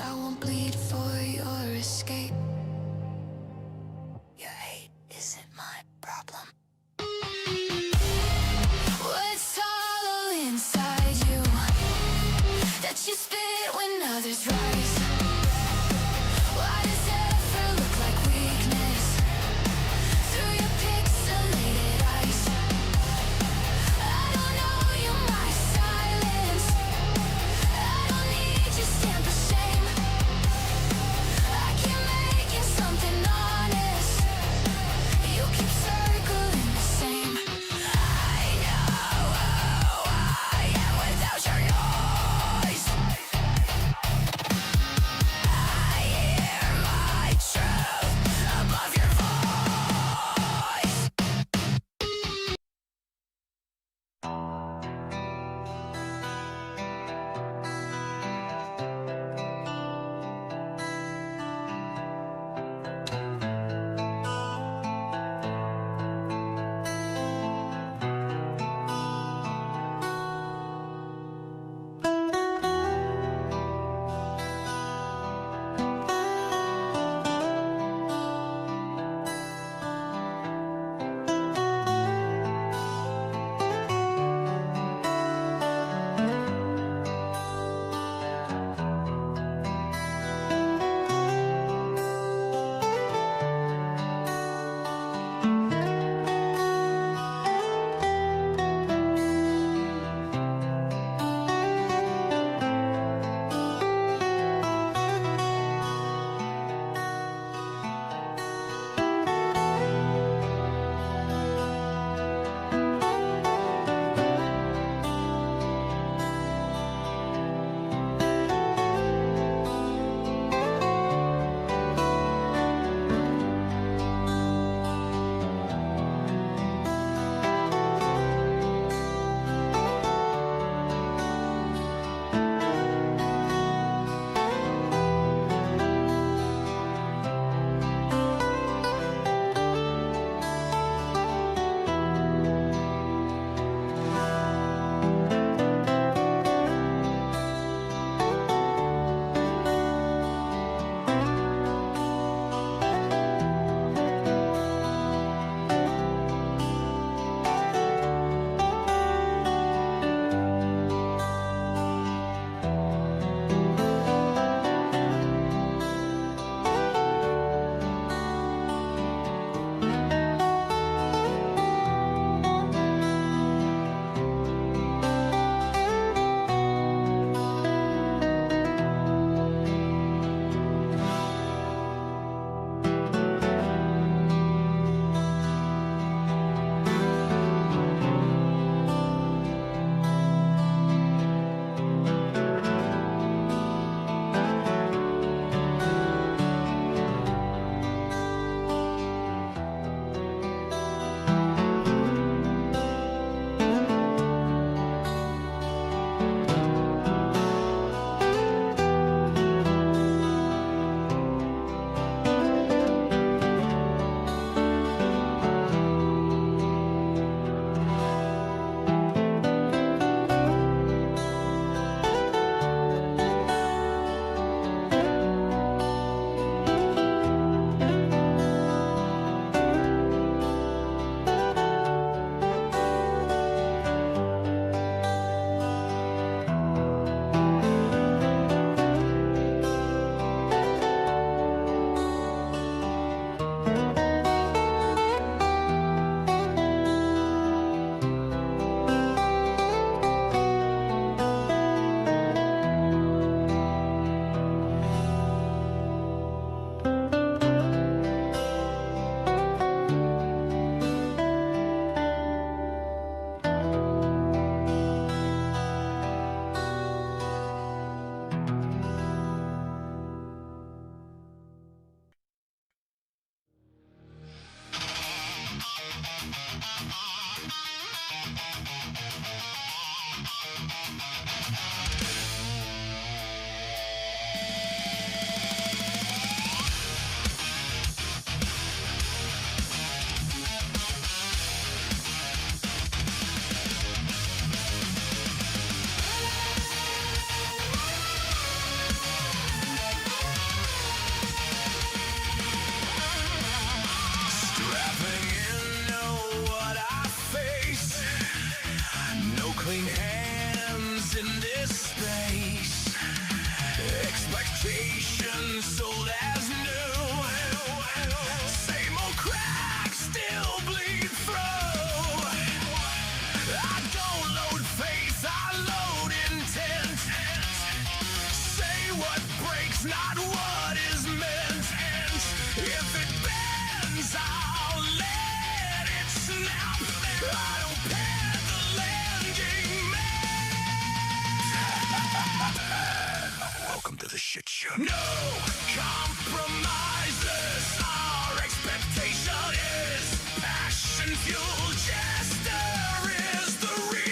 I won't bleed for your escape. Your hate isn't my problem. What's hollow inside you that you spit when others rise? Why does effort look like weakness through your pixelated eyes? I don't know you, my silence. I don't need your stamp of shame. I can make what breaks, not what is meant. And if it bends, I'll let it snap. I don't pay the landing man. Welcome to the shit show. No compromises. Our expectation is passion fuel. Jester is the real.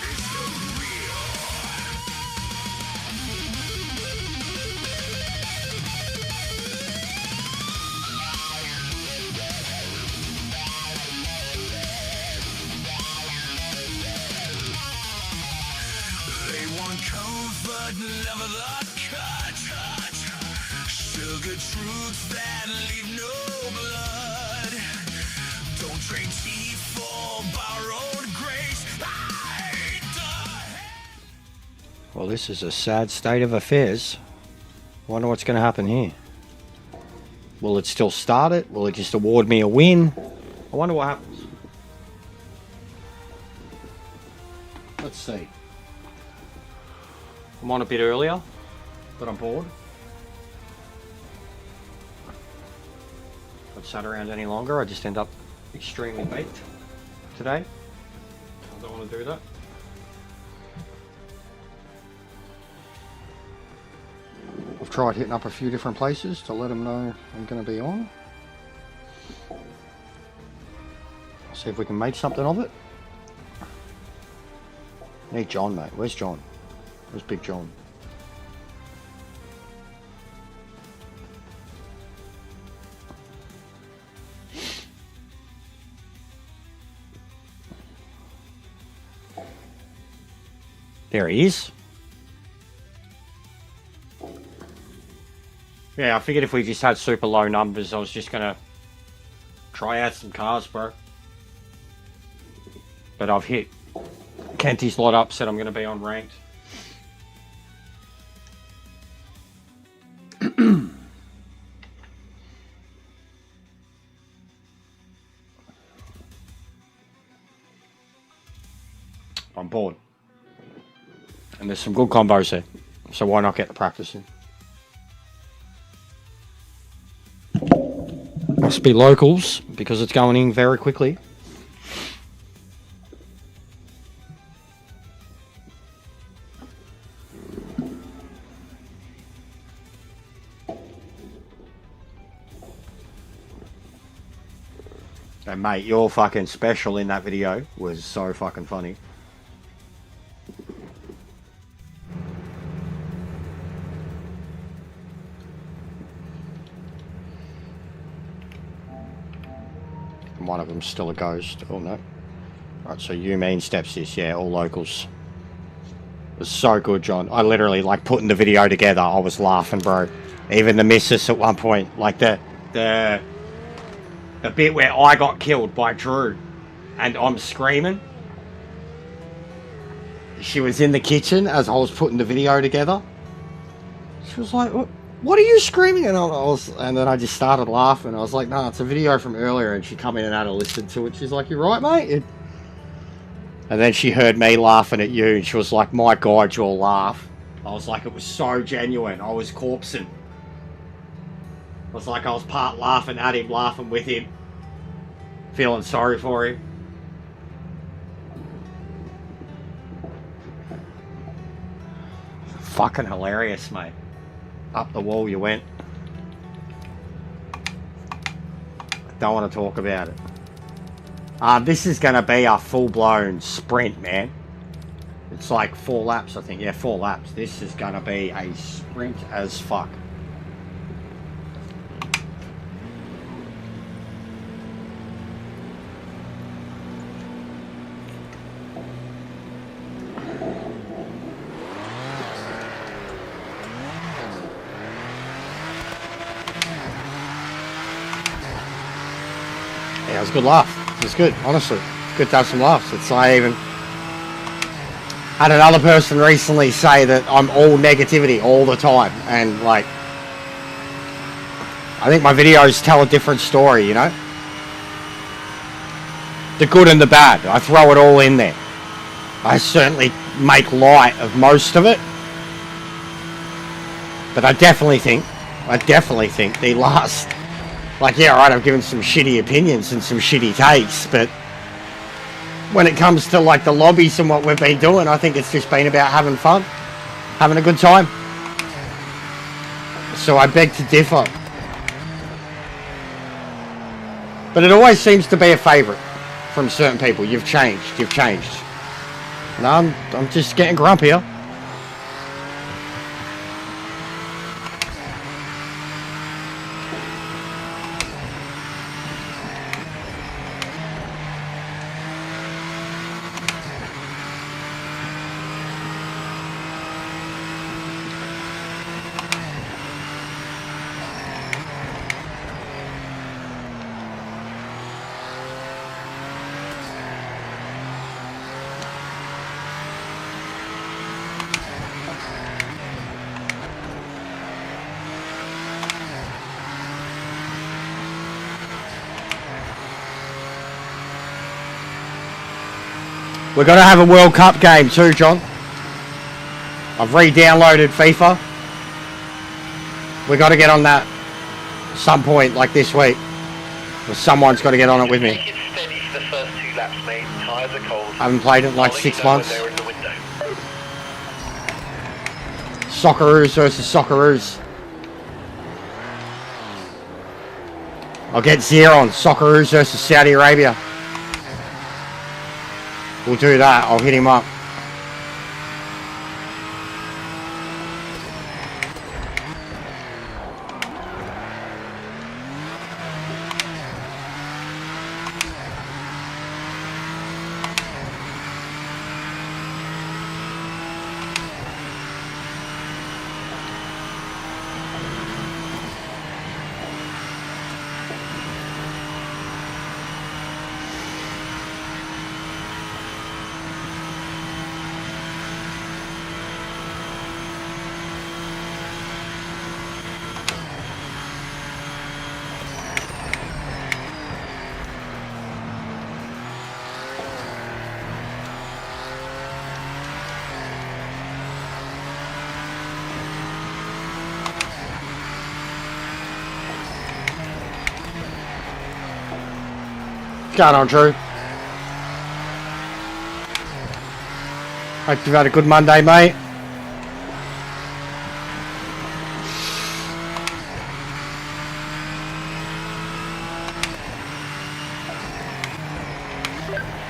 It's the real. They want comfort, never the cut. Sugar truths that leave no blood. Don't trade tea for borrowed grace. I hate the... Well, this is a sad state of affairs. Wonder what's going to happen here. Will it still start it? Will it just award me a win? I wonder what happens. Let's see. I'm on a bit earlier, but I'm bored. If I sat around any longer, I just end up extremely baked today. I don't want to do that. I've tried hitting up a few different places to let them know I'm going to be on. See if we can make something of it. Need John, mate. Where's John? Where's Big John? There he is. Yeah, I figured if we just had super low numbers, I was just gonna try out some cars, bro. But I've hit Kenty's lot up, said I'm gonna be on ranked. I'm bored. And there's some good combos here, so why not get the practice in? Must be locals, because it's going in very quickly. And mate, your fucking special in that video was so fucking funny. One of them's still a ghost. Oh no. Right, so you mean steps this, yeah, all locals. It was so good, John. I literally, like, putting the video together, I was laughing, bro. Even the missus at one point, like the bit where I got killed by Drew and I'm screaming. She was in the kitchen as I was putting the video together. She was like, what are you screaming? And then I just started laughing. I was like, no, it's a video from earlier. And she come in and had a listen to it. She's like, you're right, mate. And then she heard me laughing at you. And she was like, my God, your laugh. I was like, it was so genuine. I was corpsing. It was like I was part laughing at him, laughing with him. Feeling sorry for him. Fucking hilarious, mate. Up the wall you went. Don't want to talk about it. This is going to be a full-blown sprint, man. It's like 4 laps, I think. Yeah, 4 laps. This is going to be a sprint as fuck. Yeah, it was a good laugh. It was good, honestly. It's good to have some laughs. It's I even had another person recently say that I'm all negativity all the time, and like I think my videos tell a different story, you know? The good and the bad. I throw it all in there. I certainly make light of most of it. But I definitely think the last, like, yeah, right, I've given some shitty opinions and some shitty takes, but when it comes to, like, the lobbies and what we've been doing, I think it's just been about having fun, having a good time. So I beg to differ. But it always seems to be a favourite from certain people. You've changed. And I'm just getting grumpier. We're going to have a World Cup game too, John. I've re-downloaded FIFA. We've got to get on that some point, like this week. Or someone's got to get on it with me. Take it steady for the first 2 laps, mate. Tyres are cold. I haven't played it in like 6 months. They're in the window. Socceroos versus Socceroos. I'll get Zero on Socceroos versus Saudi Arabia. We'll do that. I'll hit him up. What's going on, Drew? Hope you've had a good Monday, mate.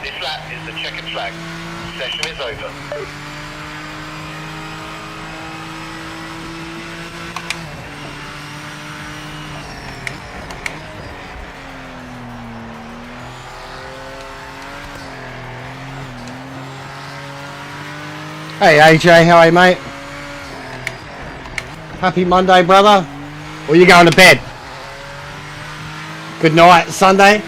This lap is the checkered flag. Session is over. Hey AJ, how are you, mate? Happy Monday, brother. Or you going to bed? Good night, Sunday.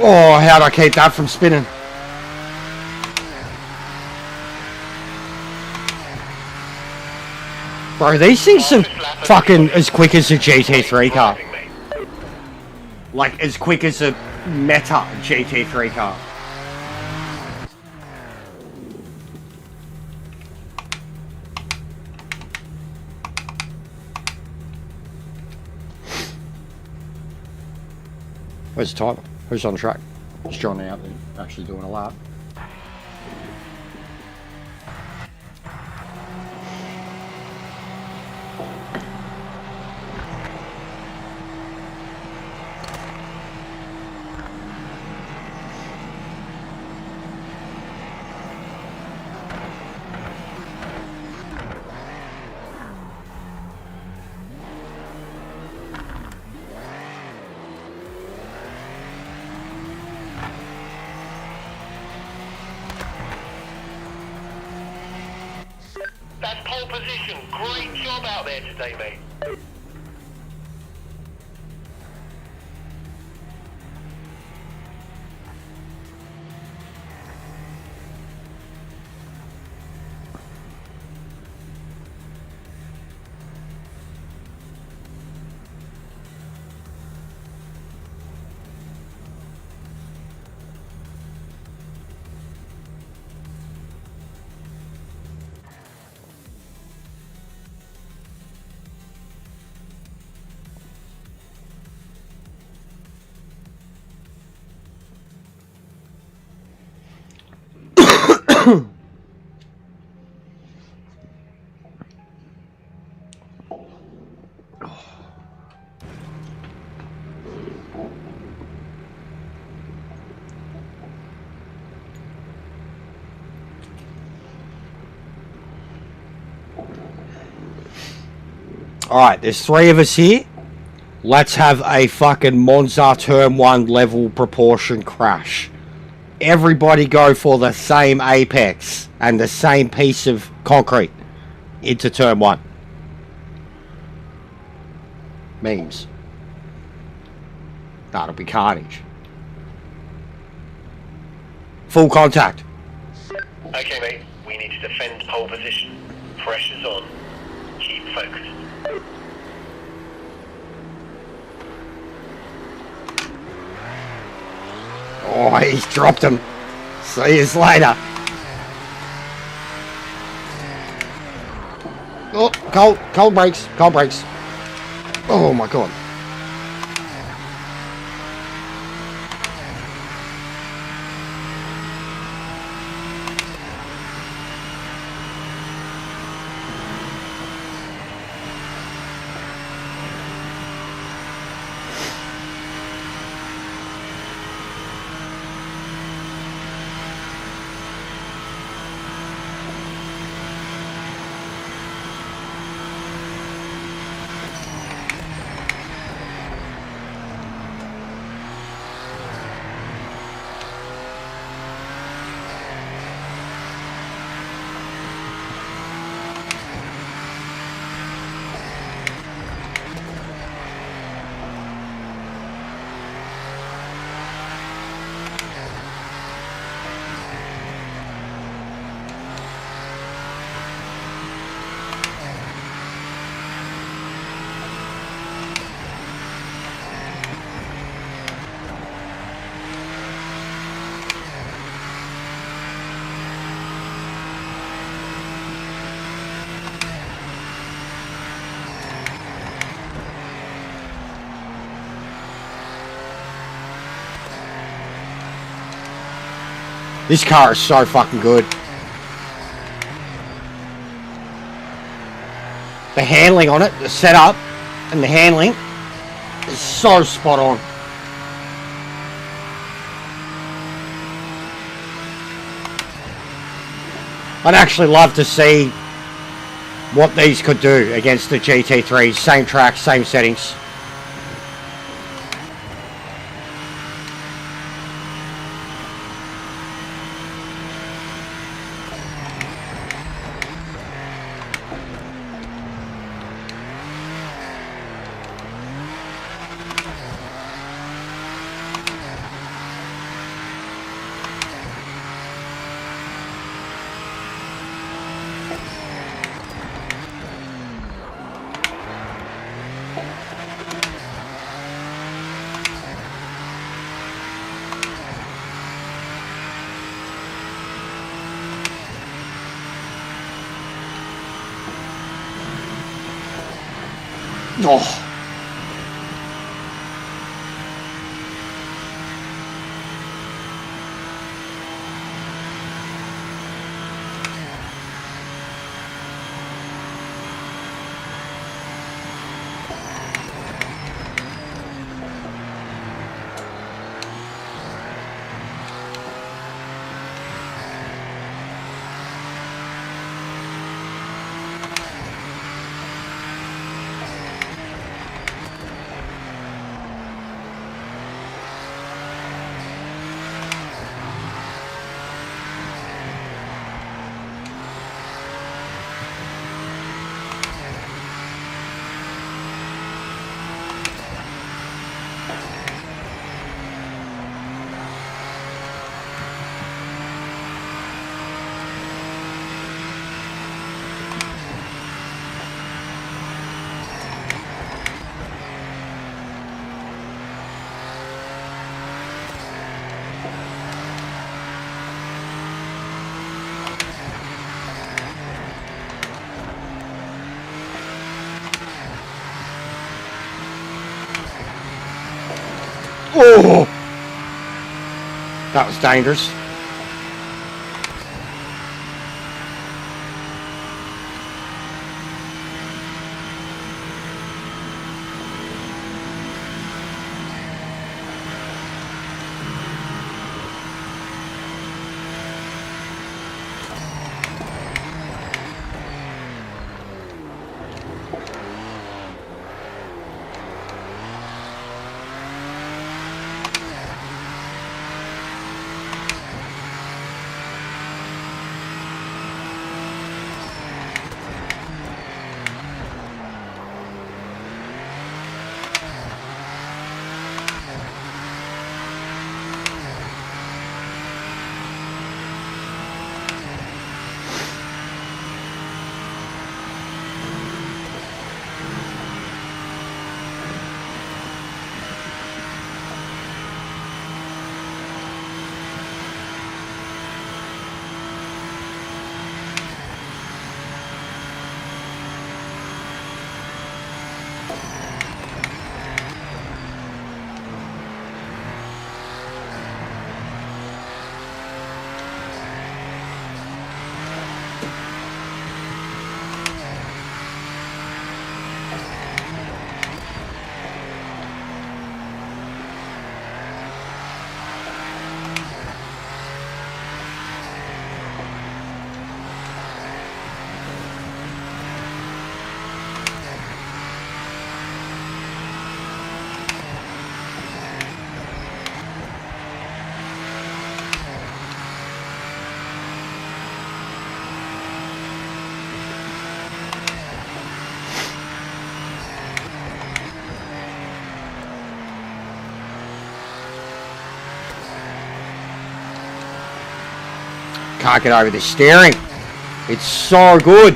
Oh, how'd I keep that from spinning? Bro, these things are fucking as quick as a GT3 car. Like, as quick as a meta GT3 car. Where's the timer? Who's on track? It's John out there, actually doing a lap. Listen, great job out there today, mate. Alright, there's 3 of us here. Let's have a fucking Monza Turn 1 level proportion crash. Everybody go for the same apex and the same piece of concrete into Turn 1. Memes. That'll be carnage. Full contact. Okay, mate. We need to defend pole position. Pressure's on. Keep focused. Oh, he's dropped him. See you later. Oh, cold brakes, cold brakes. Oh my god. This car is so fucking good. The handling on it, the setup, and the handling is so spot on. I'd actually love to see what these could do against the GT3s. Same track, same settings. Oh. Oh! That was dangerous. Can't get over the steering. It's so good.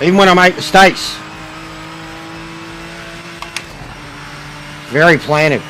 Even when I make mistakes. Very planted.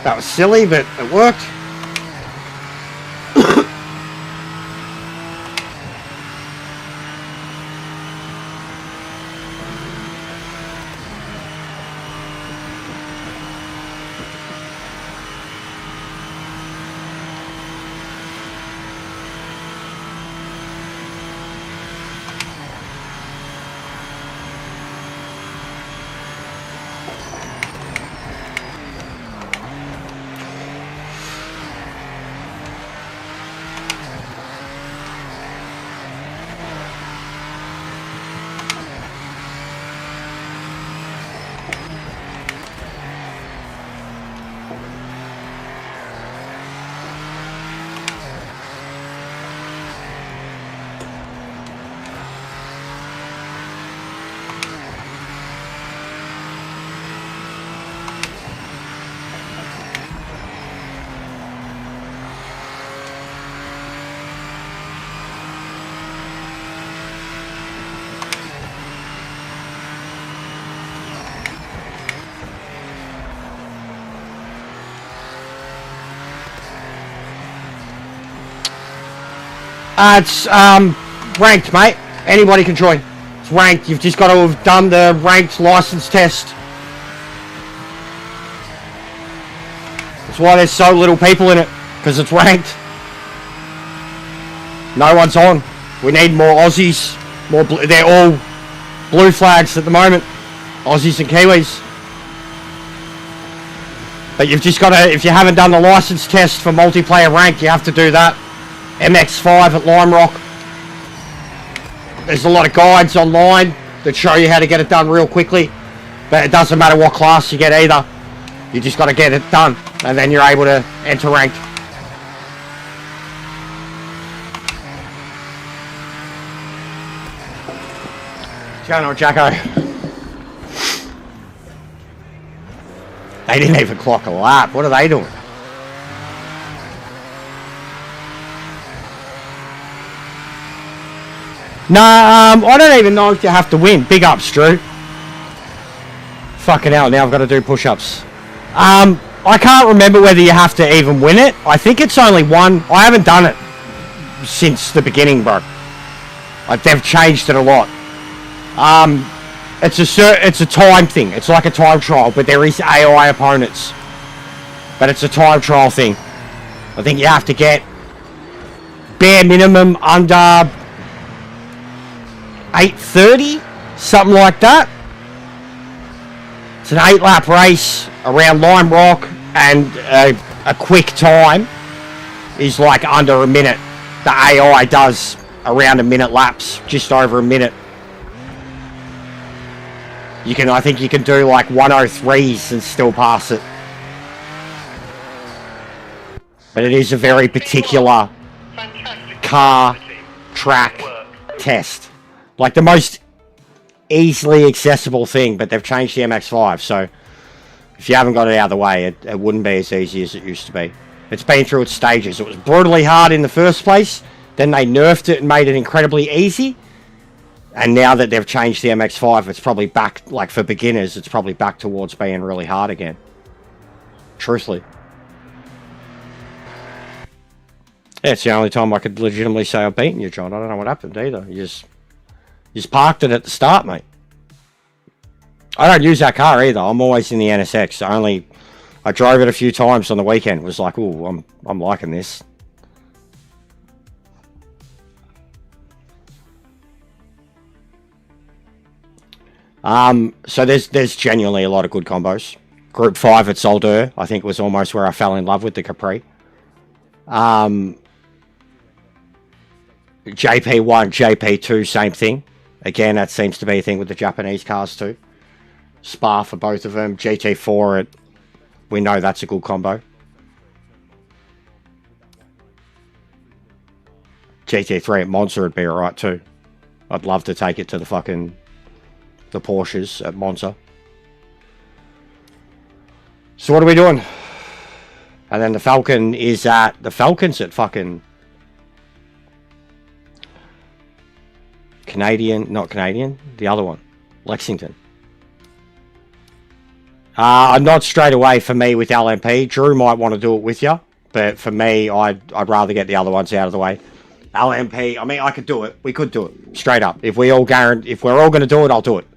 That was silly, but it worked. It's ranked, mate. Anybody can join. It's ranked. You've just got to have done the ranked license test. That's why there's so little people in it, because it's ranked. No one's on. We need more Aussies. More. They're all blue flags at the moment. Aussies and Kiwis. But you've just got to, if you haven't done the license test for multiplayer rank, you have to do that. MX5 at Lime Rock. There's a lot of guides online that show you how to get it done real quickly, but it doesn't matter what class you get either. You just got to get it done, and then you're able to enter rank. What's going on, Jacko? They didn't even clock a lap. What are they doing? No, I don't even know if you have to win. Big ups, Drew. Fucking hell, now I've got to do push-ups. I can't remember whether you have to even win it. I think it's only one. I haven't done it since the beginning, bro. Like, they've changed it a lot. It's a time thing. It's like a time trial, but there is AI opponents. But it's a time trial thing. I think you have to get bare minimum under 8:30, something like that. It's an 8-lap race around Lime Rock, and a quick time is like under a minute. The AI does around a minute laps, just over a minute. I think you can do like 103s and still pass it. But it is a very particular car track test. Like the most easily accessible thing, but they've changed the MX-5, so if you haven't got it out of the way, it wouldn't be as easy as it used to be. It's been through its stages. It was brutally hard in the first place, then they nerfed it and made it incredibly easy, and now that they've changed the MX-5, it's probably back, like for beginners, it's probably back towards being really hard again. Truthfully. Yeah, it's the only time I could legitimately say I've beaten you, John. I don't know what happened either. You just parked it at the start, mate. I don't use that car either. I'm always in the NSX. I drove it a few times on the weekend. It was like, ooh, I'm liking this. So there's genuinely a lot of good combos. Group 5 at Solder, I think, was almost where I fell in love with the Capri. JP1, JP2, same thing. Again, that seems to be a thing with the Japanese cars too. Spa for both of them. GT4, we know that's a good combo. GT3 at Monza would be alright too. I'd love to take it to the Porsches at Monza. So what are we doing? And then the Falcon's at fucking not Canadian, the other one, Lexington. Not straight away for me with LMP. Drew might want to do it with you, but for me, I'd rather get the other ones out of the way. LMP, I mean, I could do it. We could do it straight up. If we're all going to do it, I'll do it.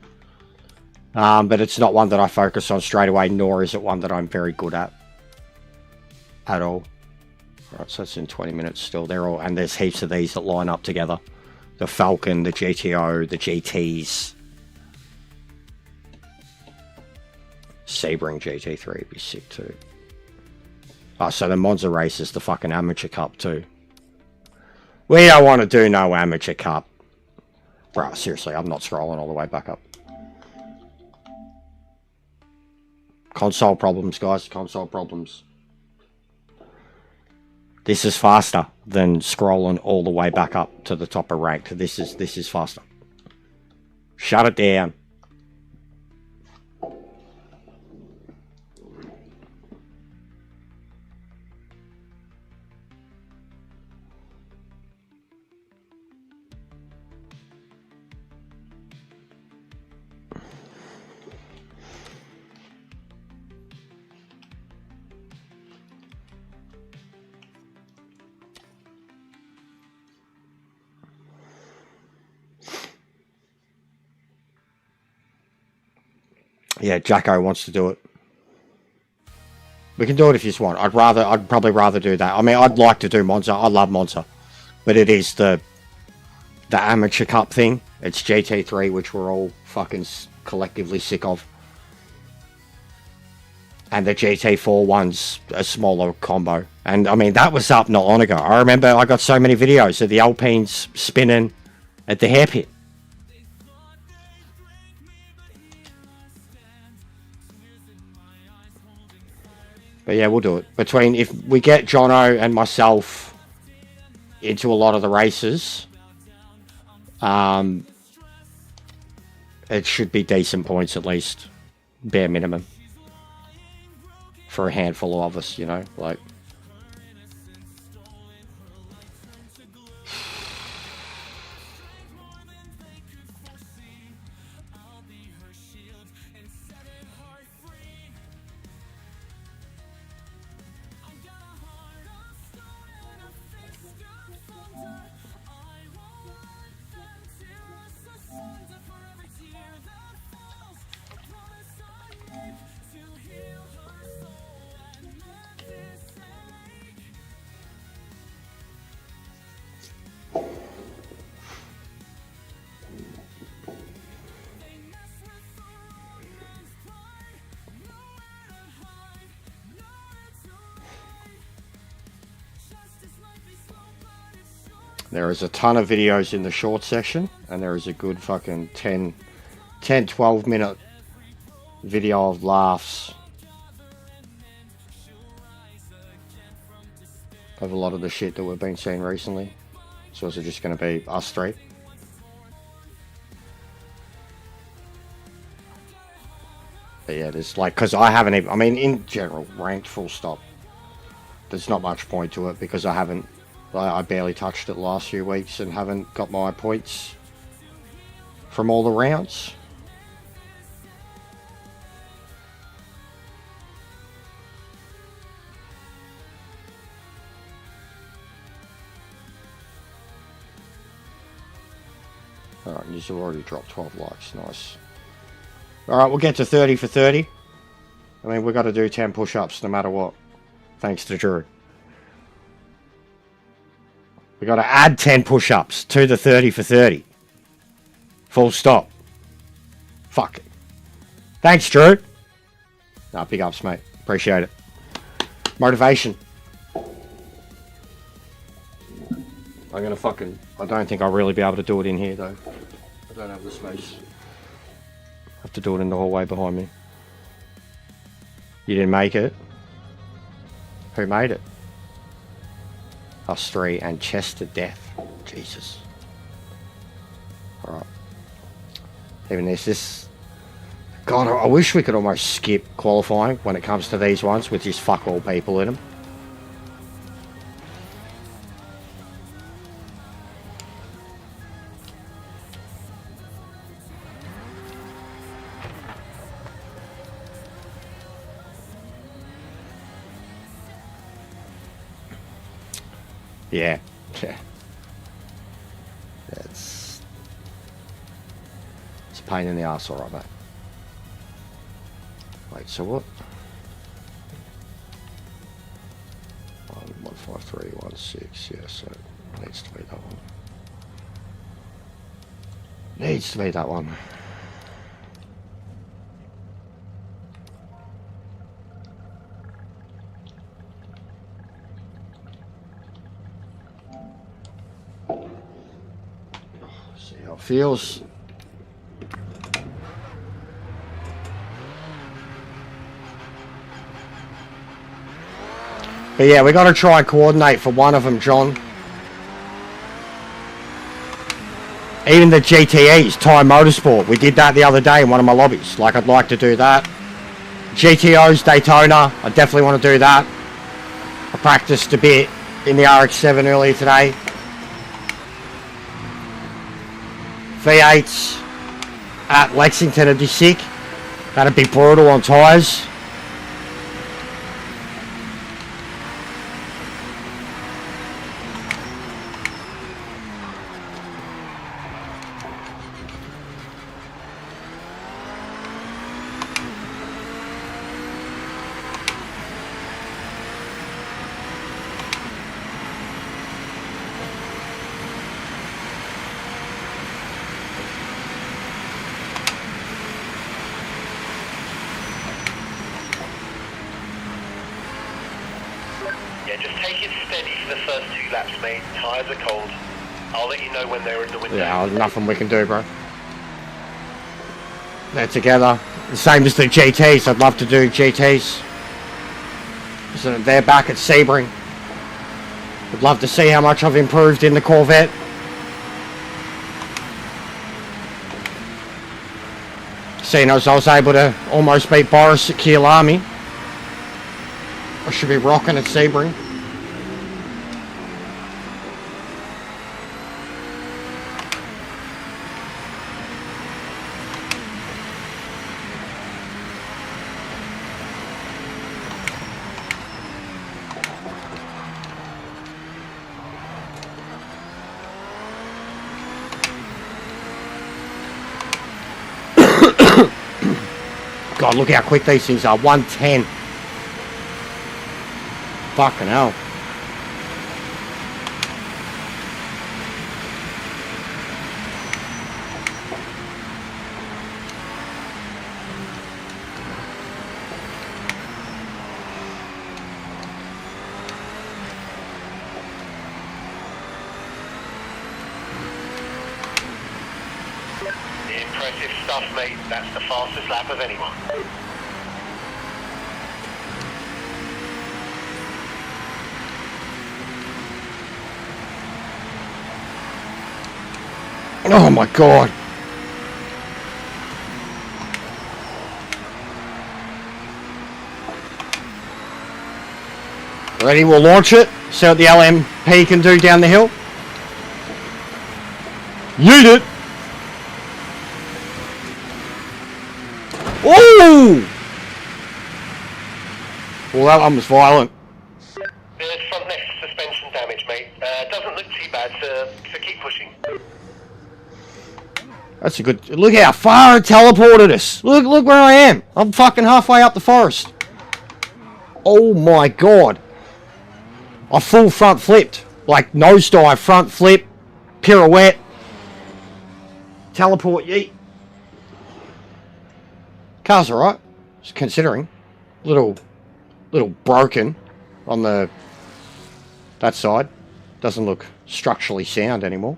But it's not one that I focus on straight away, nor is it one that I'm very good at all. Right, so it's in 20 minutes still. And there's heaps of these that line up together. The Falcon, the GTO, the GTs. Sebring GT3 would be sick too. Oh, so the Monza race is the fucking Amateur Cup too. We don't want to do no Amateur Cup. Bruh, seriously, I'm not scrolling all the way back up. Console problems, guys. Console problems. This is faster than scrolling all the way back up to the top of ranked. This is faster. Shut it down. Yeah, Jacko wants to do it. We can do it if you just want. I'd probably rather do that. I mean, I'd like to do Monza. I love Monza. But it is the Amateur Cup thing. It's GT3, which we're all fucking collectively sick of. And the GT4 one's a smaller combo. And, I mean, that was up not long ago. I remember I got so many videos of the Alpines spinning at the hairpin. But yeah, we'll do it. Between, if we get Jono and myself into a lot of the races, it should be decent points at least, bare minimum, for a handful of us, you know, like. There is a ton of videos in the short section, and there is a good fucking 10, 12 minute video of laughs of a lot of the shit that we've been seeing recently. So is it just going to be us three? But yeah, there's like, because I haven't even, I mean, in general, ranked full stop, there's not much point to it because I barely touched it last few weeks and haven't got my points from all the rounds. Alright, you've already dropped 12 likes, nice. Alright, we'll get to 30 for 30. I mean, we've got to do 10 push-ups no matter what, thanks to Drew. We got to add 10 push-ups to the 30 for 30. Full stop. Fuck it. Thanks, Drew. Nah, big ups, mate. Appreciate it. Motivation. I'm gonna fucking... I don't think I'll really be able to do it in here, though. I don't have the space. I have to do it in the hallway behind me. You didn't make it? Who made it? Us three and chest to death. Jesus. Alright. Even this... God, I wish we could almost skip qualifying when it comes to these ones with just fuck all people in them. Yeah. Yeah. It's a pain in the arse, alright, mate. Wait, so what? 15316, yeah, so it needs to be that one. Needs to be that one. See how it feels. But yeah, we got to try and coordinate for one of them, John. Even the GTEs, Thai Motorsport, we did that the other day in one of my lobbies. Like, I'd like to do that. GTOs, Daytona, I definitely want to do that. I practiced a bit in the RX-7 earlier today. V8s at Lexington would be sick. That'd be brutal on tyres. Yeah, just take it steady for the first 2 laps, mate. Tyres are cold. I'll let you know when they're in the window. Yeah, nothing we can do, bro. They're together. The same as the GTs. I'd love to do GTs. So they're back at Sebring. Would love to see how much I've improved in the Corvette. Seeing as I was able to almost beat Boris at Kielami, I should be rocking at Sebring. God, look how quick these things are. 110. Fucking hell. Impressive stuff, mate. That's the fastest lap of anyone. Oh my god. Ready, we'll launch it. See what the LMP can do down the hill. Yeet it. Ooh! Well, that one was violent. There's front neck suspension damage, mate. Doesn't look too bad, so keep pushing. That's a good... Look how far it teleported us. Look where I am. I'm fucking halfway up the forest. Oh my god. I full front flipped. Like nosedive, front flip, pirouette, teleport, yeet. Car's alright. Just considering. Little broken on that side. Doesn't look structurally sound anymore.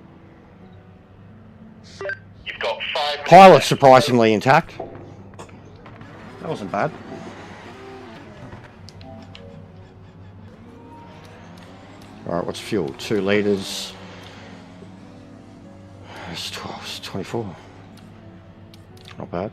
You've got 5 minutes. Pilot's surprisingly intact. That wasn't bad. Alright, what's fuel? 2 litres. It's 12, it's 24. Not bad.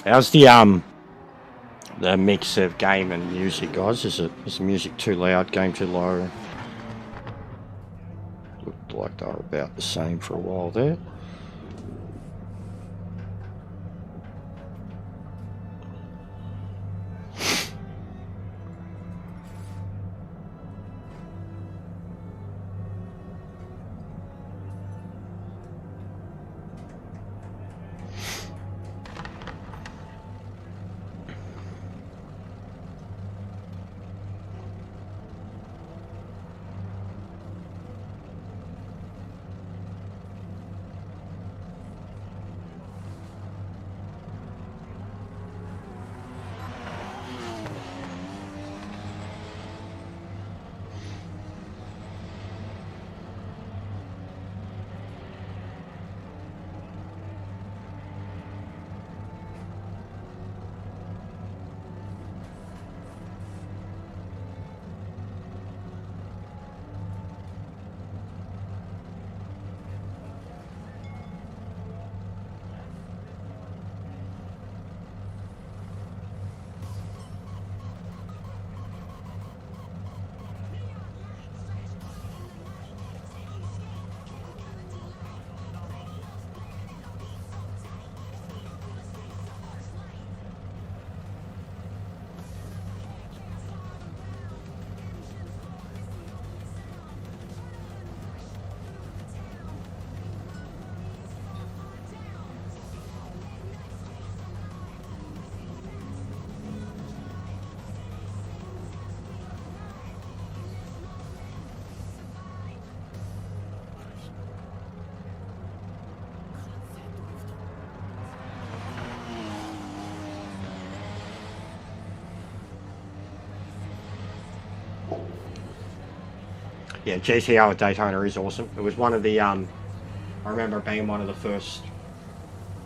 How's the mix of game and music, guys? Is the music too loud, game too low? Looked like they were about the same for a while there. Yeah, GTO at Daytona is awesome. It was one of the, I remember being one of the first,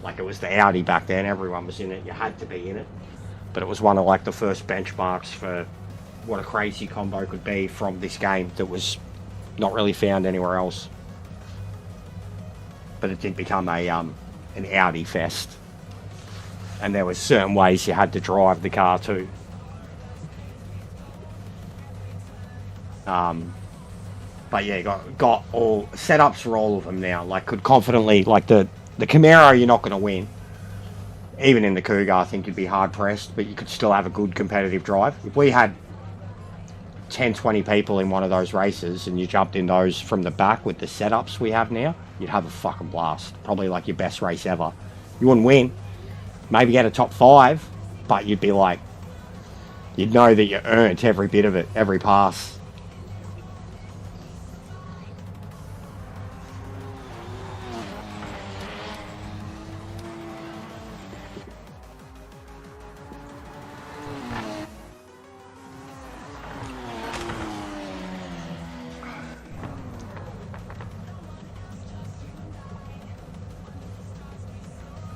like it was the Audi back then, everyone was in it, you had to be in it. But it was one of like the first benchmarks for what a crazy combo could be from this game that was not really found anywhere else. But it did become a an Audi fest. And there was certain ways you had to drive the car too. But yeah, got all setups for all of them now. Like could confidently, like the Camaro, you're not going to win. Even in the Cougar, I think you'd be hard pressed, but you could still have a good competitive drive. If we had 10, 20 people in one of those races and you jumped in those from the back with the setups we have now, you'd have a fucking blast. Probably like your best race ever. You wouldn't win. Maybe get a top 5, but you'd be like, you'd know that you earned every bit of it, every pass.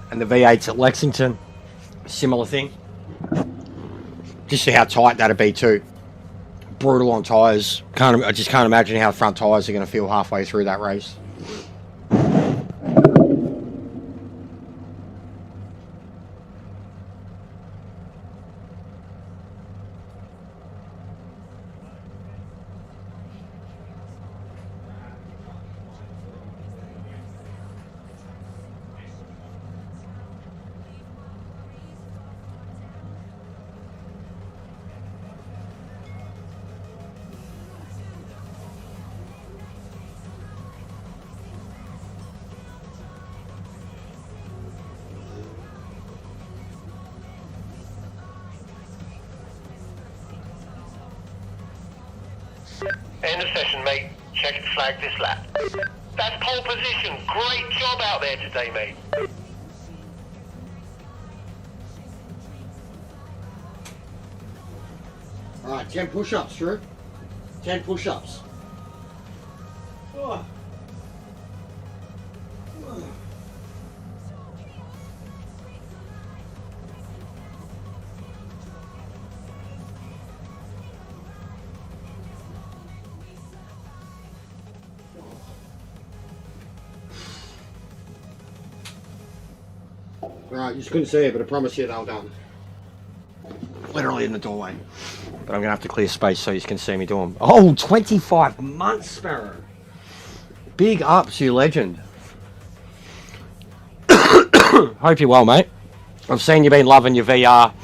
And the V8s at Lexington, similar thing. Just see how tight that'd be too. Brutal on tyres. I just can't imagine how the front tyres are going to feel halfway through that race. End of session, mate. Check the flag this lap. That's pole position. Great job out there today, mate. Alright, 10 push-ups, Drew. 10 push-ups. Oh. Alright, you just couldn't see it, but I promise you they were done. Literally in the doorway. But I'm going to have to clear space so you can see me do them. Oh, 25 months, Sparrow. Big ups, you legend. Hope you're well, mate. I've seen you've been loving your VR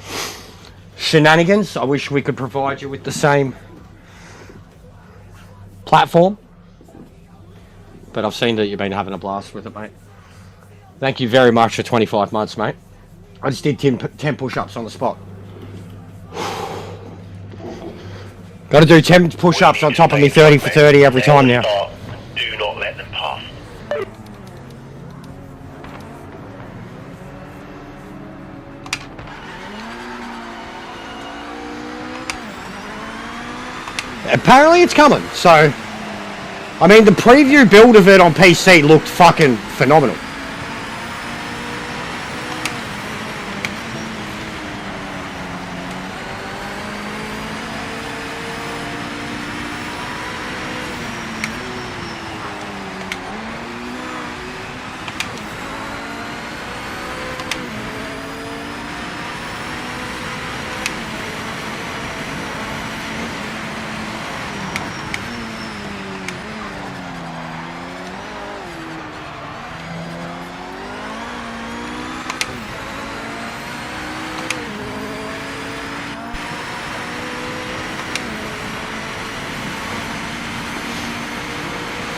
shenanigans. I wish we could provide you with the same platform. But I've seen that you've been having a blast with it, mate. Thank you very much for 25 months, mate. I just did 10 push-ups on the spot. Got to do 10 push-ups on top of me 30 for 30 every time now. Do not let them pass. Apparently it's coming, so... I mean, the preview build of it on PC looked fucking phenomenal.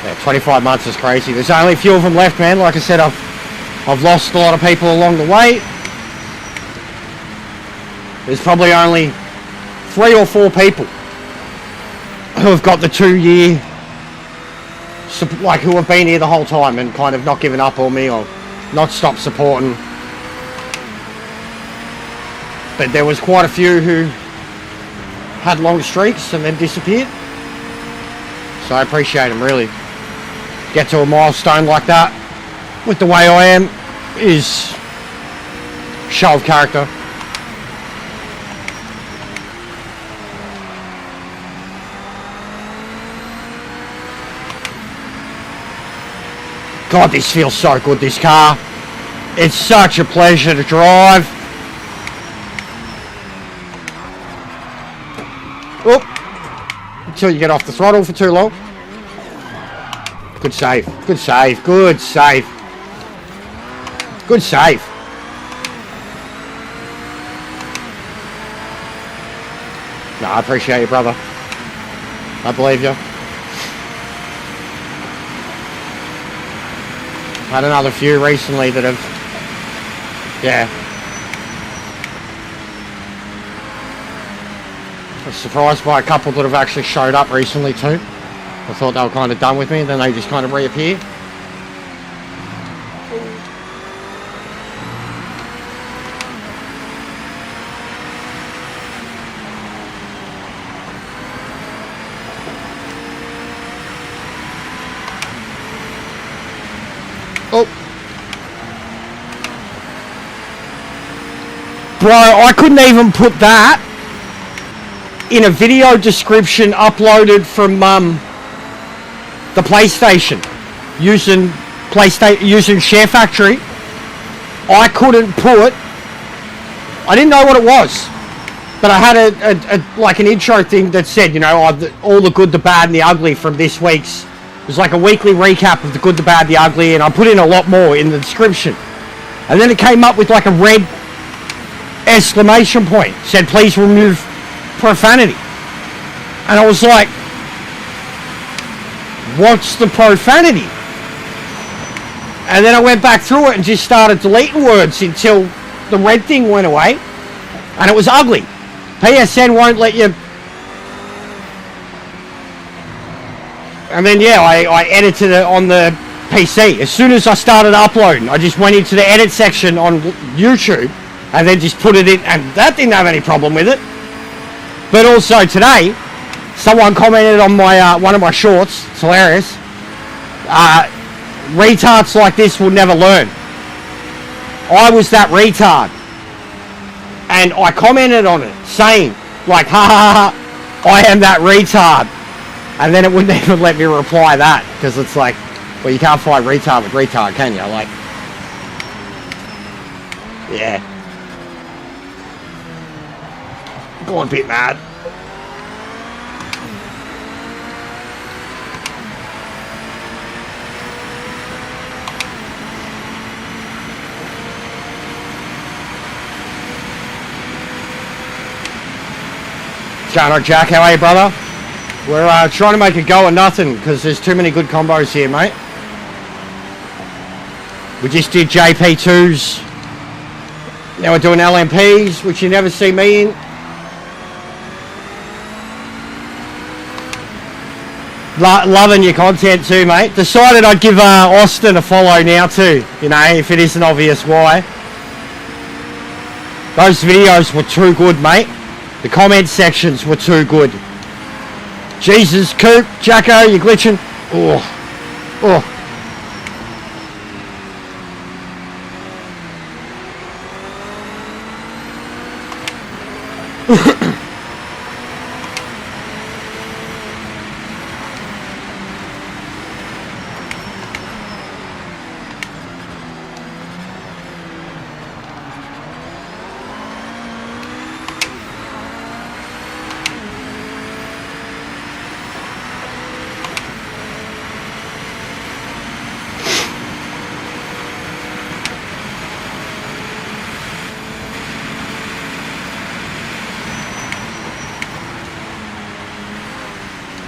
Yeah, 25 months is crazy. There's only a few of them left, man. Like I said, I've lost a lot of people along the way. There's probably only 3 or 4 people who have got the 2-year, like who have been here the whole time and kind of not given up on me or not stopped supporting. But there was quite a few who had long streaks and then disappeared. So I appreciate them, really. Get to a milestone like that with the way I am is show of character. God, this feels so good, this car. It's such a pleasure to drive. Oop. Until you get off the throttle for too long. Good save, good save, good save. Good save. No, I appreciate you, brother. I believe you. Had another few recently that have, yeah. I was surprised by a couple that have actually showed up recently too. I thought they were kind of done with me, then they just kind of reappear. Oh. Bro, I couldn't even put that in a video description uploaded from the PlayStation using Share Factory. I couldn't put, I didn't know what it was, but I had a like an intro thing that said, you know, all the good, the bad, and the ugly from this week's. It was like a weekly recap of the good, the bad, the ugly, and I put in a lot more in the description. And then it came up with like a red exclamation point. Said, please remove profanity. And I was like, what's the profanity? And then I went back through it and just started deleting words until the red thing went away. And it was ugly. PSN won't let you. And then, yeah, I edited it on the PC. As soon as I started uploading, I just went into the edit section on YouTube and then just put it in, and that didn't have any problem with it. But also today, someone commented on my one of my shorts. It's hilarious. Retards like this will never learn. I was that retard. And I commented on it, saying, like, ha ha ha, I am that retard. And then it wouldn't even let me reply that, because it's like, well, you can't fight retard with retard, can you? Like, yeah. Going a bit mad. What's going on, Jack? How are you, brother? We're trying to make a go of nothing because there's too many good combos here, mate. We just did JP2s. Now we're doing LMPs, which you never see me in. Loving your content too, mate. Decided I'd give Austin a follow now too, you know, if it isn't obvious why. Those videos were too good, mate. The comment sections were too good. Jesus, Coop, Jacko, you're glitching. Oh, oh.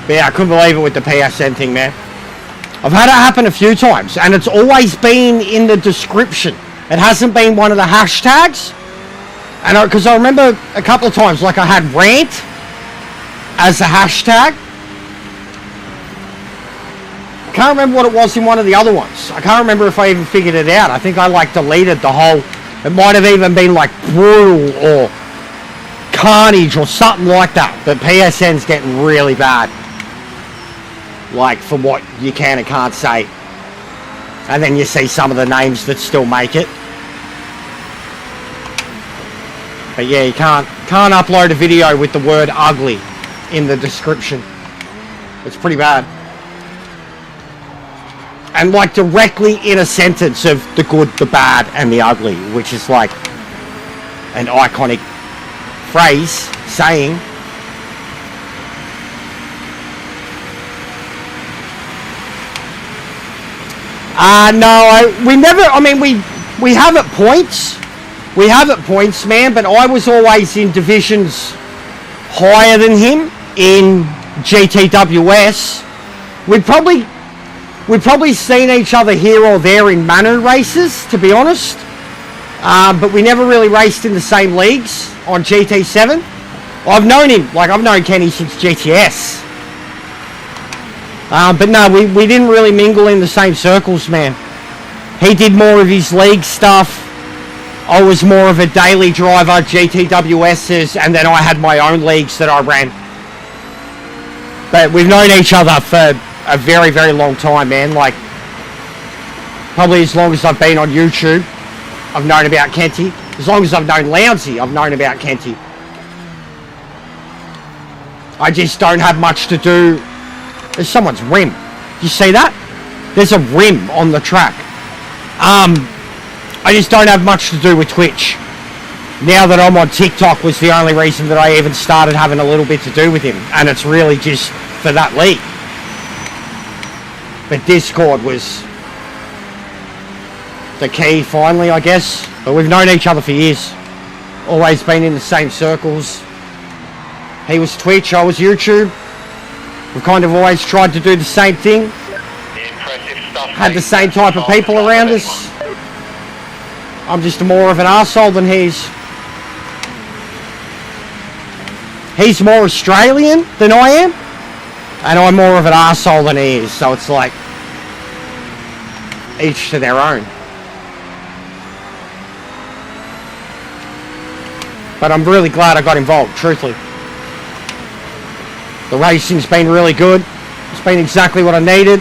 But yeah, I couldn't believe it with the PSN thing, man. I've had it happen a few times, and it's always been in the description. It hasn't been one of the hashtags. And because I remember a couple of times, like I had rant as a hashtag. I can't remember what it was in one of the other ones. I can't remember if I even figured it out. I think I like deleted the whole, it might have even been like brutal or carnage or something like that. But PSN's getting really bad. like for what you can and can't say. And then you see some of the names that still make it. But yeah, you can't upload a video with the word ugly in the description. It's pretty bad. And like directly in a sentence of the good, the bad, and the ugly, which is like an iconic phrase, saying. No, we have at points. We have at points, man, but I was always in divisions higher than him in GTWS. We'd probably seen each other here or there in Manu races, to be honest. But we never really raced in the same leagues on GT7. I've known him, like I've known Kenny since GTS. But no, we didn't really mingle in the same circles, man. He did more of his league stuff. I was more of a daily driver, GTWSs, and then I had my own leagues that I ran. But we've known each other for a very, very long time, man. Like, probably as long as I've been on YouTube, I've known about Kenty. As long as I've known Lounsey, I've known about Kenty. I just don't have much to do. There's someone's rim. Do you see that? There's a rim on the track. I just don't have much to do with Twitch. Now that I'm on TikTok was the only reason that I even started having a little bit to do with him. And it's really just for that league. But Discord was the key finally, I guess. But we've known each other for years. Always been in the same circles. He was Twitch, I was YouTube. We've kind of always tried to do the same thing. Had the same type of people around us. I'm just more of an arsehole than he's. He's more Australian than I am. And I'm more of an arsehole than he is. So it's like, each to their own. But I'm really glad I got involved, truthfully. The racing's been really good. It's been exactly what I needed.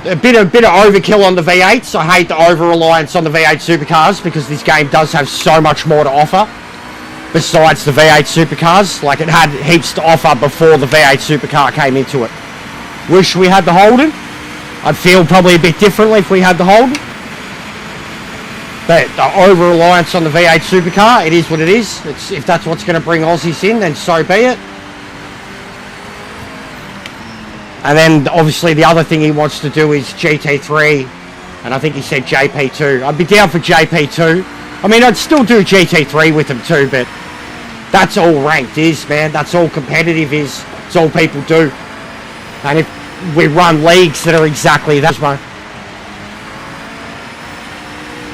A bit of overkill on the V8s. I hate the over-reliance on the V8 supercars because this game does have so much more to offer besides the V8 supercars. Like, it had heaps to offer before the V8 supercar came into it. Wish we had the Holden. I'd feel probably a bit differently if we had the Holden. But the over-reliance on the V8 supercar, it is what it is. If that's what's going to bring Aussies in, then so be it. And then, obviously, the other thing he wants to do is GT3. And I think he said JP2. I'd be down for JP2. I mean, I'd still do GT3 with him too, but that's all ranked is, man. That's all competitive is. It's all people do. And if we run leagues that are exactly that,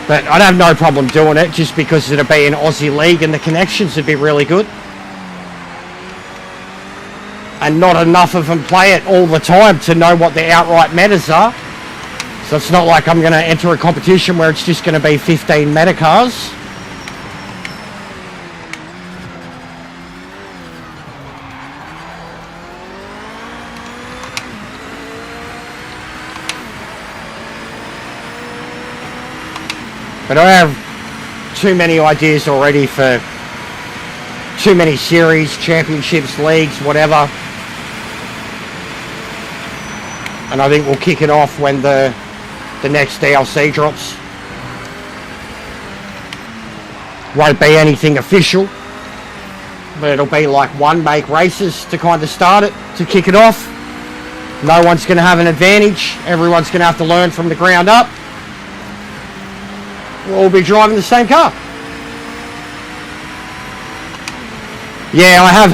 but I'd have no problem doing it just because it'd be an Aussie league and the connections would be really good. And not enough of them play it all the time to know what the outright metas are. So it's not like I'm going to enter a competition where it's just going to be 15 meta cars. But I have too many ideas already for too many series, championships, leagues, whatever. And I think we'll kick it off when the next DLC drops. Won't be anything official, but it'll be like one make races to kind of start it, to kick it off. No one's going to have an advantage. Everyone's going to have to learn from the ground up. We'll all be driving the same car. Yeah, I have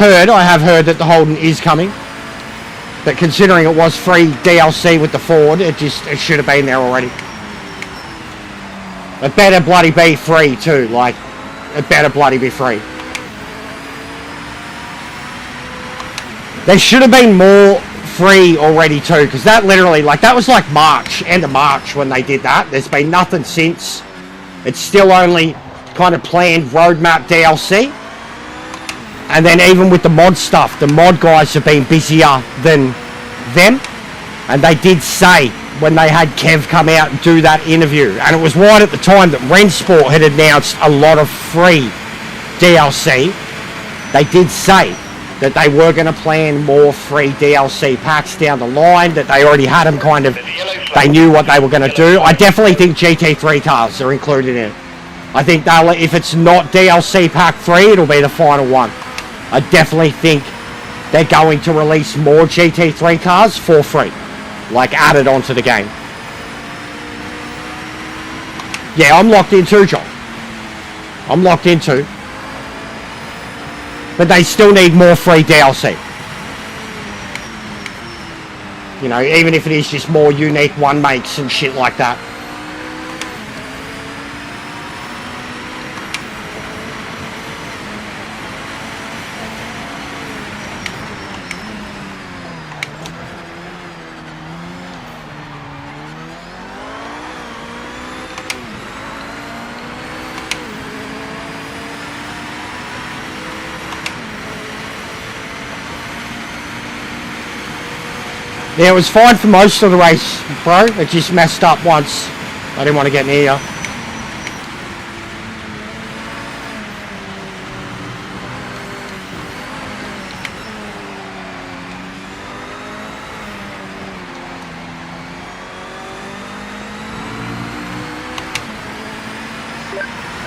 heard that the Holden is coming. But considering it was free DLC with the Ford, it should have been there already. It better bloody be free too, like, it better bloody be free. There should have been more free already too, because that literally, like, that was like March, end of March when they did that. There's been nothing since. It's still only kind of planned roadmap DLC. And then even with the mod stuff, the mod guys have been busier than them. And they did say when they had Kev come out and do that interview, and it was right at the time that Rensport had announced a lot of free DLC, they did say that they were going to plan more free DLC packs down the line, that they already had them kind of, they knew what they were going to do. I definitely think GT3 cars are included in it. I think they'll, if it's not DLC pack 3, it'll be the final one. I definitely think they're going to release more GT3 cars for free, like added onto the game. Yeah, I'm locked in too, John. I'm locked in too. But they still need more free DLC. You know, even if it is just more unique one makes and shit like that. Yeah, it was fine for most of the race, bro. It just messed up once. I didn't want to get near you.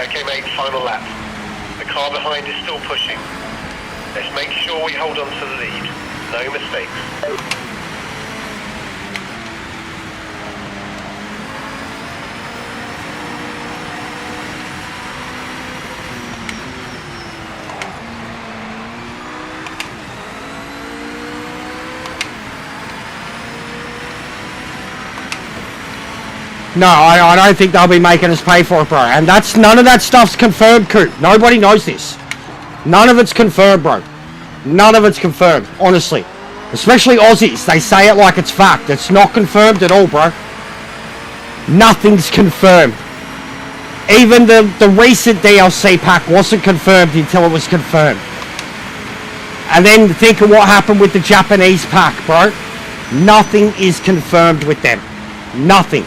Okay, mate, final lap. The car behind is still pushing. Let's make sure we hold on to the lead. No mistakes. No, I don't think they'll be making us pay for it, bro. And that's, none of that stuff's confirmed, Coop. Nobody knows this. None of it's confirmed, bro. None of it's confirmed, honestly. Especially Aussies. They say it like it's fact. It's not confirmed at all, bro. Nothing's confirmed. Even the recent DLC pack wasn't confirmed until it was confirmed. And then think of what happened with the Japanese pack, bro. Nothing is confirmed with them. Nothing.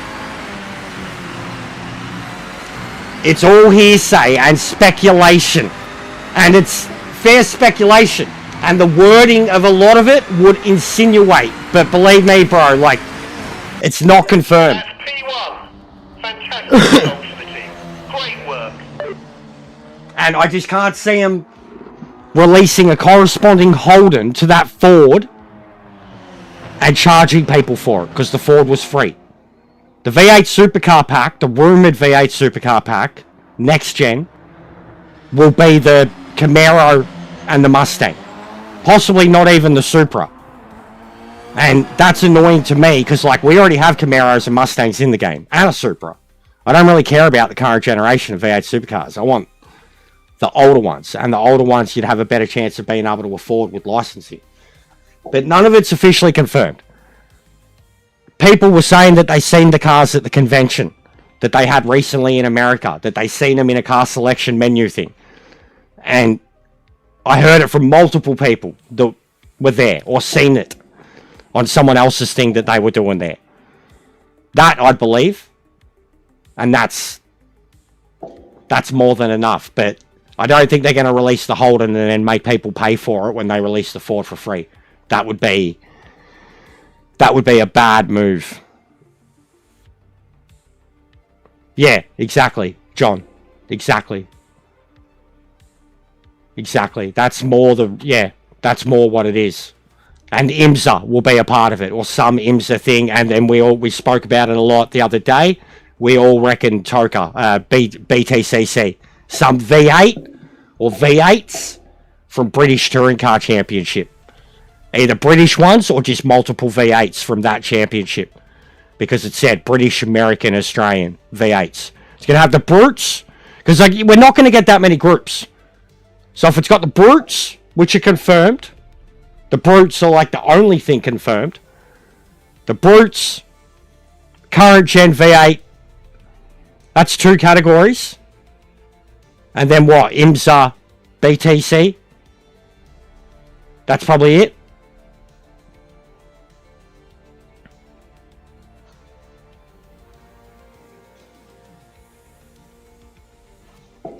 It's all hearsay and speculation. And it's fair speculation. And the wording of a lot of it would insinuate. But believe me, bro, like, it's not confirmed. That's P1. Fantastic result for the team. Great work. And I just can't see them releasing a corresponding Holden to that Ford and charging people for it, because the Ford was free. The V8 Supercar pack, the rumoured V8 Supercar pack, next gen, will be the Camaro and the Mustang. Possibly not even the Supra. And that's annoying to me, because like we already have Camaros and Mustangs in the game, and a Supra. I don't really care about the current generation of V8 Supercars. I want the older ones, and the older ones you'd have a better chance of being able to afford with licensing. But none of it's officially confirmed. People were saying that they seen the cars at the convention that they had recently in America, that they seen them in a car selection menu thing. And I heard it from multiple people that were there or seen it on someone else's thing that they were doing there. That I believe. And that's more than enough. But I don't think they're going to release the Holden and then make people pay for it when they release the Ford for free. That would be a bad move. Yeah, exactly, John. Exactly. That's more that's more what it is. And IMSA will be a part of it, or some IMSA thing, and then we spoke about it a lot the other day. We all reckon TOCA, BTCC, some V8 or V8s from British Touring Car Championship. Either British ones or just multiple V8s from that championship. Because it said British, American, Australian V8s. It's going to have the Brutes. Because like, we're not going to get that many groups. So if it's got the Brutes, which are confirmed. The Brutes are like the only thing confirmed. The Brutes, current gen V8. That's 2 categories. And then what? IMSA, BTC. That's probably it.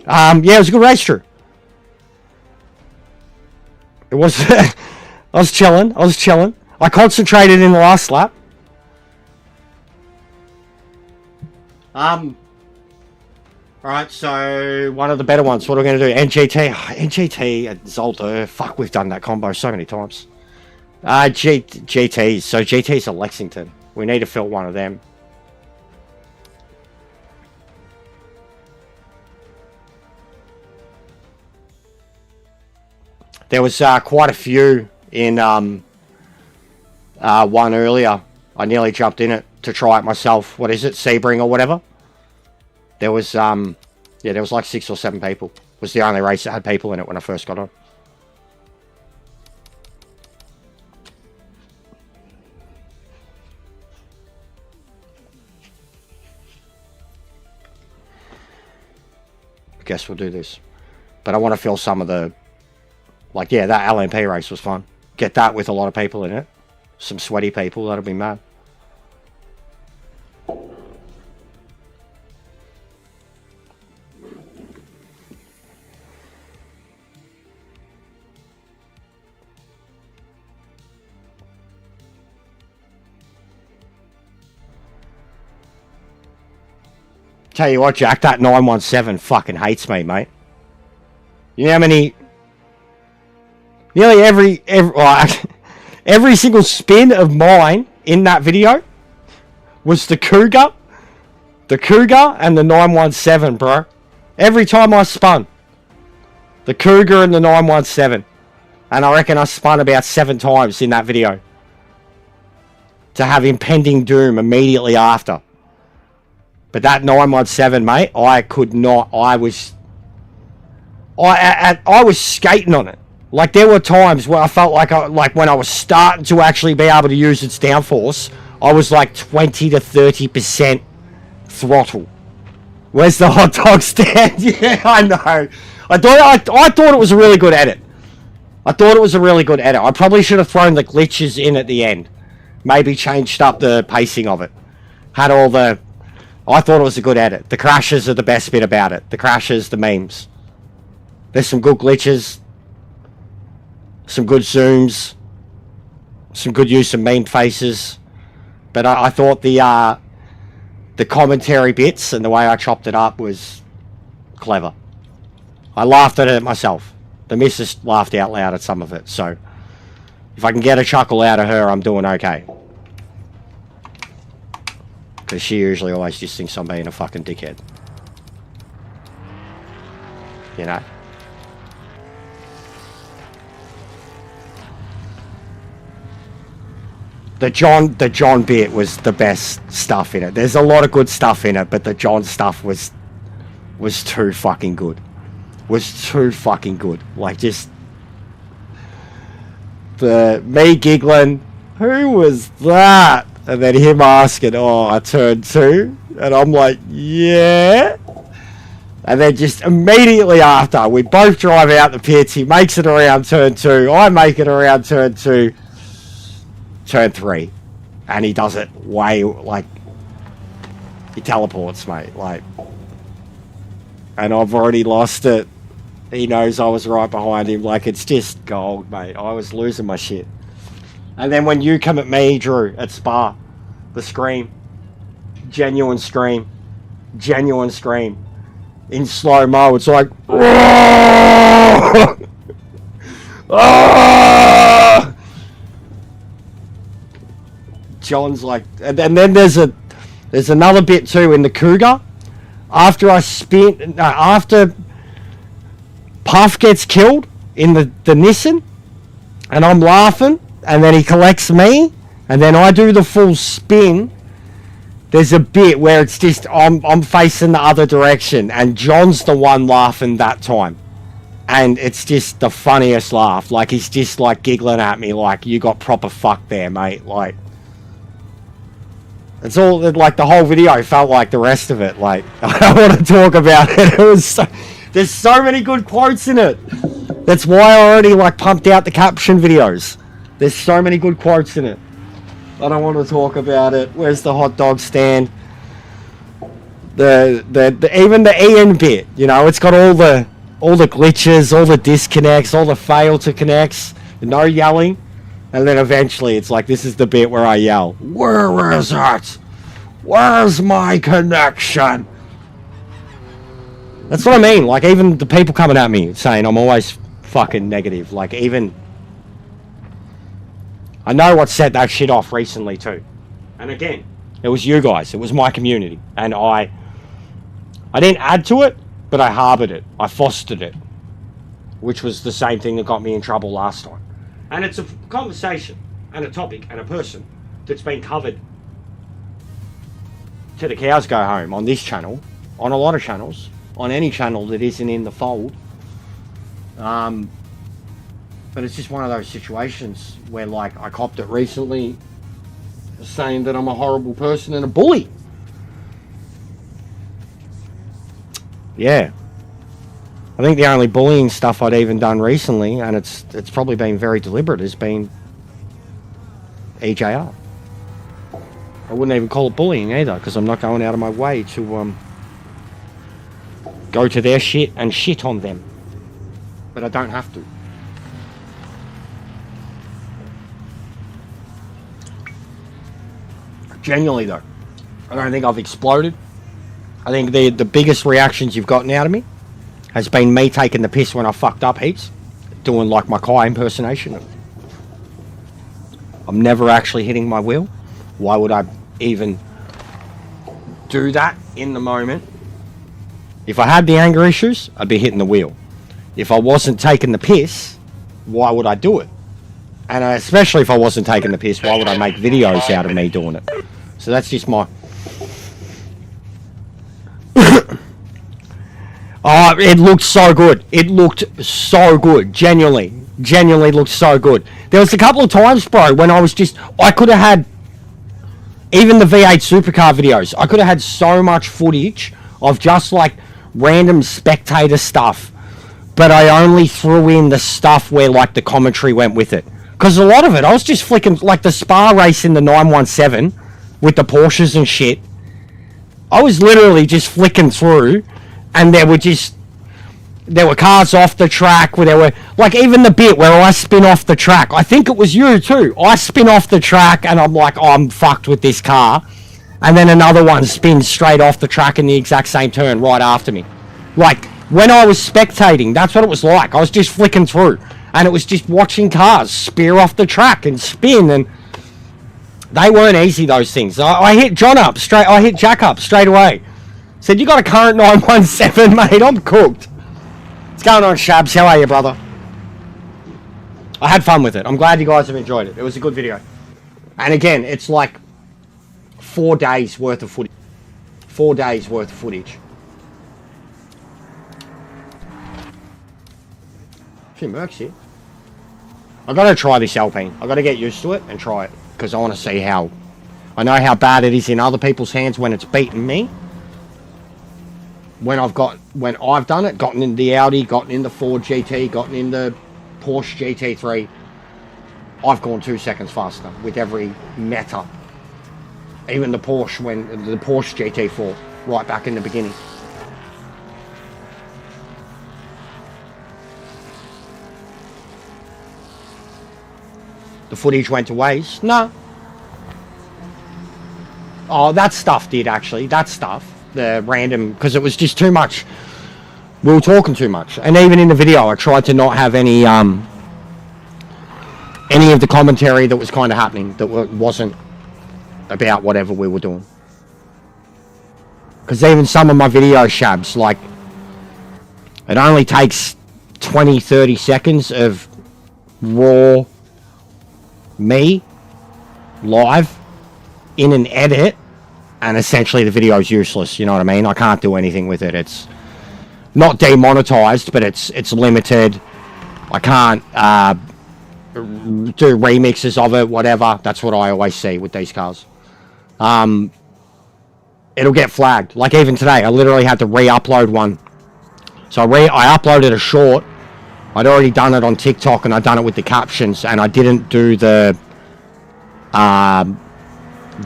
Yeah, it was a good race, Drew. It was. I was chilling. I concentrated in the last lap. Alright, so one of the better ones. What are we going to do? NGT and Zolder. Fuck, we've done that combo so many times. GTs. So GTs are Lexington. We need to fill one of them. There was quite a few in one earlier. I nearly jumped in it to try it myself. What is it? Sebring or whatever. There was yeah, there was like 6 or 7 people. It was the only race that had people in it when I first got on. I guess we'll do this. But I want to fill some of the... Like, yeah, that LMP race was fun. Get that with a lot of people in it. Some sweaty people, that'll be mad. Tell you what, Jack, that 917 fucking hates me, mate. You know how many... Nearly every single spin of mine in that video was the Cougar and the 917, bro. Every time I spun, the Cougar and the 917. And I reckon I spun about 7 times in that video. To have impending doom immediately after. But that 917, mate, I could not. I was skating on it. Like, there were times where I felt like when I was starting to actually be able to use its downforce, I was like 20 to 30% throttle. Where's the hot dog stand? Yeah, I know. I thought it was a really good edit. I probably should have thrown the glitches in at the end. Maybe changed up the pacing of it. Had all the... I thought it was a good edit. The crashes are the best bit about it. The crashes, the memes. There's some good glitches. Some good zooms. Some good use of meme faces. But I thought the commentary bits and the way I chopped it up was clever. I laughed at it myself. The missus laughed out loud at some of it. So if I can get a chuckle out of her, I'm doing okay. Because she usually always just thinks I'm being a fucking dickhead. You know? The John bit was the best stuff in it. There's a lot of good stuff in it, but the John stuff was too fucking good. Like, just... me giggling, who was that? And then him asking, oh, I turned 2? And I'm like, yeah. And then just immediately after, we both drive out the pits. He makes it around turn 2. I make it around turn 2. Turn 3. And he does it way, like... He teleports, mate. Like... And I've already lost it. He knows I was right behind him. Like, it's just gold, mate. I was losing my shit. And then when you come at me, Drew, at Spa, the scream. Genuine scream. In slow-mo, it's like... John's like... And then there's another bit too in the Cougar. After I spin... No, after Puff gets killed in the Nissan, and I'm laughing, and then he collects me, and then I do the full spin. There's a bit where it's just I'm facing the other direction, and John's the one laughing that time, and it's just the funniest laugh. Like, he's just like giggling at me, like, you got proper fucked there, mate. Like, it's all like the whole video felt like the rest of it. Like, I don't want to talk about it. It was there's so many good quotes in it. That's why I already like pumped out the caption videos. There's so many good quotes in it. I don't want to talk about it. Where's the hot dog stand? The even the Ian bit, you know, it's got all the glitches, all the disconnects, all the fail to connects, no yelling, and then eventually it's like, this is the bit where I yell, "Where is it? Where's my connection?" That's what I mean. Like, even the people coming at me saying I'm always fucking negative. Like, even I know what set that shit off recently too. And again, it was you guys. It was my community, and I didn't add to it, but I harbored it. I fostered it, which was the same thing that got me in trouble last time. And it's a conversation and a topic and a person that's been covered till the cows go home on this channel, on a lot of channels, on any channel that isn't in the fold. But it's just one of those situations where, like, I copped it recently saying that I'm a horrible person and a bully. Yeah. I think the only bullying stuff I'd even done recently, and it's probably been very deliberate, has been EJR. I wouldn't even call it bullying either, because I'm not going out of my way to go to their shit and shit on them. But I don't have to. Genuinely though, I don't think I've exploded. I think the biggest reactions you've gotten out of me has been me taking the piss when I fucked up heaps, doing like my Kai impersonation. I'm never actually hitting my wheel. Why would I even do that in the moment? If I had the anger issues, I'd be hitting the wheel. If I wasn't taking the piss, why would I do it? And especially if I wasn't taking the piss, why would I make videos out of me doing it? So that's just my... Oh, it looked so good. It looked so good. Genuinely looked so good. There was a couple of times, bro, when I could have had, even the V8 supercar videos, I could have had so much footage of just like random spectator stuff, but I only threw in the stuff where like the commentary went with it. Because a lot of it, I was just flicking, like the Spa race in the 917 with the Porsches and shit. I was literally just flicking through, and there were cars off the track, where there were, like, even the bit where I spin off the track. I think it was you too. I spin off the track, and I'm like, oh, I'm fucked with this car. And then another one spins straight off the track in the exact same turn right after me. Like, when I was spectating, that's what it was like. I was just flicking through, and it was just watching cars spear off the track and spin, and they weren't easy, those things. I hit I hit Jack up straight away. Said, "You got a current 917, mate? I'm cooked." What's going on, Shabs? How are you, brother? I had fun with it. I'm glad you guys have enjoyed it. It was a good video. And again, it's like 4 days worth of footage. 4 days worth of footage. Few mercs here. I gotta try this Alpine. I gotta get used to it and try it, because I want to see how. I know how bad it is in other people's hands when it's beaten me. When I've done it, gotten in the Audi, gotten in the Ford GT, gotten in the Porsche GT3, I've gone 2 seconds faster with every meta. Even the Porsche, the Porsche GT4, right back in the beginning. The footage went to waste? No. Oh, that stuff did, actually. That stuff. The random... Because it was just too much. We were talking too much. And even in the video, I tried to not have any of the commentary that was kind of happening that wasn't about whatever we were doing. Because even some of my video shabs, like... It only takes 20-30 seconds of raw... me live in an edit, and essentially the video is useless. You know what I mean? I can't do anything with it. It's not demonetized, but it's limited. I can't do remixes of it, whatever. That's what I always see with these cars. It'll get flagged. Like even today, I literally had to re-upload one. So I uploaded a short. I'd already done it on TikTok, and I'd done it with the captions, and I didn't do the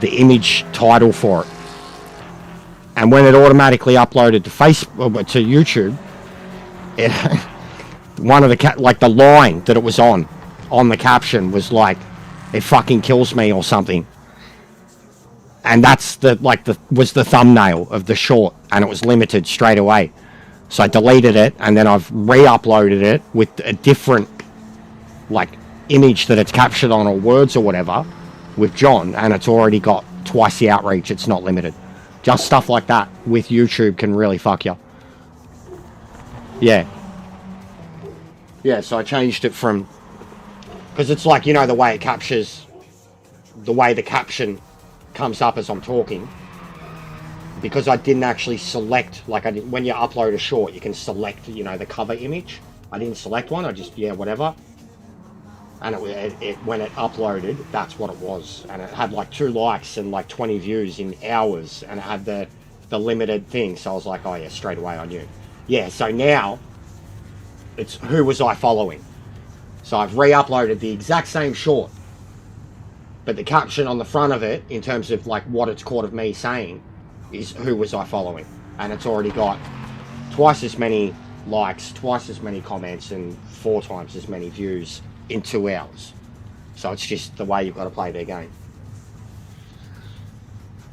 image title for it. And when it automatically uploaded to Facebook, to YouTube, it one of the like the line that it was on the caption was like, "It fucking kills me" or something. And that's was the thumbnail of the short, and it was limited straight away. So I deleted it, and then I've re-uploaded it with a different like image that it's captured on, or words or whatever, with John, and it's already got twice the outreach. It's not limited. Just stuff like that with YouTube can really fuck you. Yeah. Yeah, so I changed it from, because it's like, you know, the way it captures, the way the caption comes up as I'm talking, because I didn't actually select, like when you upload a short, you can select, you know, the cover image. I didn't select one, I just, yeah, whatever. And it when it uploaded, that's what it was. And it had like 2 likes and like 20 views in hours, and it had the limited thing. So I was like, oh yeah, straight away I knew. Yeah, so now it's who was I following. So I've re-uploaded the exact same short, but the caption on the front of it, in terms of like what it's caught of me saying, is who was I following. And it's already got twice as many likes, twice as many comments, and 4 times as many views in 2 hours. So it's just the way you've got to play their game.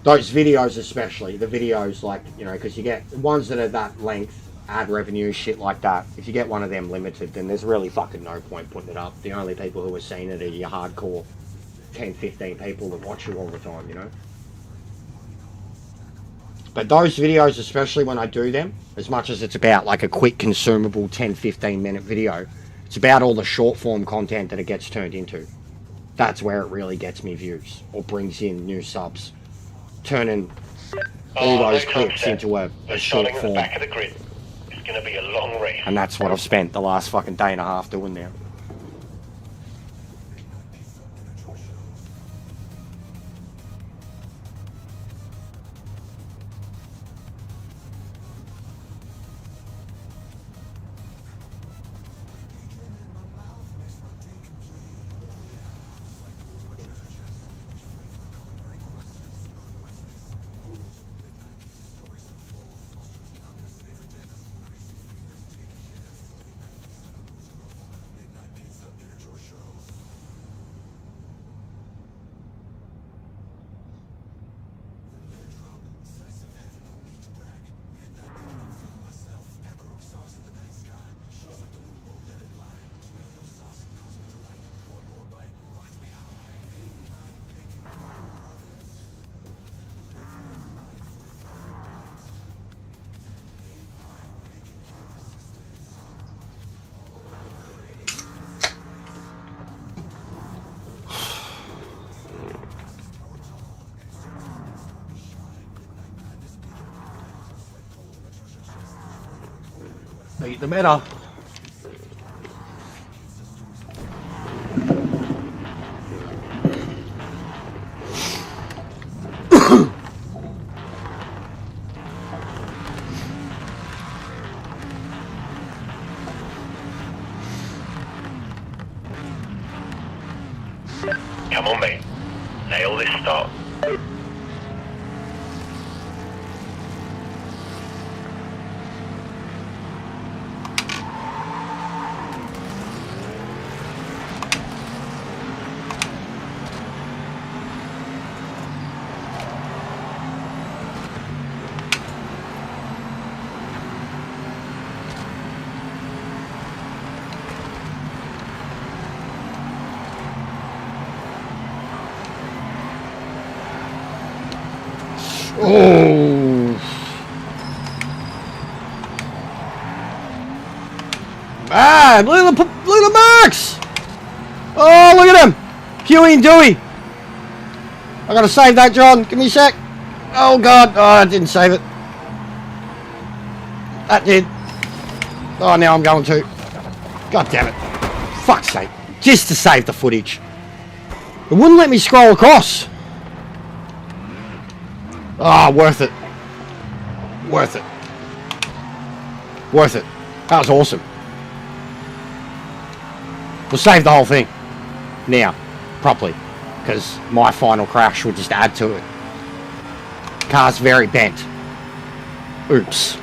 Those videos especially, the videos like, you know, because you get ones that are that length, ad revenue, shit like that. If you get one of them limited, then there's really fucking no point putting it up. The only people who are seeing it are your hardcore 10, 15 people that watch you all the time, you know. But those videos, especially when I do them, as much as it's about like a quick consumable 10, 15 minute video, it's about all the short form content that it gets turned into. That's where it really gets me views, or brings in new subs. Turning all those clips into a short form. Back of the grid. It's going to be a long race. And that's what I've spent the last fucking day and a half doing now. Eat the matter. Come on, mate. Nail this start. Oh, man, look at the marks. Oh, look at him, Huey and Dewey. I gotta save that, John. Give me a sec. Oh God, oh, I didn't save it. That did. Oh, now I'm going to. God damn it. Fuck's sake. Just to save the footage. It wouldn't let me scroll across. Ah, worth it. Worth it. Worth it. That was awesome. We'll save the whole thing now, properly, because my final crash will just add to it. Car's very bent. Oops.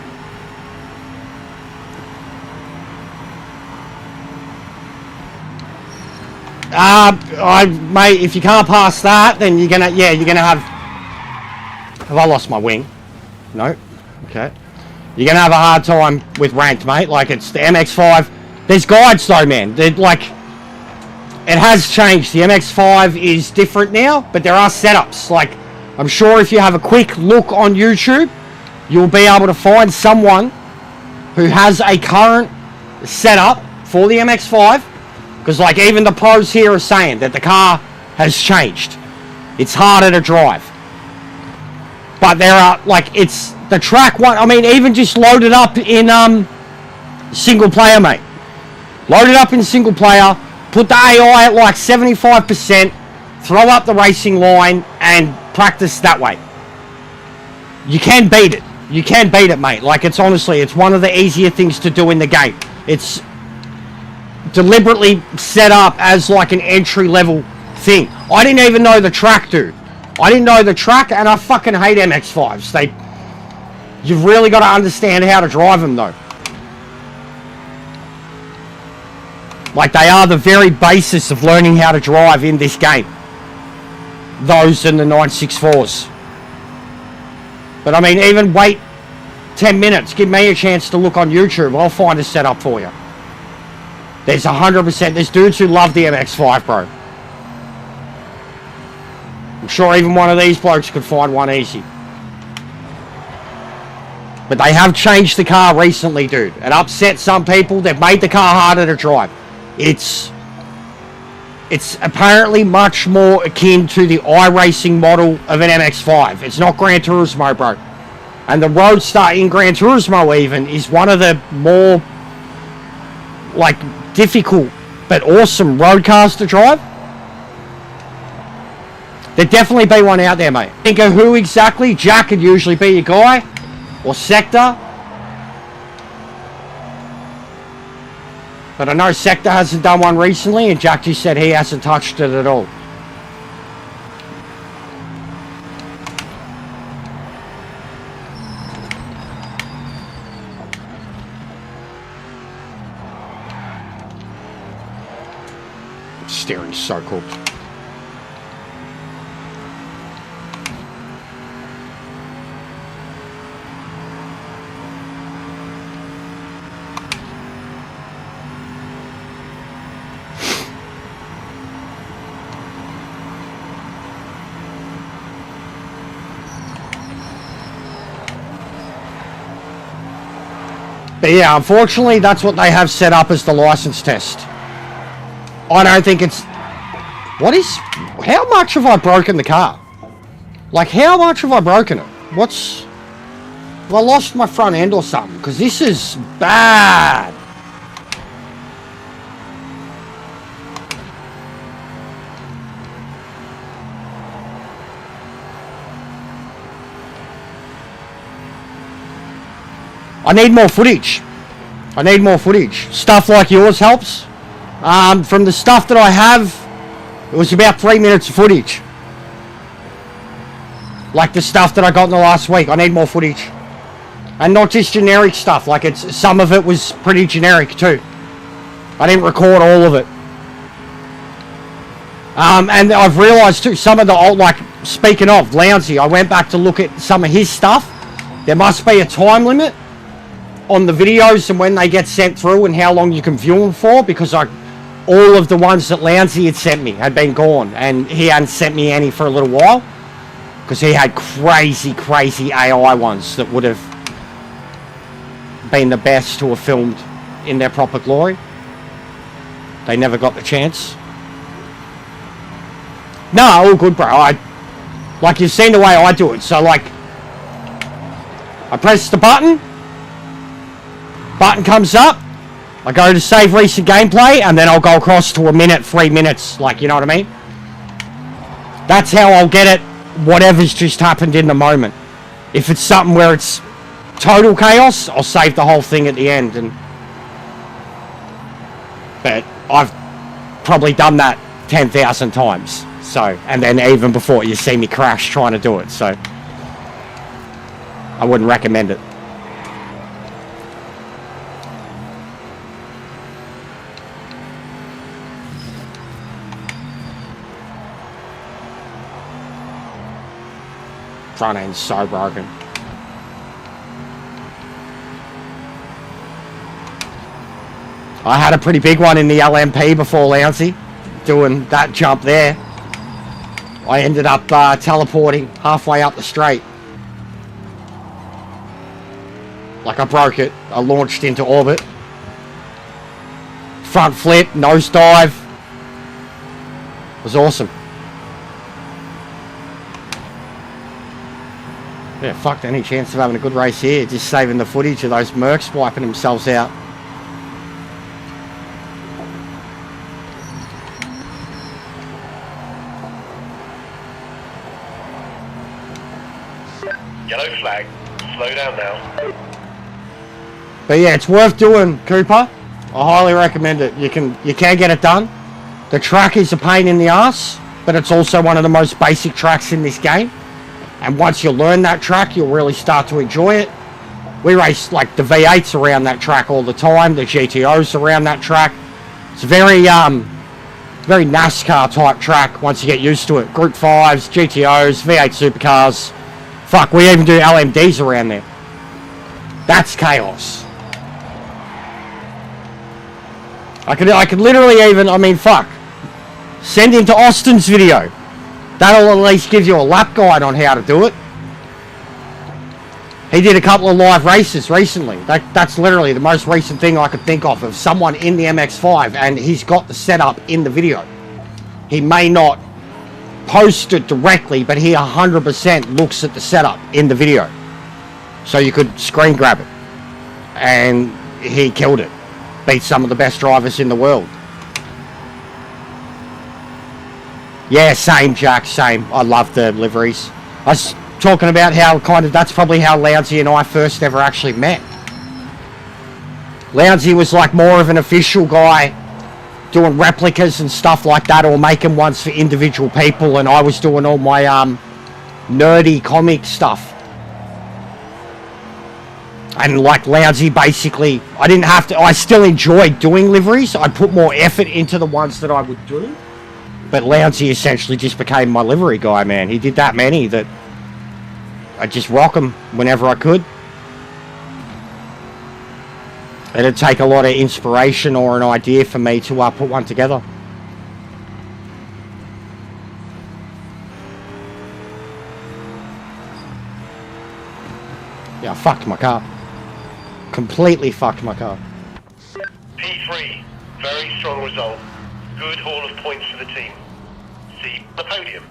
Mate, if you can't pass that, then you're gonna have. Have I lost my wing? No. Okay. You're gonna have a hard time with ranked, mate. Like, it's the MX-5. There's guides though, man. They're like, it has changed. The MX-5 is different now, but there are setups. Like, I'm sure if you have a quick look on YouTube, you'll be able to find someone who has a current setup for the MX-5. Because, like, even the pros here are saying that the car has changed. It's harder to drive. But there are, like, it's the track one. I mean, even just load it up in single player, mate. Load it up in single player. Put the AI at like 75%. Throw up the racing line and practice that way. You can beat it. You can beat it, mate. Like, it's honestly, it's one of the easier things to do in the game. It's deliberately set up as like an entry-level thing. I didn't even know the track, dude. I didn't know the track, and I fucking hate MX-5s. You've really got to understand how to drive them, though. Like, they are the very basis of learning how to drive in this game. Those and the 964s. But I mean, even wait 10 minutes. Give me a chance to look on YouTube. I'll find a setup for you. There's 100%. There's dudes who love the MX-5, bro. I'm sure even one of these blokes could find one easy. But they have changed the car recently, dude. It upset some people. They've made the car harder to drive. It's apparently much more akin to the iRacing model of an MX-5. It's not Gran Turismo, bro. And the Roadster in Gran Turismo even is one of the more, like, difficult but awesome road cars to drive. There'd definitely be one out there, mate. Think of who exactly? Jack would usually be your guy. Or Sector. But I know Sector hasn't done one recently, and Jack just said he hasn't touched it at all. Steering's so cool. But yeah, unfortunately, that's what they have set up as the license test. I don't think it's... How much have I broken the car? Like, how much have I broken it? Have I lost my front end or something? Because this is bad. I need more footage. I need more footage. Stuff like yours helps. From the stuff that I have, it was about 3 minutes of footage. Like the stuff that I got in the last week. I need more footage. And not just generic stuff. Like, some of it was pretty generic too. I didn't record all of it. And I've realised too, some of the old, like, speaking of Lounsey, I went back to look at some of his stuff. There must be a time limit on the videos and when they get sent through and how long you can view them for, because all of the ones that Lounsey had sent me had been gone, and he hadn't sent me any for a little while because he had crazy AI ones that would have been the best to have filmed in their proper glory. They never got the chance. No, all good, bro. Like, you've seen the way I do it. So, like, I press the button comes up, I go to save recent gameplay, and then I'll go across to a minute, 3 minutes, like, you know what I mean? That's how I'll get it, whatever's just happened in the moment. If it's something where it's total chaos, I'll save the whole thing at the end. But probably done that 10,000 times. So, and then even before you see me crash trying to do it. So, I wouldn't recommend it. Front end's so broken. I had a pretty big one in the LMP before Louncy, doing that jump there. I ended up teleporting halfway up the straight. Like I broke it. I launched into orbit. Front flip, nose dive. It was awesome. Yeah, fuck any chance of having a good race here. Just saving the footage of those mercs wiping themselves out. Yellow flag. Slow down now. But yeah, it's worth doing, Cooper. I highly recommend it. You can get it done. The track is a pain in the ass, but it's also one of the most basic tracks in this game. And once you learn that track, you'll really start to enjoy it. We race like the V8s around that track all the time, the GTOs around that track. It's a very NASCAR type track once you get used to it. Group 5s, GTOs, V8 supercars. Fuck, we even do LMDs around there. That's chaos. I could literally even, I mean, fuck. Send him to Austin's video. That'll at least give you a lap guide on how to do it. He did a couple of live races recently. That's literally the most recent thing I could think of someone in the MX-5, and he's got the setup in the video. He may not post it directly, but he 100% looks at the setup in the video. So you could screen grab it. And he killed it. Beat some of the best drivers in the world. Yeah, same, Jack, same. I love the liveries. I was talking about how that's probably how Lounsey and I first ever actually met. Lounsey was like more of an official guy doing replicas and stuff like that, or making ones for individual people, and I was doing all my nerdy comic stuff. And like Lounsey, basically, I still enjoyed doing liveries. I put more effort into the ones that I would do. But Lounsey essentially just became my livery guy, man. He did that many that I'd just rock them whenever I could. It'd take a lot of inspiration or an idea for me to put one together. Yeah, I fucked my car. Completely fucked my car. P3. Very strong result. Good haul of points for the team. See the podium.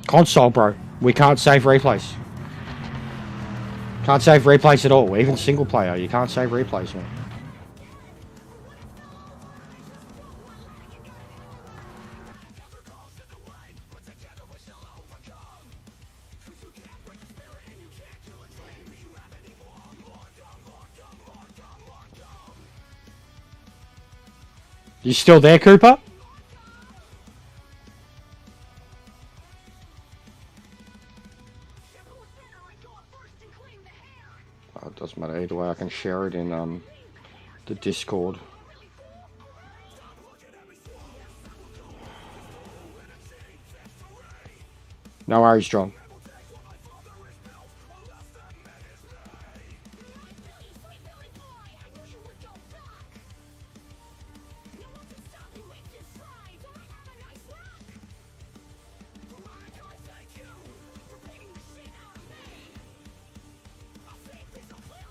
Console, bro. We can't save replays. Can't save replays at all. Even single player, you can't save replays, man. You still there, Cooper? Oh, it doesn't matter either way. I can share it in the Discord. No worries, John.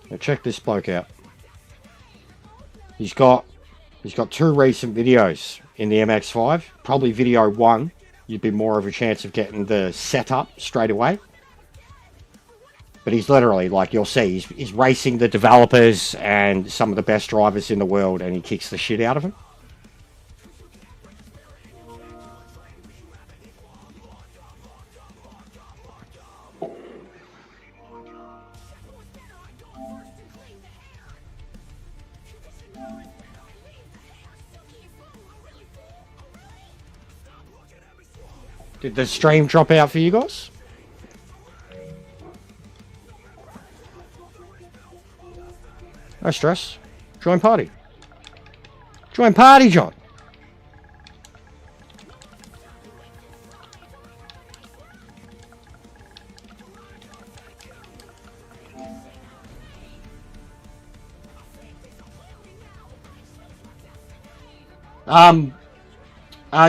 Now check this bloke out. He's got 2 recent videos in the MX-5. Probably video 1, you'd be more of a chance of getting the setup straight away. But he's literally, like you'll see, he's racing the developers and some of the best drivers in the world, and he kicks the shit out of them. Did the stream drop out for you guys? No stress. Join party. Join party, John.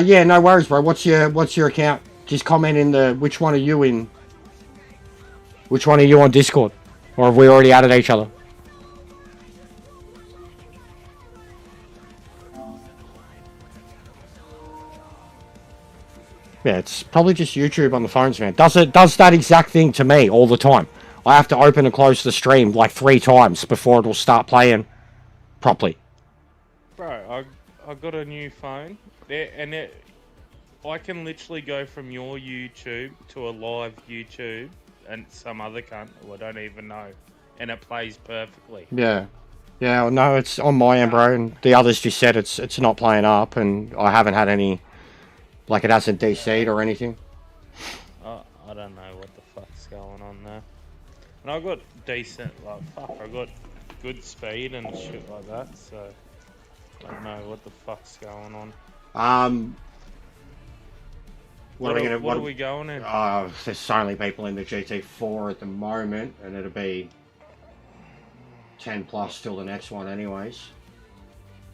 Yeah, no worries, bro. What's your account? Just comment in the which one are you on Discord, or have we already added each other? Yeah, it's probably just YouTube on the phones, man. Does that exact thing to me all the time. I have to open and close the stream like 3 times before it'll start playing properly. Bro, I got a new phone, I can literally go from your YouTube to a live YouTube and some other cunt who I don't even know, and it plays perfectly. Yeah. Yeah, well, no, it's on my end, bro, and the others just said it's not playing up, and I haven't had any, like it hasn't DC'd or anything. I don't know what the fuck's going on there. And I got decent, I got good speed and shit like that, so I don't know what the fuck's going on. What are we going in? There's so many people in the GT4 at the moment, and it'll be 10 plus till the next one anyways.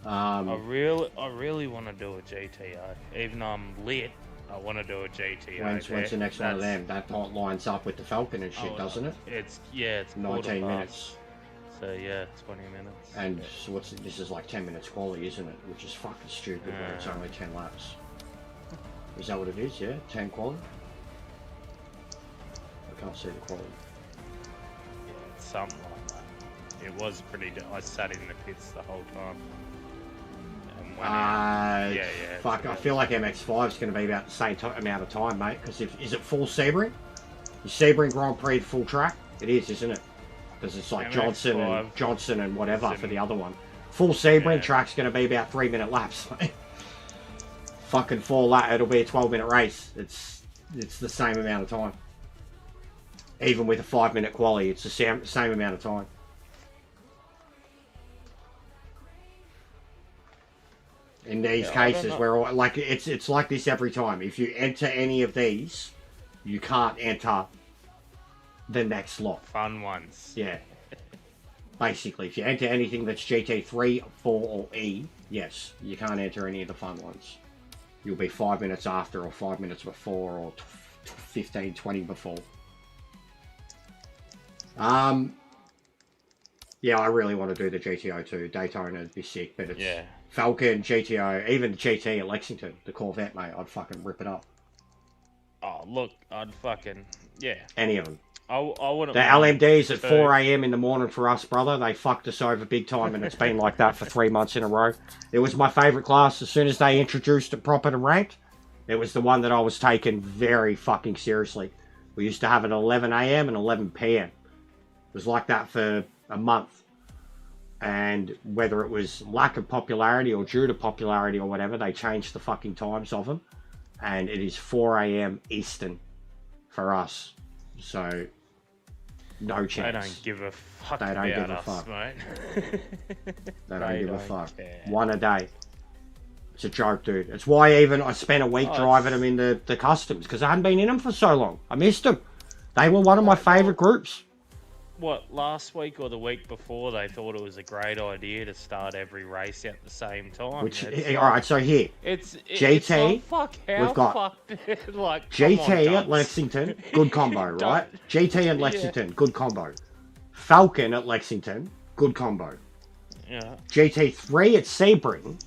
I really want to do a GTO. Even though I'm lit, I want to do a GTO. When's the next one of them? That lines up with the Falcon and shit, doesn't it? It's 19 minutes. So yeah, 20 minutes. And so this is like 10 minutes quality, isn't it? Which is fucking stupid when it's only 10 laps. Is that what it is? Yeah, 10 quality. I can't see the quality. Yeah, it's something like that. It was pretty. I sat in the pits the whole time. Fuck, I feel like MX5 is going to be about the same amount of time, mate. Because is it full Sebring? Is Sebring Grand Prix full track? It is, isn't it? Because it's like Johnson and whatever for the other one. Full Sebring track's going to be about 3-minute laps. Fucking 4 lap, it'll be a 12-minute race. It's the same amount of time. Even with a 5-minute quali, it's the same amount of time. In these cases, where like it's like this every time. If you enter any of these, you can't enter the next lot. Fun ones. Yeah. Basically, if you enter anything that's GT3, 4, or E, yes, you can't enter any of the fun ones. You'll be 5 minutes after, or 5 minutes before, or 15, 20 before. Yeah, I really want to do the GTO too. Daytona would be sick, but it's Falcon, GTO, even the GT at Lexington, the Corvette, mate. I'd fucking rip it up. Oh, look, I'd fucking Any of them. I wouldn't. The LMDs at 4 a.m. in the morning for us, brother. They fucked us over big time, and it's been like that for 3 months in a row. It was my favourite class. As soon as they introduced it proper to ranked, it was the one that I was taking very fucking seriously. We used to have it at 11 a.m. and 11 p.m. It was like that for a month. And whether it was lack of popularity or due to popularity or whatever, they changed the fucking times of them. And it is 4 a.m. Eastern for us. So... no chance. They don't give a fuck about us, mate. They don't give a fuck. One a day. It's a joke, dude. It's why even I spent a week driving them in the customs, because I hadn't been in them for so long. I missed them. They were one of my favourite groups. What, last week or the week before, they thought it was a great idea to start every race at the same time. Alright, so here. It's GT, like, we've got like, GT at Lexington, good combo, right? GT at Lexington, good combo. Falcon at Lexington, good combo. Yeah. GT3 at Sebring,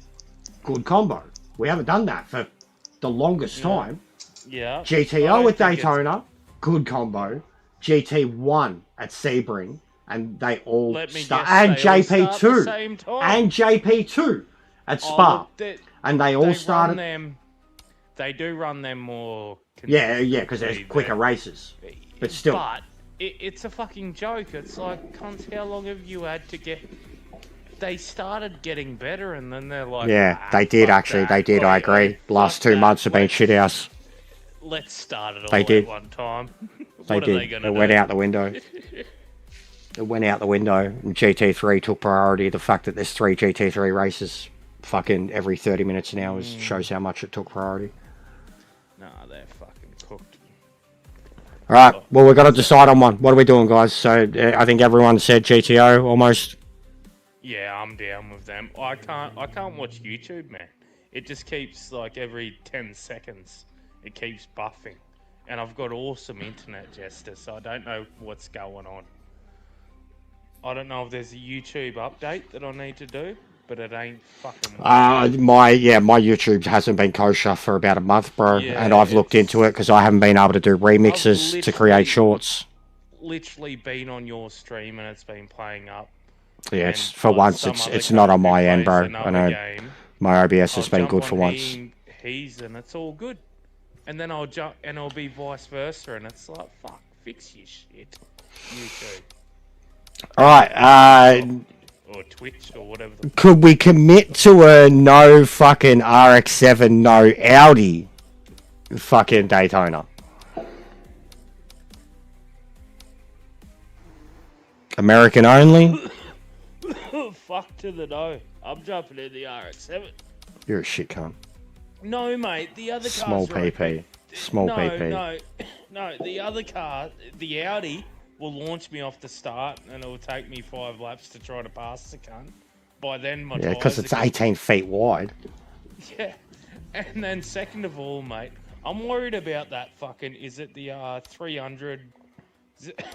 good combo. We haven't done that for the longest time. Yeah. GTO at Daytona, good combo. GT1 at Sebring, and they all start, and JP2 and JP2 at Spa, and they all started. They do run them more. Yeah, because there's quicker races, but still. But it's a fucking joke. It's like, cunts, how long have you had to get? They started getting better, and then they're like, yeah, they did actually. They did. I agree. Last 2 months have been shit house. let's start it all They at did. one time. They What are did. they gonna It do? went out the window. It went out the window. And GT3 took priority. The fact that there's 3 GT3 races fucking every 30 minutes now shows how much it took priority. Nah, they're fucking cooked. All right. Well, we've got to decide on one. What are we doing, guys? So I think everyone said GTO almost. Yeah, I'm down with them. I can't watch YouTube, man. It just keeps like every 10 seconds, it keeps buffing, and I've got awesome internet, Jester. So I don't know what's going on. I don't know if there's a YouTube update that I need to do, but it ain't fucking. My YouTube hasn't been kosher for about a month, bro, Yeah, and I've looked into it because I haven't been able to do remixes to create shorts. Literally been on your stream and it's been playing up. Yeah, And, it's for like, once some it's other not on cunt who my end, plays bro. I another know game, my OBS has I'll been jump good on for once. He's and it's all good, and then I'll jump and it'll be vice versa, and it's like fuck, fix your shit, YouTube All right. or Twitch or whatever. Could we commit to a no fucking RX-7, no Audi fucking Daytona? American only? Fuck to the no. I'm jumping in the RX-7. You're a shit cunt. No, mate. The other Small car's right. PP. Small no, PP. No. The other car, the Audi, will launch me off the start, and it will take me 5 laps to try to pass the cunt. By then, my Yeah, because tyres it's are 18 feet wide. Yeah, and then second of all, mate, I'm worried about that fucking. Is it the 300?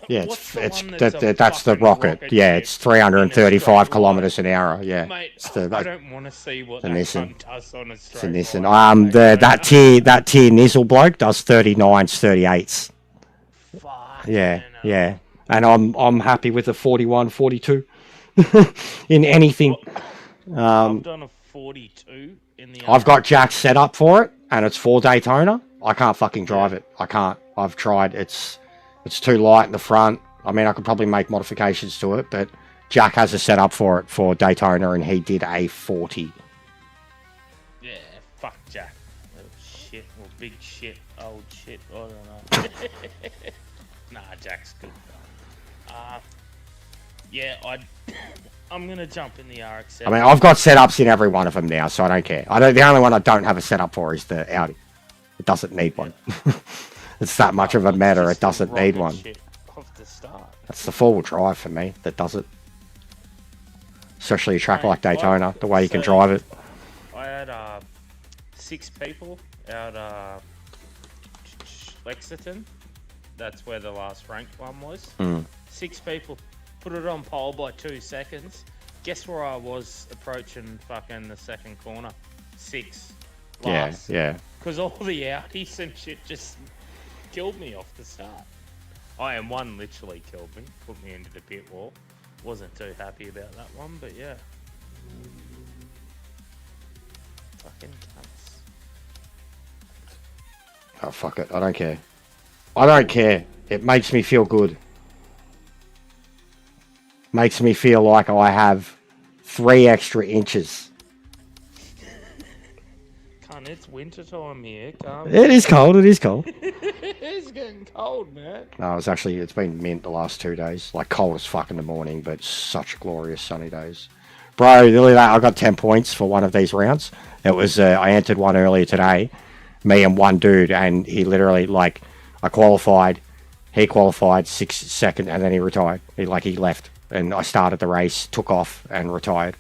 Yeah, What's the one that's that's the fucking rocket. Yeah, ship it's in a 335 straight kilometers line? an hour. Yeah, Mate, it's the, I don't want to see what the that Nissan. cunt does on a It's straight a Nissan. line. That tier Nizzle bloke does 39s, 38s. Fuck. Yeah. And I'm happy with a 41, 42 in anything. I've done a 42 in the. I've got Jack's set up for it, and it's for Daytona. I can't fucking drive it. I can't. I've tried. It's too light in the front. I mean, I could probably make modifications to it, but Jack has a setup for it for Daytona, and he did a 40. Yeah, fuck Jack. Little shit, or big shit, old shit. I don't know. Nah, Jack's good. Yeah, I'm gonna jump in the RX-7. I mean, I've got setups in every one of them now, so I don't care. The only one I don't have a setup for is the Audi. It doesn't need one. It's that much of a matter. It doesn't need one. Shit off the start. That's the four-wheel drive for me that does it. Especially a track like Daytona, the way you can drive it. I had 6 people out Lexington. That's where the last ranked one was. 6 people. Put it on pole by 2 seconds. Guess where I was approaching fucking the second corner? 6. Last. Yeah. Because all the Audis and shit just killed me off the start. One literally killed me. Put me into the pit wall. Wasn't too happy about that one, but yeah. Fucking cunts. Oh, fuck it. I don't care. I don't care. It makes me feel good. Makes me feel like I have 3 extra inches. Cunt, it's winter time here. It is cold. It's getting cold, man. No, it's been mint the last 2 days. Like, cold as fuck in the morning, but such glorious sunny days. Bro, really, I got 10 points for one of these rounds. It was, I entered one earlier today. Me and one dude, and he literally, like, I qualified. He qualified 6 seconds, and then he retired. He left. And I started the race, took off, and retired.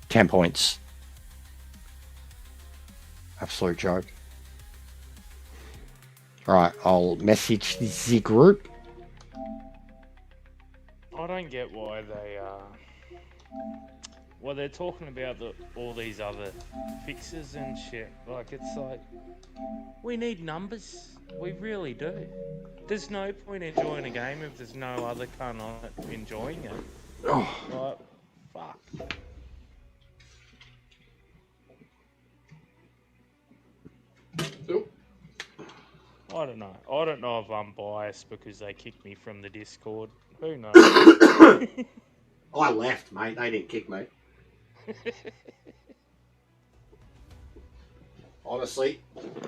10 points. Absolute joke. Alright, I'll message the group. I don't get why they well, they're talking about all these other fixes and shit. Like, it's like, we need numbers. We really do. There's no point enjoying a game if there's no other cunt on it enjoying it. Like, fuck. I don't know. I don't know if I'm biased because they kicked me from the Discord. Who knows? I left, mate. They didn't kick me. honestly,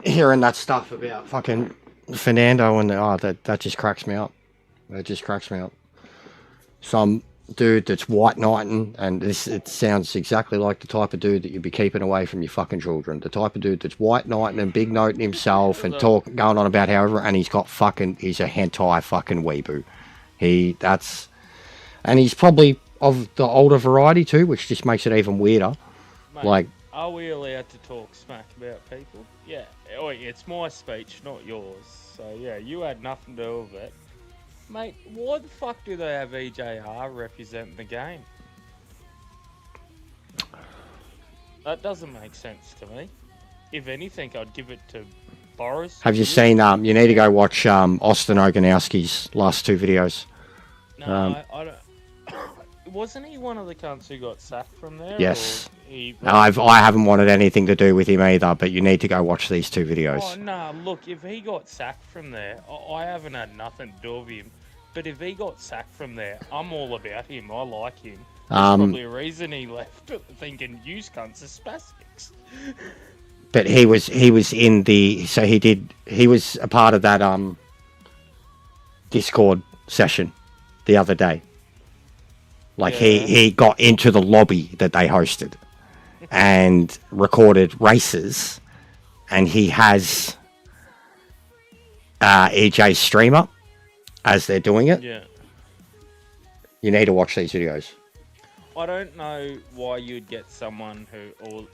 hearing that stuff about fucking Fernando and that just cracks me up. It just cracks me up. Some dude that's white knighting, and it sounds exactly like the type of dude that you'd be keeping away from your fucking children. The type of dude that's white knighting and big noting himself and going on about however, and he's a hentai fucking weeboo. And he's probably of the older variety too, which just makes it even weirder. Mate, Like, are we allowed to talk smack about people? Yeah. Oh, it's my speech, not yours. So yeah, you had nothing to do with it. Mate, why the fuck do they have EJR representing the game? That doesn't make sense to me. If anything, I'd give it to Boris. have you seen, you need to go watch Austin Oganowski's last 2 videos. No, I don't. Wasn't he one of the cunts who got sacked from there? Yes. Or I haven't wanted anything to do with him either, but you need to go watch these 2 videos. Oh, no, look, if he got sacked from there, I haven't had nothing to do with him. But if he got sacked from there, I'm all about him. I like him. There's probably a reason he left, thinking, you cunts are spastics. But he was in the, so he was a part of that Discord session the other day. Like, Yeah. he got into the lobby that they hosted and recorded races, and he has EJ streamer as they're doing it. Yeah. You need to watch these videos. I don't know why you'd get someone who,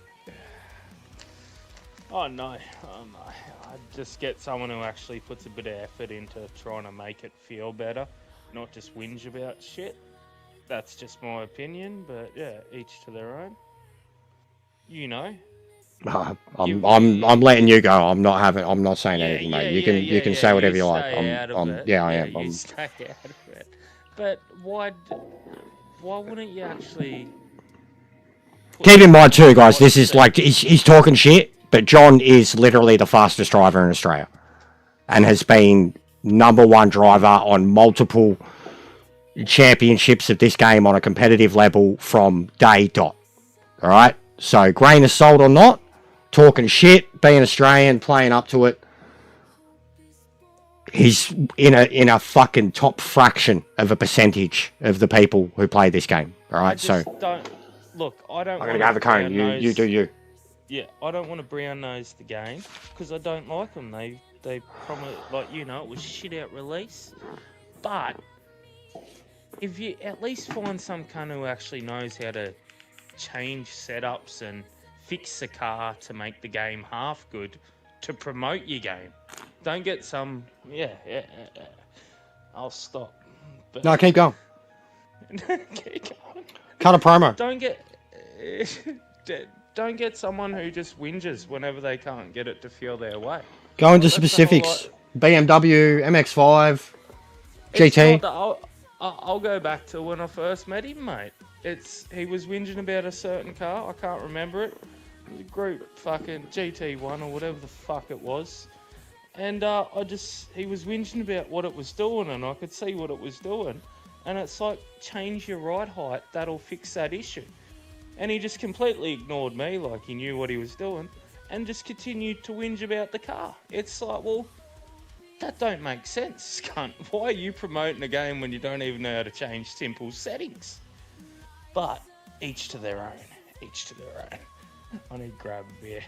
oh no, I'd just get someone who actually puts a bit of effort into trying to make it feel better, not just whinge about shit. That's just my opinion, but yeah, each to their own. You know. I'm letting you go. I'm not saying anything, mate. You can say whatever you like. I am. Stay out of it. But why wouldn't you actually? Keep in mind too, guys. This is like he's talking shit, but John is literally the fastest driver in Australia, and has been #1 driver on multiple championships of this game on a competitive level from day dot. All right. So grain of salt or not, talking shit, being Australian, playing up to it. He's in a fucking top fraction of a percentage of the people who play this game. All right. So don't look. I don't. I'm gonna go have a cone. You do you. Yeah, I don't want to brown nose the game because I don't like them. They promise, like, it was shit out release. But if you at least find some cunt who actually knows how to change setups and fix the car to make the game half good to promote your game. Don't get some, I'll stop. But No, keep going. keep going. Cut a promo. Don't get someone who just whinges whenever they can't get it to feel their way. Go into That's the whole specifics. BMW, MX-5, It's GT. not I'll go back to when I first met him, mate. He was whinging about a certain car. I can't remember it. The group fucking GT1 or whatever the fuck it was. And he was whinging about what it was doing, and I could see what it was doing. And it's like, change your ride height, that'll fix that issue. And he just completely ignored me, like he knew what he was doing, and just continued to whinge about the car. It's like, well, that don't make sense, cunt. Why are you promoting a game when you don't even know how to change simple settings? But each to their own. Each to their own. I need to grab a beer.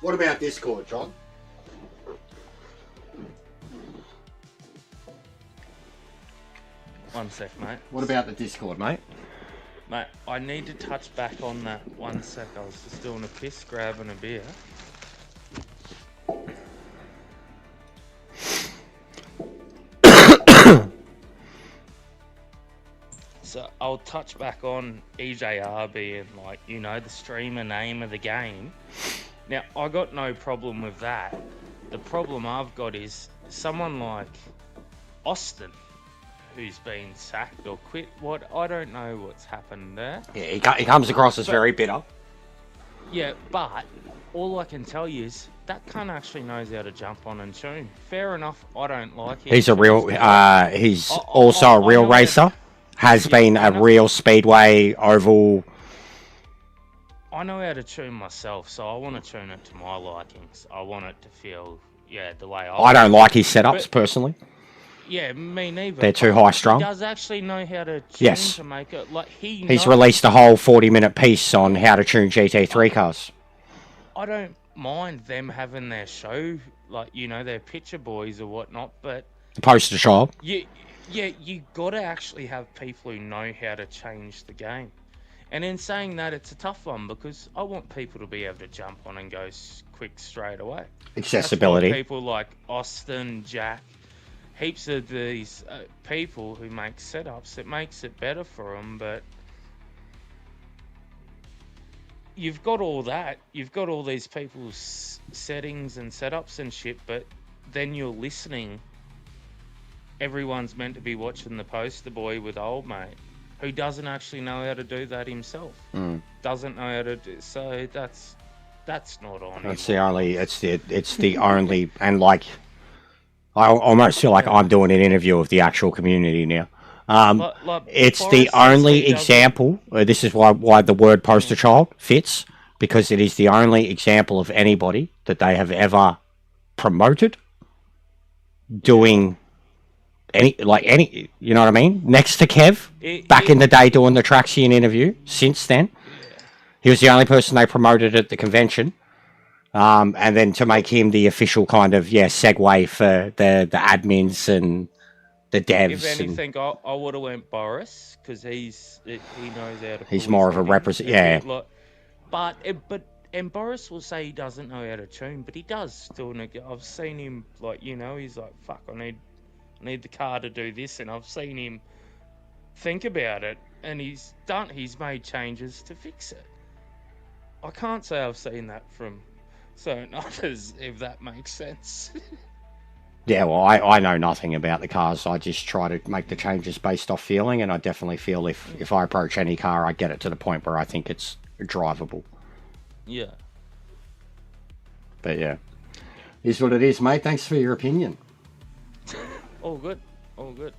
What about Discord, John? One sec, mate. What about the Discord, mate? Mate, I need to touch back on that. One sec. I was just doing a piss, grabbing a beer. So I'll touch back on EJR being like, you know, the streamer name of the game. Now, I got no problem with that. The problem I've got is someone like Austin, who's been sacked or quit. What, I don't know what's happened there. Yeah, he comes across as very bitter. Yeah, but all I can tell you is that cunt actually knows how to jump on and tune. Fair enough, I don't like it. He's a real, he's also a real racer. Has been a real speedway oval. I know how to tune myself, so I want to tune it to my likings. I want it to feel, the way I don't like his setups, personally. Yeah, me neither. They're too high strung. He does actually know how to tune to make it like He's released a whole 40-minute piece on how to tune GT3 cars. I don't mind them having their show, like, you know, their picture boys or whatnot, but The poster child. you gotta actually have people who know how to change the game. And in saying that, it's a tough one because I want people to be able to jump on and go quick straight away. Accessibility. That's why people like Austin, Jack, heaps of these people who make setups, it makes it better for them, but you've got all that. You've got all these people's settings and setups and shit, but then you're listening. Everyone's meant to be watching the poster boy with old mate, who doesn't actually know how to do that himself. Doesn't know how to do. So that's not on. That's the only. It's the only. And like, I almost feel like I'm doing an interview of the actual community now. It's the only example. This is why the word poster child fits, because it is the only example of anybody that they have ever promoted doing any, you know what I mean? Next to Kev, back in the day doing the Traxian interview. Since then, he was the only person they promoted at the convention. And then to make him the official kind of segue for the admins and the devs. If anything, I would have went Boris because he knows how to. He's more of a represent. Yeah. And Boris will say he doesn't know how to tune, but he does still. I've seen him he's like, fuck, I need the car to do this, and I've seen him think about it, and he's made changes to fix it. I can't say I've seen that from certain others, if that makes sense. Yeah, well, I know nothing about the cars. I just try to make the changes based off feeling, and I definitely feel if I approach any car, I get it to the point where I think it's drivable. Yeah. But yeah, is what it is, mate. Thanks for your opinion. All good. All good.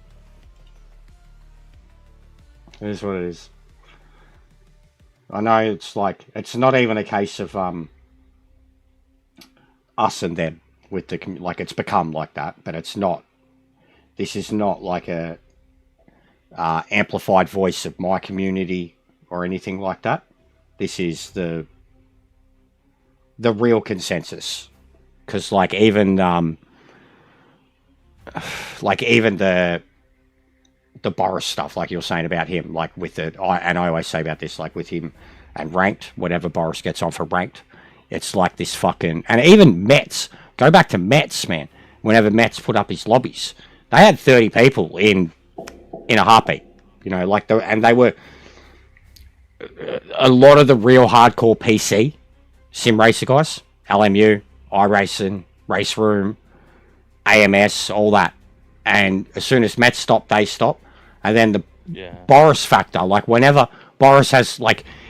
It is what it is. I know it's not even a case of us and them with the it's become like that, but it's not. This is not like a amplified voice of my community or anything like that. This is the real consensus, because even the Boris stuff, like you're saying about him, I always say about this, like with him and ranked, whatever Boris gets on for ranked, it's like this fucking, and even Mets, go back to Mets, man, whenever Mets put up his lobbies, they had 30 people in a heartbeat, and they were, a lot of the real hardcore PC sim racer guys, LMU, iRacing, Race Room, AMS, all that. And as soon as Mets stopped, they stopped. And then the Boris factor, whenever Boris has,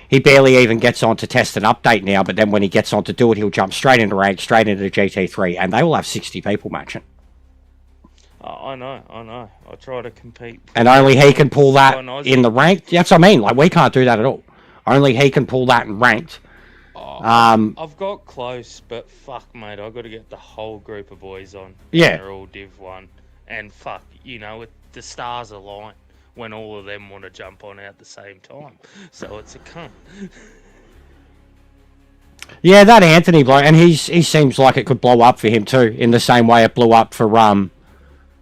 he barely even gets on to test an update now, but then when he gets on to do it, he'll jump straight into rank, straight into GT3, and they will have 60 people matching. I know. I try to compete. And only he can pull that in the ranked. That's what I mean. We can't do that at all. Only he can pull that in ranked. I've got close, but fuck, mate, I've got to get the whole group of boys on. Yeah. They're all Div 1. And fuck, the stars align when all of them want to jump on at the same time. So it's a cunt. Yeah, that Anthony bloke, and he seems like it could blow up for him too, in the same way it blew up for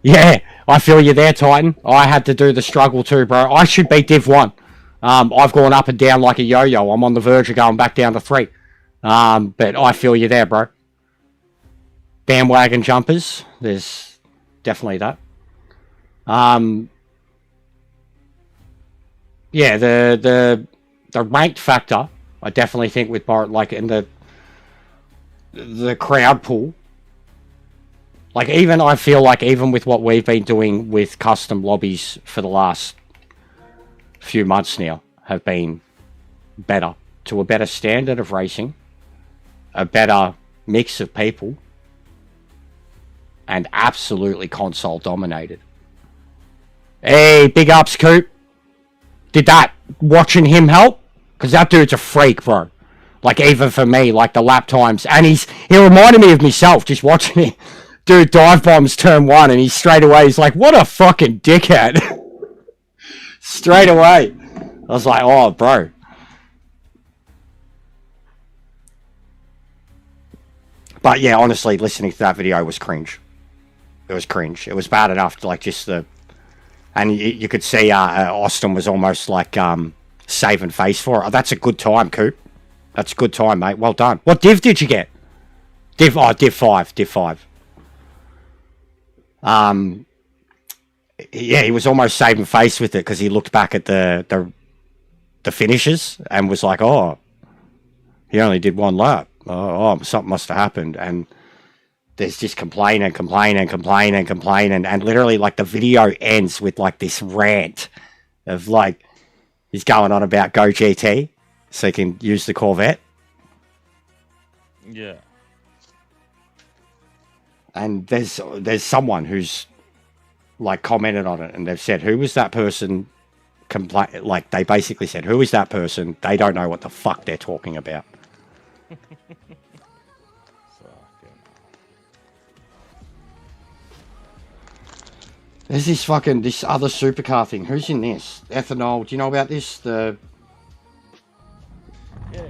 Yeah, I feel you there, Titan. I had to do the struggle too, bro. I should be Div 1. I've gone up and down like a yo-yo. I'm on the verge of going back down to 3. But I feel you there, bro. Bandwagon jumpers, there's definitely that. Yeah, the ranked factor, I definitely think with Borat, like in the crowd pool, like even I feel like even with what we've been doing with custom lobbies for the last few months now, have been better, to a better standard of racing, a better mix of people, and absolutely console dominated. Hey, big ups, Coop. Did that watching him help? Because that dude's a freak, bro. Like, even for me, like the lap times. And he reminded me of myself just watching him. Dude, dive bombs turn 1, and straight away, he's like, what a fucking dickhead. Straight away. I was like, oh, bro. But yeah, honestly, listening to that video was cringe. It was cringe. It was bad enough to, like, just the... And you could see Austin was almost like saving face for it. Oh, that's a good time, Coop. That's a good time, mate. Well done. What div did you get? Div 5. Div 5. Yeah, he was almost saving face with it because he looked back at the finishes and was like, oh, he only did 1 lap. Oh, something must have happened. And there's just complaining, and literally, like, the video ends with, like, this rant of, like, he's going on about Go GT so he can use the Corvette. Yeah. And there's someone who's, like, commented on it, and they've said, who was that person? Like, they basically said, who is that person? They don't know what the fuck they're talking about. There's this other supercar thing. Who's in this? Ethanol. Do you know about this? The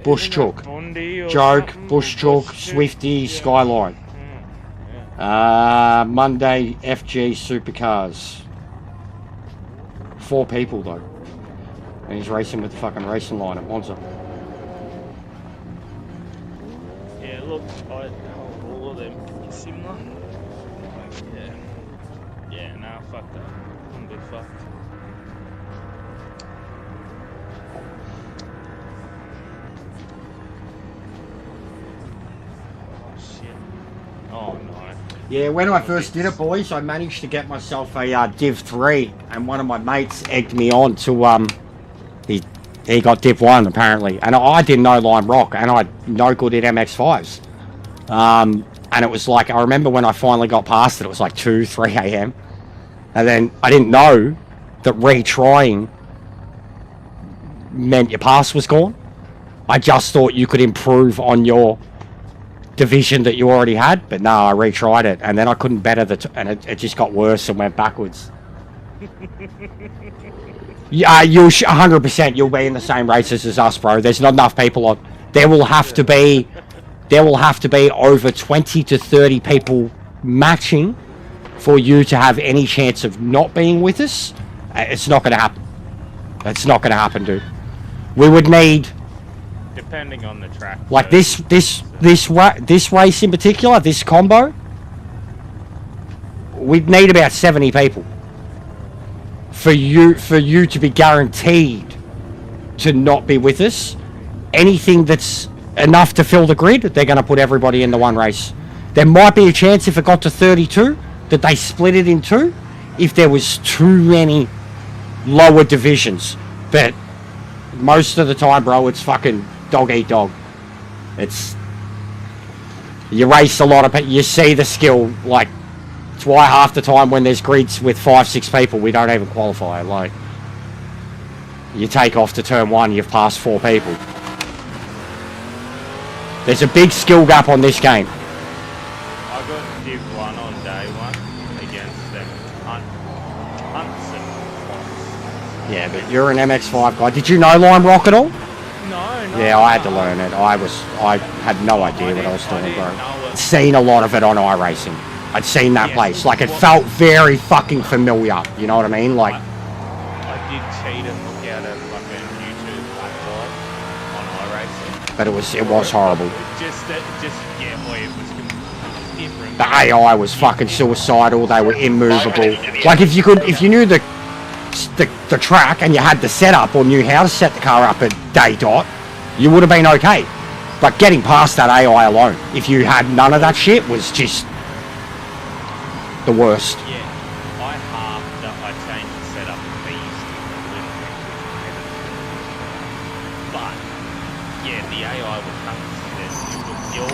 Bush Chalk. Joke, Bush Chalk, Swifty, Skyline. Monday, FG Supercars. 4 people, though. And he's racing with the fucking racing line at Monza. Yeah, look, all of them are similar. Yeah. Yeah, nah, fuck that. I'm good fucked. Oh, shit. Oh, no. Yeah, when I first did it, boys, I managed to get myself a Div 3, and one of my mates egged me on to, he got Div 1, apparently, and I didn't know Lime Rock, and I no good at MX-5s. And it was like, I remember when I finally got past it was like 2, 3 a.m. And then I didn't know that retrying meant your pass was gone. I just thought you could improve on your division that you already had, but no, I retried it, and then I couldn't better and it just got worse and went backwards. Yeah, you'll 100% you'll be in the same races as us, bro. There's not enough people on. There will have to be over 20 to 30 people matching for you to have any chance of not being with us. It's not going to happen. It's not going to happen, dude. We would need, depending on the track, like this race in particular, this combo, we'd need about 70 people for you to be guaranteed to not be with us. Anything that's enough to fill the grid, they're going to put everybody in the one race. There might be a chance if it got to 32 that they split it in 2 if there was too many lower divisions, but most of the time, bro, it's fucking dog eat dog. You race a lot of people, you see the skill. Like, it's why half the time when there's grids with 5-6 people, we don't even qualify. Like, you take off to turn 1, you've passed 4 people. There's a big skill gap on this game. I got Div 1 on day 1 against them. Yeah, but you're an MX-5 guy. Did you know Lime Rock at all? No, No. Yeah, I had to learn it. I had no idea what I was doing, bro. didn't know it. Seen a lot of it on iRacing. I'd seen that Yeah, place. Like, it what- felt very fucking familiar. You know what I mean? Like, I did cheat and look out at fucking YouTube backlight on iRacing. but it was horrible. Just yeah, boy, it was different. The AI was fucking suicidal. They were immovable. Like, if you knew the track and you had the setup or knew how to set the car up at day dot, you would have been okay. But getting past that AI alone, if you had none of that shit, was just the worst. Yeah, I halved that. I changed the setup and they used to a little bit, but yeah, the AI would come. You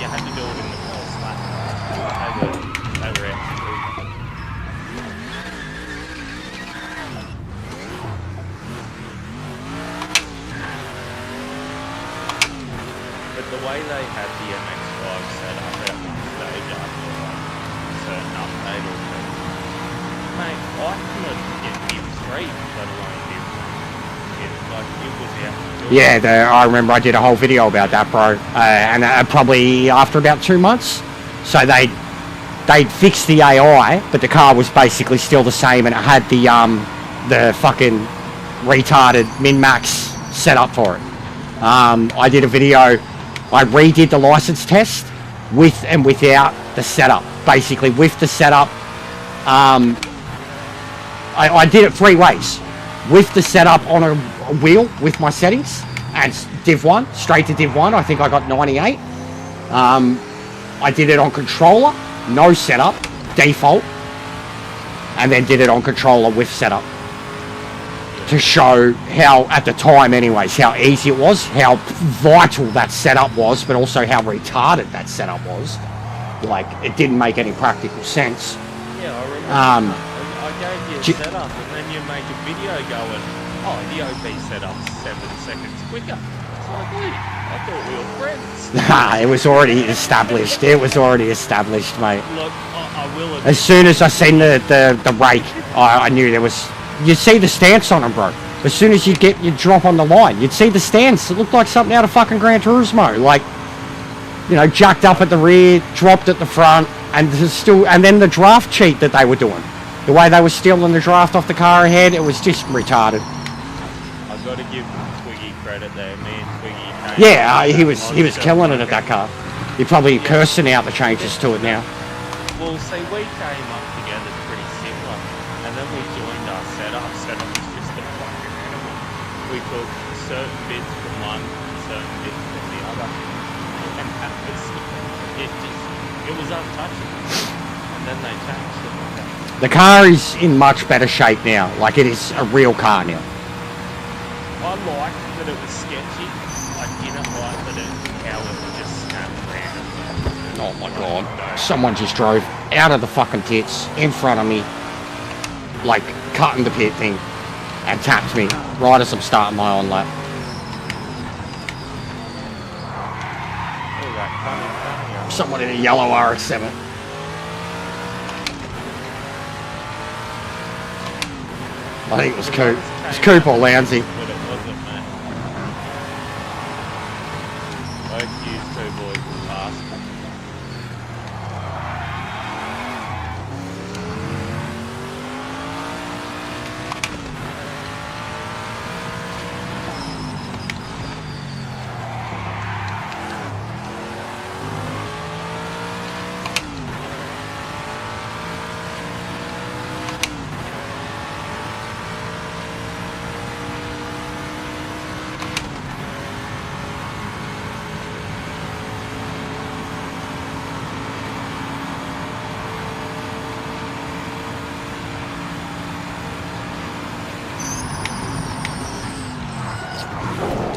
had to do it in the first lap. They were absolute. But the way they had the MX-5 set up at one stage after like a certain update or two, mate, I couldn't get Div 3, let alone Div 1. Like, it was out. Yeah, I remember I did a whole video about that, bro. And probably after about 2 months. So they'd fixed the AI, but the car was basically still the same, and it had the fucking retarded min-max set up for it. I did a video. I redid the license test with and without the setup. Basically, with the setup, I did it 3 ways. With the setup on a wheel with my settings, and Div 1, straight to Div 1, I think I got 98. I did it on controller, no setup, default, and then did it on controller with setup. To show how, at the time anyways, how easy it was, how vital that setup was, but also how retarded that setup was. Like, it didn't make any practical sense. Yeah, I remember. I gave you a J- setup, and then you make a video going, oh, the OB setup's 7 seconds quicker. It's like, wait, I thought we were friends. Nah, it was already established. It was already established, mate. Look, I will admit, As soon as I seen the rake, I knew there was... You'd see the stance on them, bro. As soon as you drop on the line, you'd see the stance. It looked like something out of fucking Gran Turismo. Like, you know, jacked up at the rear, dropped at the front, and then the draft cheat that they were doing. The way they were stealing the draft off the car ahead, it was just retarded. I've got to give Twiggy credit there. Me and Twiggy came Yeah, up he with was that killing it monster at that car. You're probably cursing out the changes to it now. Well, see, we came up together pretty similar, and then we joined our setup. Setup was just a fucking animal. We took certain bits from one, certain bits from the other, and that was it was untouchable. And then they changed it. The car is in much better shape now. Like, it is a real car now. I liked that it was sketchy. I didn't like how it just snapped randomly. Oh my god. Someone just drove out of the fucking pits in front of me, like cutting the pit thing, and tapped me right as I'm starting my on lap. Look at that car in front of you. Someone in a yellow RX-7. I think it was Coop. It was Coop or Lounsey. But it wasn't me. Both you two boys were fast.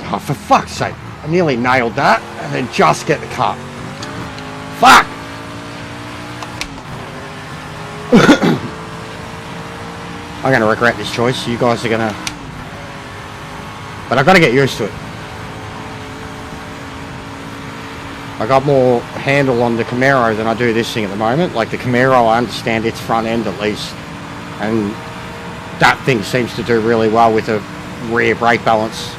Oh, for fuck's sake. I nearly nailed that and then just get the cut. Fuck! I'm gonna regret this choice. You guys are gonna... But I've got to get used to it. I got more handle on the Camaro than I do this thing at the moment. Like the Camaro, I understand its front end at least. And that thing seems to do really well with a rear brake balance.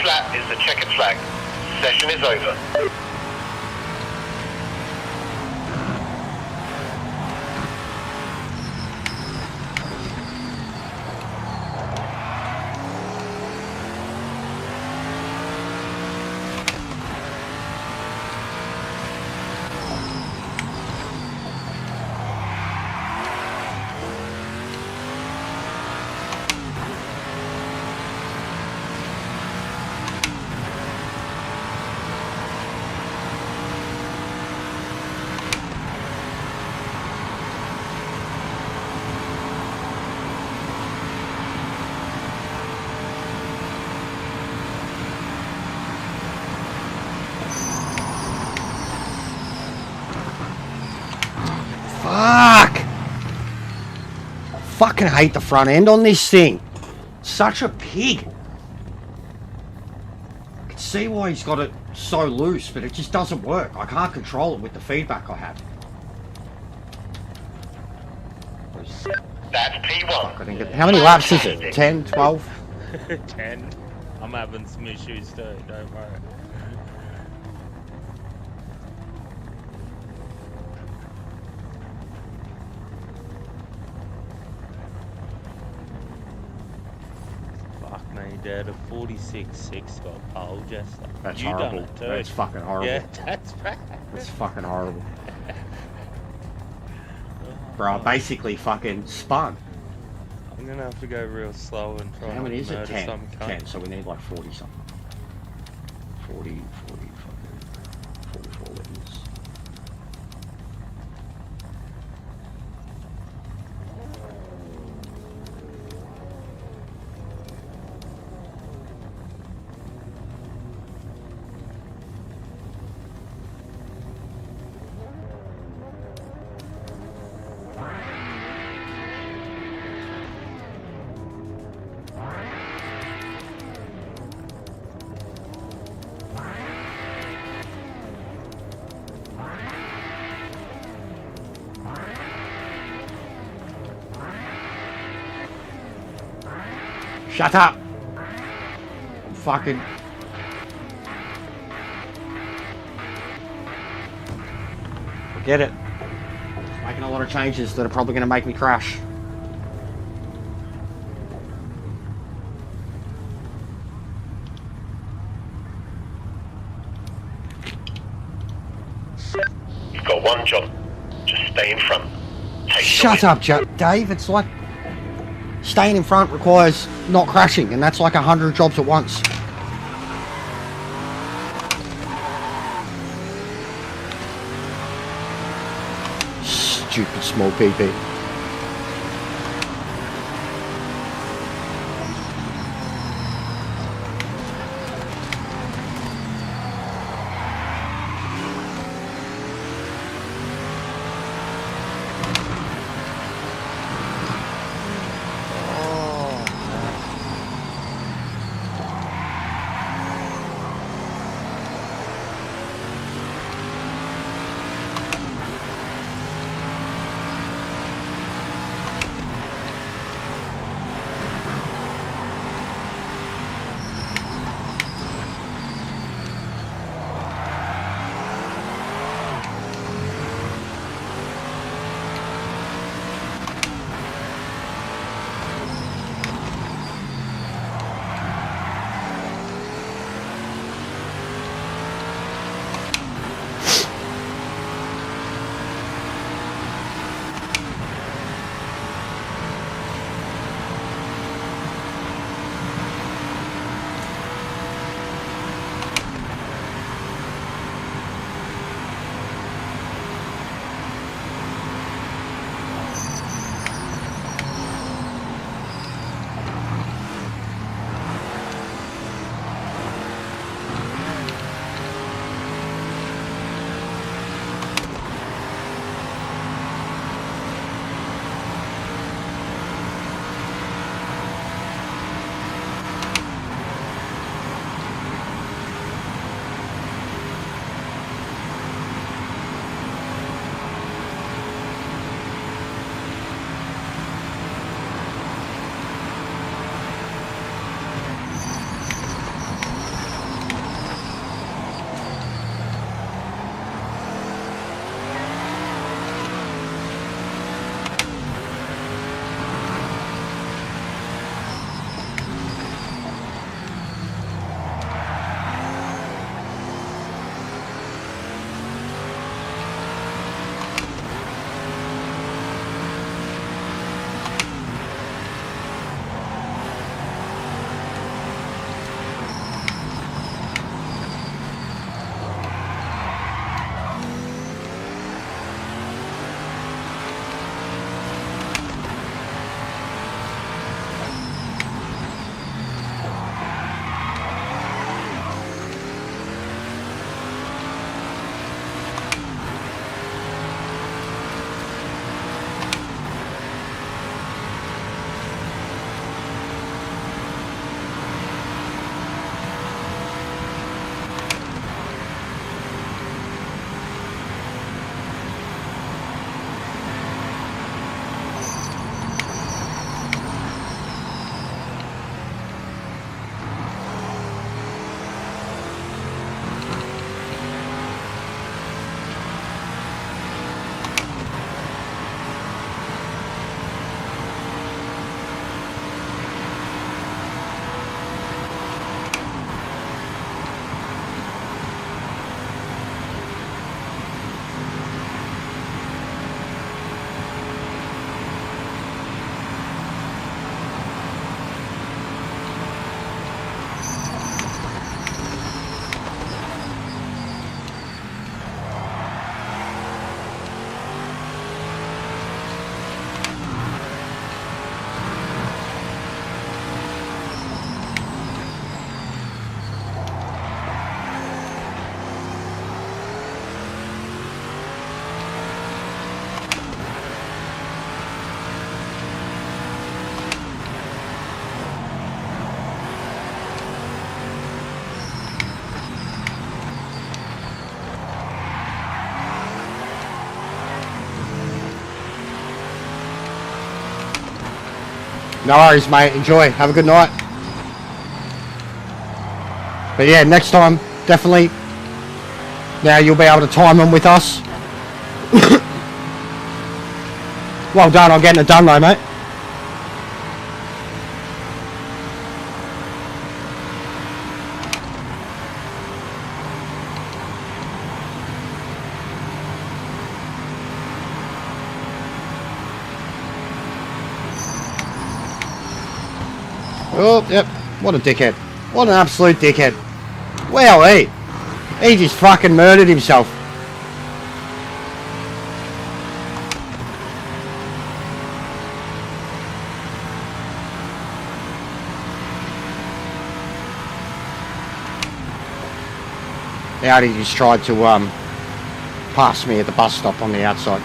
lap is the checkered flag. Session is over. Fuck! Fucking hate the front end on this thing. Such a pig. I can see why he's got it so loose, but it just doesn't work. I can't control it with the feedback I have. That's P1. I think how many laps is it? 10, 12? 10. I'm having some issues too, don't worry. Fuck me, Dad. A 46.6 got pole, Jester. That's You horrible. done it too. That's fucking horrible. Yeah, that's bad. That's fucking horrible. Bro, I basically fucking spun. I'm gonna have to go real slow and try How many is it? murder 10. some cunt. 10, so we need like 40 something. 40, fucking 44 wins. Shut up! I'm fucking... Forget it. It's making a lot of changes that are probably going to make me crash. You've got one job. Just stay in front. Take Shut up, Dave. It's like... Staying in front requires not crashing, and that's like 100 jobs at once. Stupid small PP. No worries, mate. Enjoy. Have a good night. But yeah, next time, definitely. Now you'll be able to time them with us. Well done on getting it done though, mate. Oh, yep. What a dickhead. What an absolute dickhead. Well, he just fucking murdered himself. Audi just tried to pass me at the bus stop on the outside.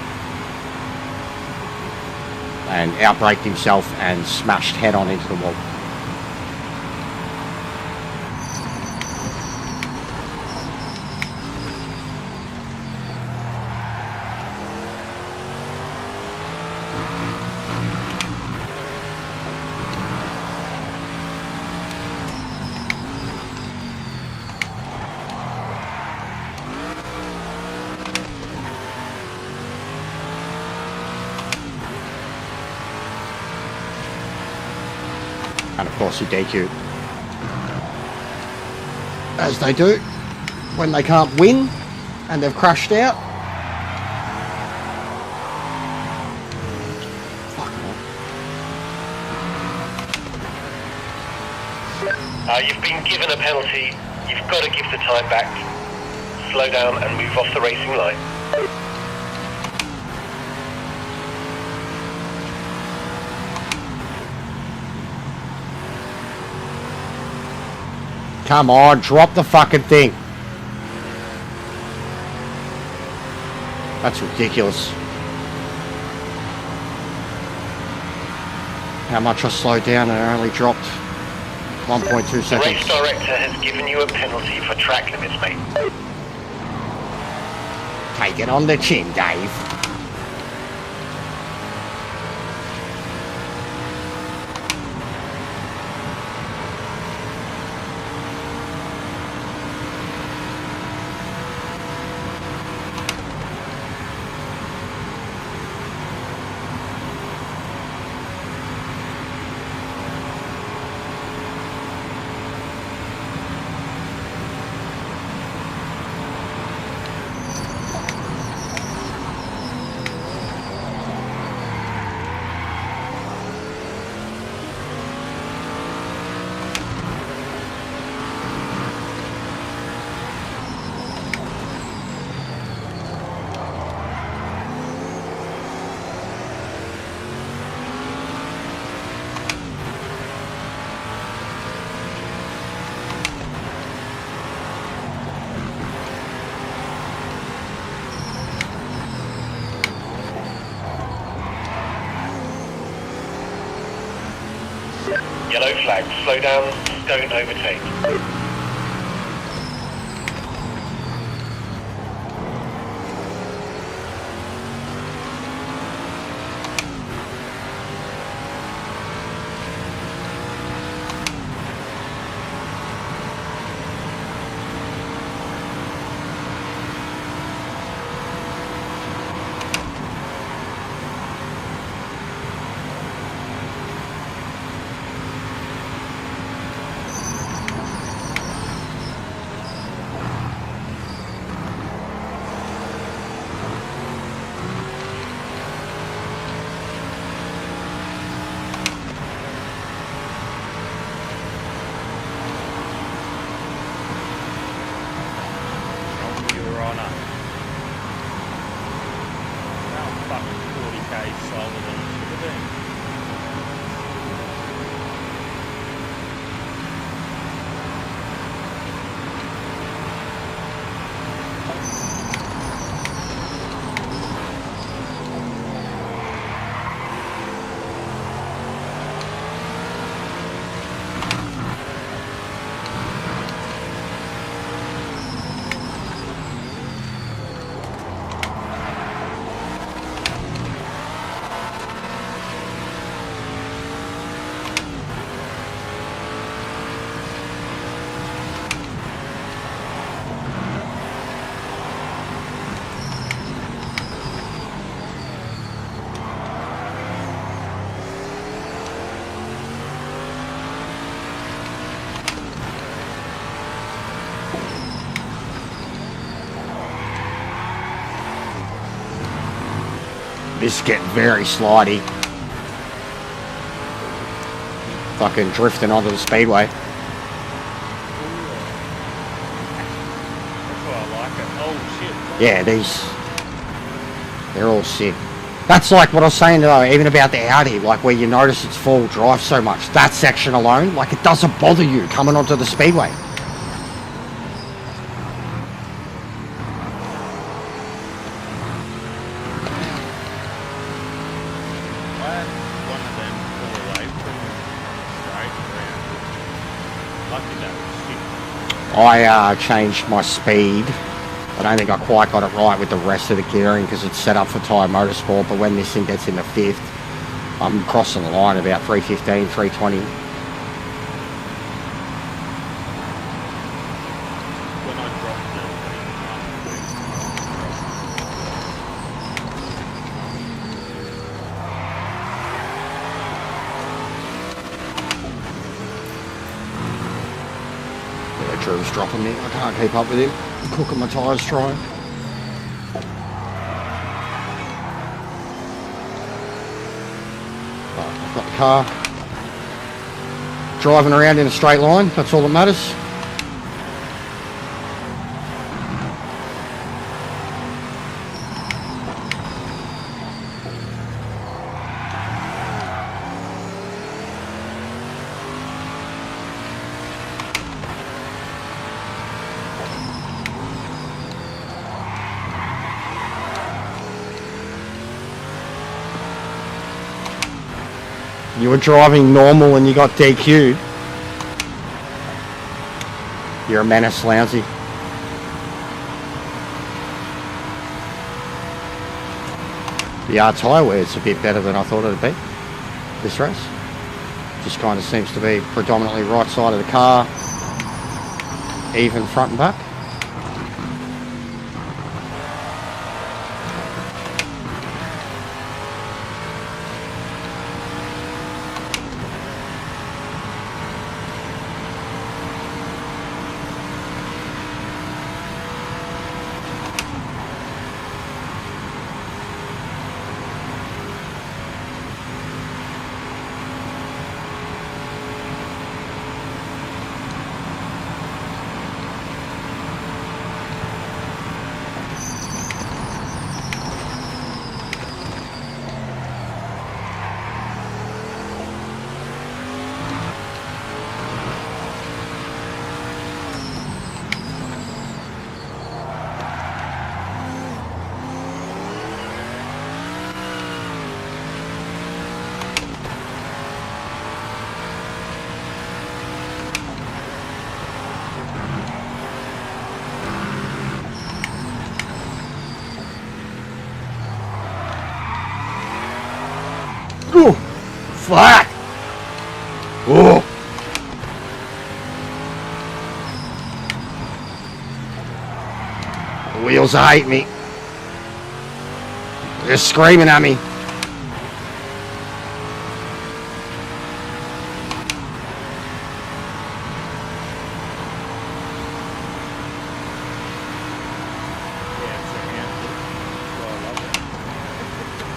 And outbraked himself and smashed head on into the wall. And of course he DQ'd. As they do when they can't win and they've crashed out. You've been given a penalty. You've got to give the time back. Slow down and move off the racing line. Come on, drop the fucking thing. That's ridiculous. How much I slowed down and I only dropped 1.2 The seconds. race director has given you a penalty for track limits, mate. Take it on the chin, Dave. Yellow flag. Slow down. Don't overtake. this is getting very slidey. Fucking drifting onto the speedway. That's why I like it. Oh shit. Yeah, they're all sick. That's like what I was saying though, even about the Audi, like where you notice it's full drive so much. That section alone, like it doesn't bother you coming onto the speedway. I had one of them pull away from straight around. Lucky that was shit. I changed my speed. I don't think I quite got it right with the rest of the gearing because it's set up for Tyre Motorsport, but when this thing gets into 5th, I'm crossing the line about 315, 320. When I dropped Yeah, Drew's dropping me. I can't keep up with him. I'm cooking my tyres trying. I've got the car driving around in a straight line. That's all that matters. You were driving normal and you got DQ'd. You're a menace, Lousy. The tyre wear's a bit better than I thought it'd be this race. Just kind of seems to be predominantly right side of the car, even front and back. Ooh, fuck! Ooh. The wheels hate me. They're screaming at me.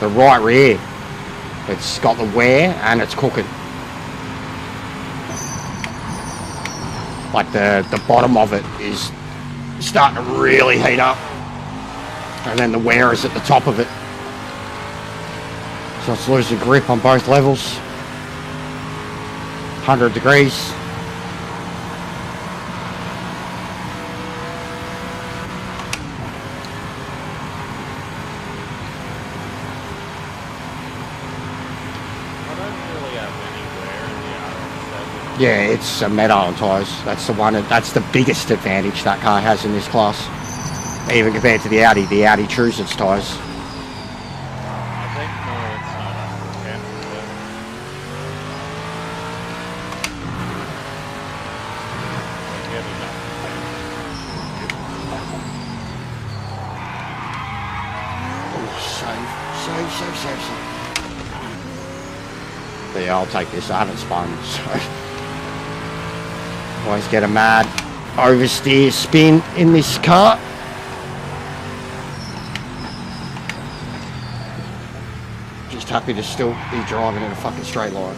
The right rear. It's got the wear and it's cooking. Like the bottom of it is starting to really heat up. And then the wear is at the top of it. So it's losing grip on both levels. 100 degrees. Yeah, it's a metal on tyres. That's the one. That's the biggest advantage that car has in this class. Even compared to the Audi chews its tyres. I think more it's not up to 10. Get enough. Oh, save. But yeah, I'll take this. I haven't spun, so. Always get a mad oversteer spin in this car. Just happy to still be driving in a fucking straight line.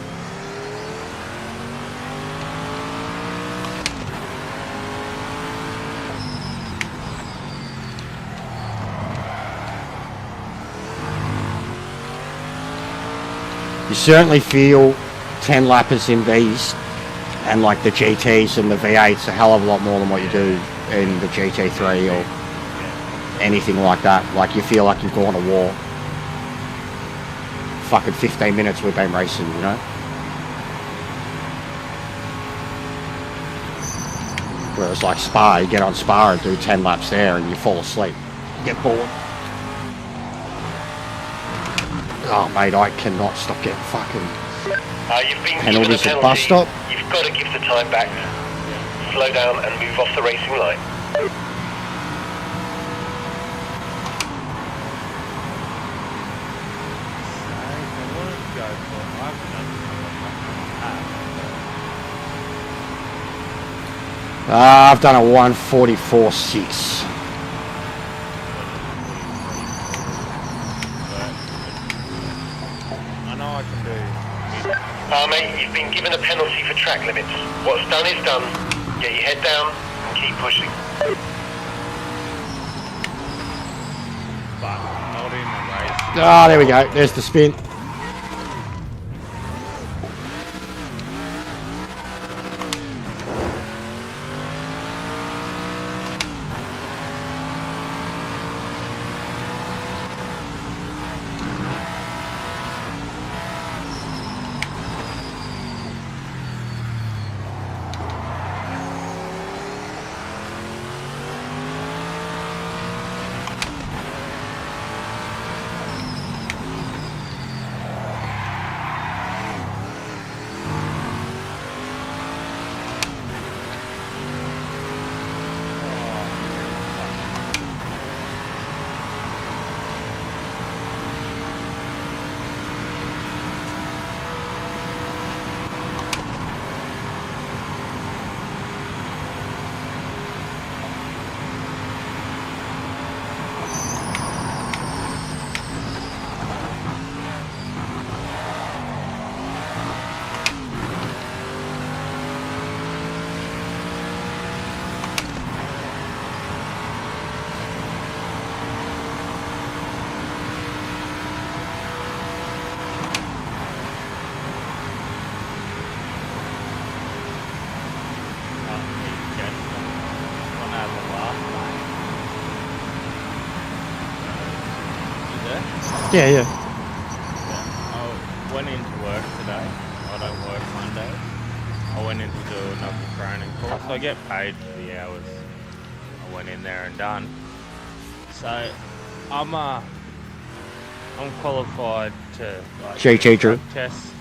You certainly feel 10 lappers in these and like the GTs and the V8s a hell of a lot more than what you do in the GT3 or anything like that. Like you feel like you've gone to war. Fucking 15 minutes we've been racing, you know? Whereas like Spa, you get on Spa and do 10 laps there and you fall asleep. You get bored. Oh mate, I cannot stop getting fucking You've been penalties given a at bus penalty. stop. You've got to give the time back. Slow down and move off the racing line. I've done a 1:44.6. I know I can do. Mate, you've been given a penalty for track limits. What's done is done. Get your head down and keep pushing. But not in the race. Ah, there we go. There's the spin. Yeah. I went into work today. I don't work Mondays. I went in to do another training course. I get paid for the hours I went in there and done. So I'm qualified to like JJ Drew. test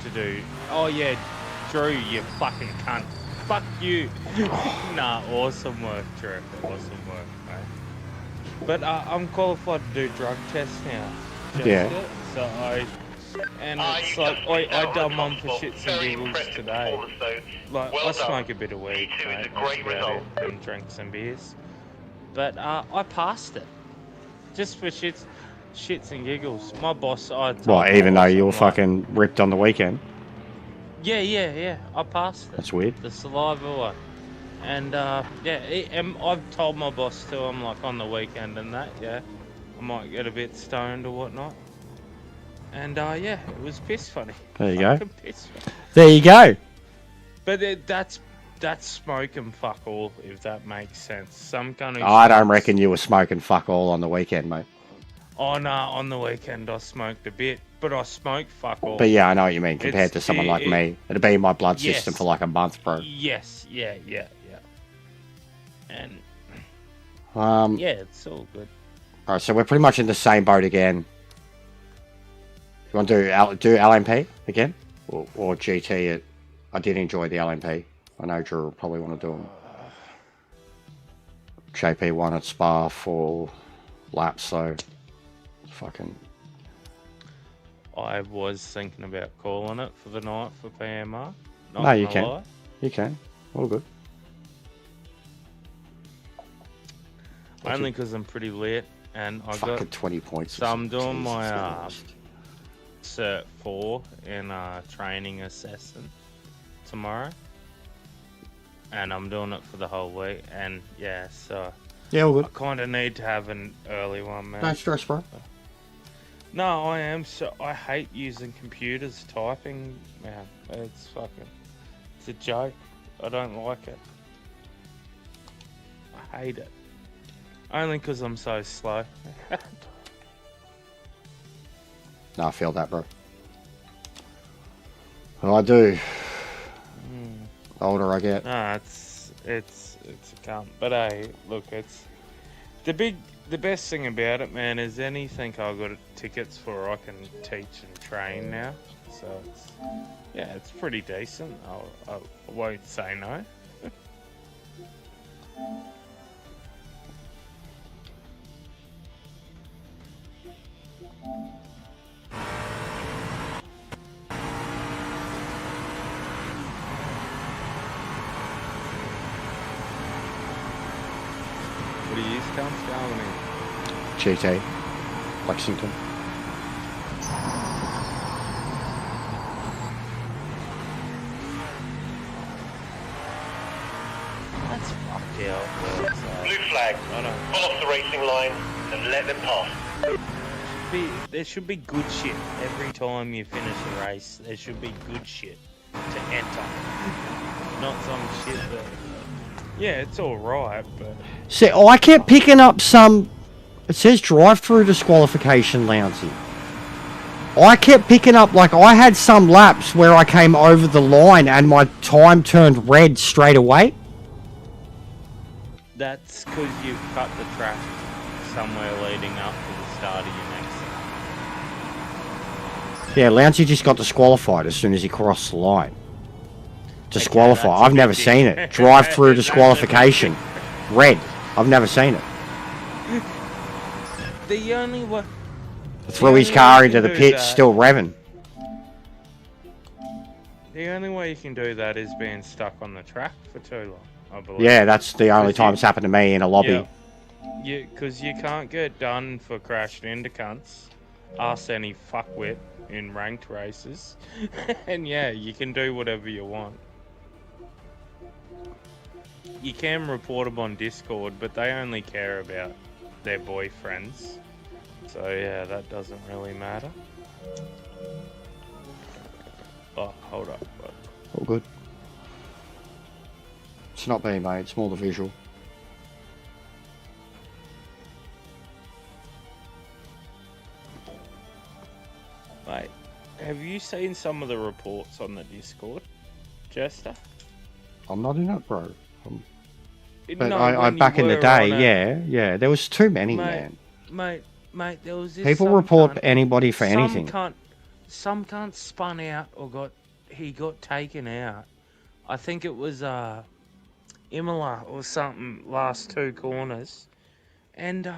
to do. Oh yeah, Drew, you fucking cunt. Fuck you. Nah, awesome work, Drew. Awesome work, mate. But I'm qualified to do drug tests now. Yeah. So it's you like just I done one on for the spot. shits and Very giggles impressive today. performance, though. Like Well I done. smoke a bit of weed, P2 is mate, a great that's about result. it, and drink some beers. But I passed it, just for shits and giggles. My boss, I told Well, my even though boss, you I'm were like, fucking ripped on the weekend. yeah, I passed it. That's weird. The saliva one. And and I've told my boss too. I'm like on the weekend and that, yeah, I might get a bit stoned or whatnot. And it was piss funny. There you go. Fucking piss funny. There you go. But that's smoking fuck all, if that makes sense. Some kind of. I don't reckon you were smoking fuck all on the weekend, mate. Oh no, on the weekend I smoked a bit, but I smoked fuck all. But yeah, I know what you mean. Compared It's- to someone like it- me, it'd be in my blood Yes. system for like a month, bro. Yes, yeah. And Yeah, it's all good. Alright, so we're pretty much in the same boat again. You want to do LMP again? Or GT it? I did enjoy the LMP. I know Drew will probably want to do them. JP won at Spa for laps, so fucking... I was thinking about calling it for the night for PMR. Not No, you gonna can. lie. You can. All good. Only because I'm pretty lit and I Fucking got. 20 points. So I'm doing my Jesus Christ. Cert 4 in training assessment tomorrow. And I'm doing it for the whole week. And yeah, so Yeah, all I good. kind of need to have an early one, man. Don't stress, bro. No, I am. So I hate using computers typing, man. It's a joke. I don't like it. I hate it. Only because I'm so slow. No, I feel that, bro. Well, I do. The older I get. No, it's a cunt. But hey, look, it's the best thing about it, man, is anything I've got tickets for, I can teach and train now. So it's pretty decent. I won't say no. What do you use, cunts? GT. Lexington. That's fucked out. Blue flag. I don't. Pull off the racing line and let them pass. There should be good shit every time you finish a race. There should be good shit to enter, not some shit that. Yeah, it's all right, but See, I kept picking up some. It says drive-through disqualification, Lounsey. I kept picking up, like, I had some laps where I came over the line and my time turned red straight away. that's because you've cut the track somewhere leading up to the start of your next lap. Yeah, Lounsey just got disqualified as soon as he crossed the line. Disqualified. that's a I've never big seen deal. it. Drive-through That's a big disqualification. Red. I've never seen it. The only way. Threw his only car way you into can the do pit, that- still revving. The only way you can do that is being stuck on the track for too long, I believe. Yeah, that's the only Because time you- it's happened to me in a lobby. Yeah, because you can't get done for crashing into cunts. Ask any fuckwit in ranked races. And yeah, you can do whatever you want. You can report them on Discord, but they only care about their boyfriends. So yeah, that doesn't really matter. Oh, hold up. All good. It's not me, mate. It's more the visual. Mate, have you seen some of the reports on the Discord, Jester? I'm not in it, bro. But No, I when you back in the were day, on it. yeah. There was too many, man. Mate, there was this People some report cunt- anybody for anything. Some cunt spun out or he got taken out. I think it was Imola or something, last two corners. And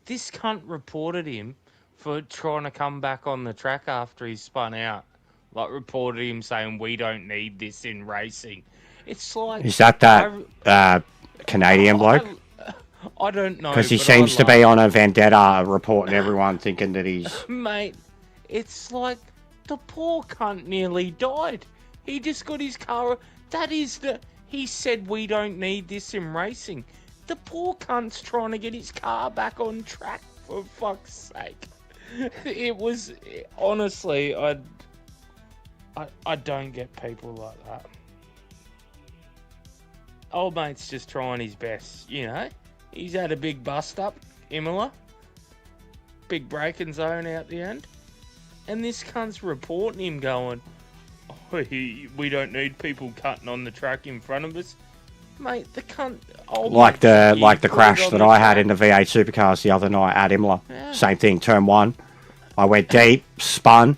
this cunt reported him for trying to come back on the track after he spun out. Like, reported him saying, we don't need this in racing. It's like... Is that Canadian bloke? I don't know. Because he but seems to I be like- on a vendetta reporting everyone thinking that he's... Mate, it's like the poor cunt nearly died. He just got his car... He said we don't need this in racing. The poor cunt's trying to get his car back on track, for fuck's sake. It was... Honestly, I don't get people like that. Old mate's just trying his best, you know? He's had a big bust up, Imola. Big braking zone out the end. And this cunt's reporting him going, oh, we don't need people cutting on the track in front of us. Mate, the cunt... Like the put it crash on that the I had track. in the V8 supercars the other night at Imola. Yeah. Same thing, turn one. I went deep, spun,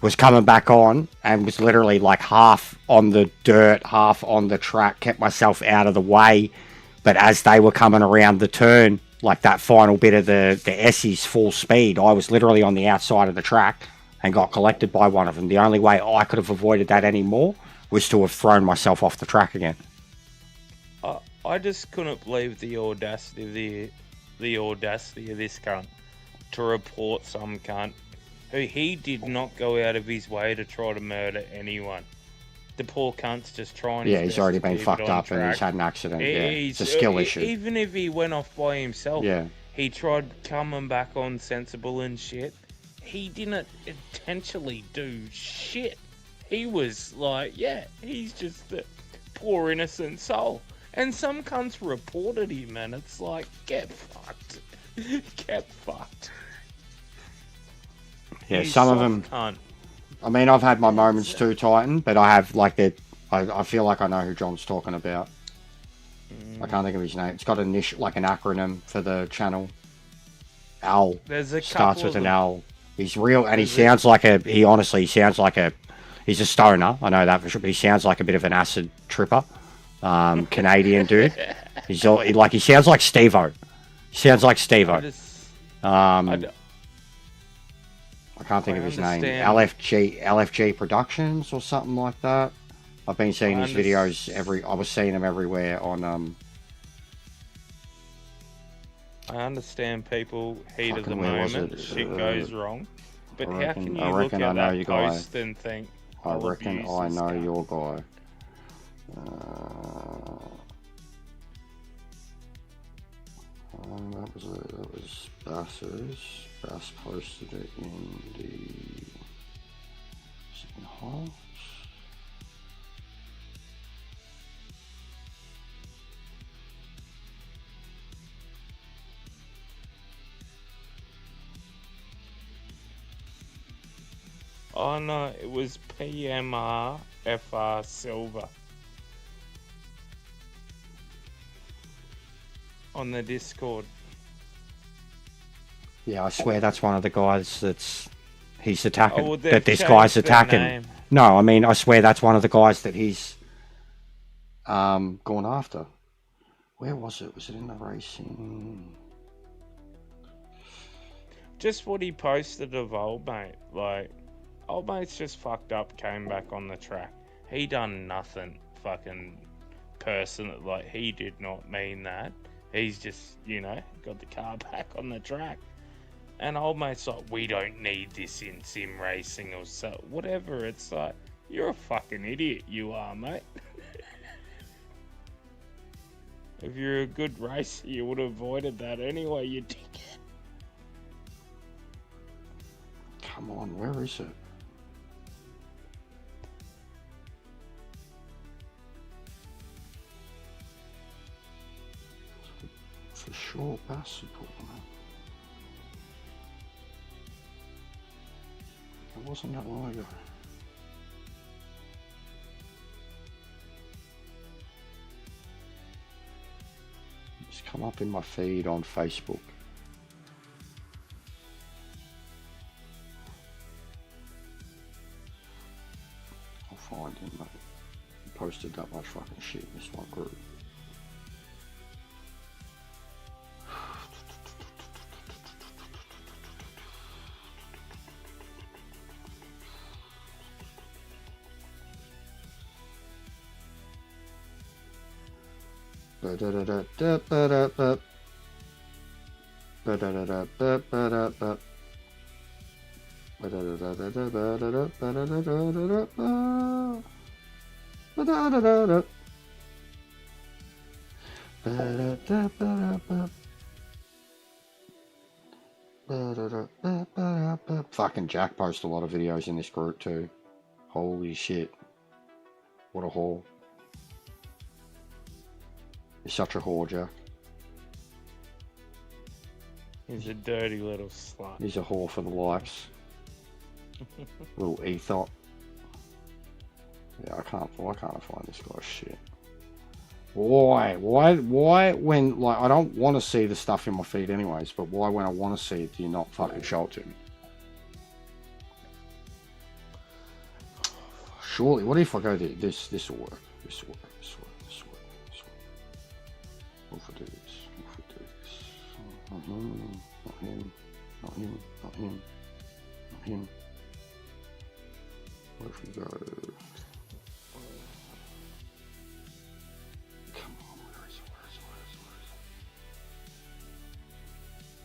was coming back on, and was literally like half on the dirt, half on the track, kept myself out of the way. But as they were coming around the turn, like that final bit of the Essie's full speed, I was literally on the outside of the track and got collected by one of them. The only way I could have avoided that anymore was to have thrown myself off the track again. I just couldn't believe the audacity of this cunt to report some cunt who he did not go out of his way to try to murder anyone. The poor cunt's just trying his Yeah, he's best already to been keep it fucked on up and he's track. had an accident. Yeah, He's, it's a skill issue. Even if he went off by himself, Yeah. he tried coming back on sensible and shit. He didn't intentionally do shit. He was like, yeah, he's just a poor innocent soul. And some cunts reported him, and it's like, get fucked. Get fucked. Yeah, You some of soft them. cunt. I mean, I've had my moments too, Titan, but I have like that. I feel like I know who John's talking about. I can't think of his name. It's got an acronym for the channel. Al. There's a Starts couple with of an them. L. He's real, and he There's sounds like a. He honestly sounds like a. He's a stoner. I know that for sure. But he sounds like a bit of an acid tripper. Canadian dude. He's all, he sounds like Steve-O. He sounds like Steve-O. I can't think of his name. LFG Productions or something like that. I've been seeing his videos I was seeing them everywhere on I understand people heat of the fucking where was moment, it? shit goes wrong. But I how reckon- can I you look reckon I at know that your guy. post and think, I I'll reckon abuse I this know guy? your guy. That was Bass's. Bass posted it in the second half. Oh no, it was PMR FR Silver on the Discord. Yeah, I swear that's one of the guys he's attacking. Oh, well, that this they've guy's changed their attacking. name. No, I mean I swear that's one of the guys that he's gone after. Where was it? Was it in the racing? Just what he posted of old mate. Like, old mate's just fucked up, came back on the track. He done nothing fucking person. Like, he did not mean that. He's just, got the car back on the track. And old mate's like, we don't need this in sim racing or so. Whatever. It's like, you're a fucking idiot, you are, mate. If you're a good racer, you would have avoided that anyway, you dickhead. Come on, where is it? For sure, Bass put one up. It wasn't that long ago. It's come up in my feed on Facebook. I'll find him, mate. He posted that much fucking shit in this one group. Fucking Jack posts a lot of videos in this group too. Holy shit. What a haul. He's such a whore, Jack. He's a dirty little slut. He's a whore for the likes. Little ethot. Yeah, why can't I find this guy's shit? Why when, like, I don't want to see the stuff in my feed anyways, but why when I want to see it do you not fucking show it to me? Surely, what if I go to this will work, this will work. What if I do this? Not him, not him, not him, not him, not him. What if we go... Come on, where is it?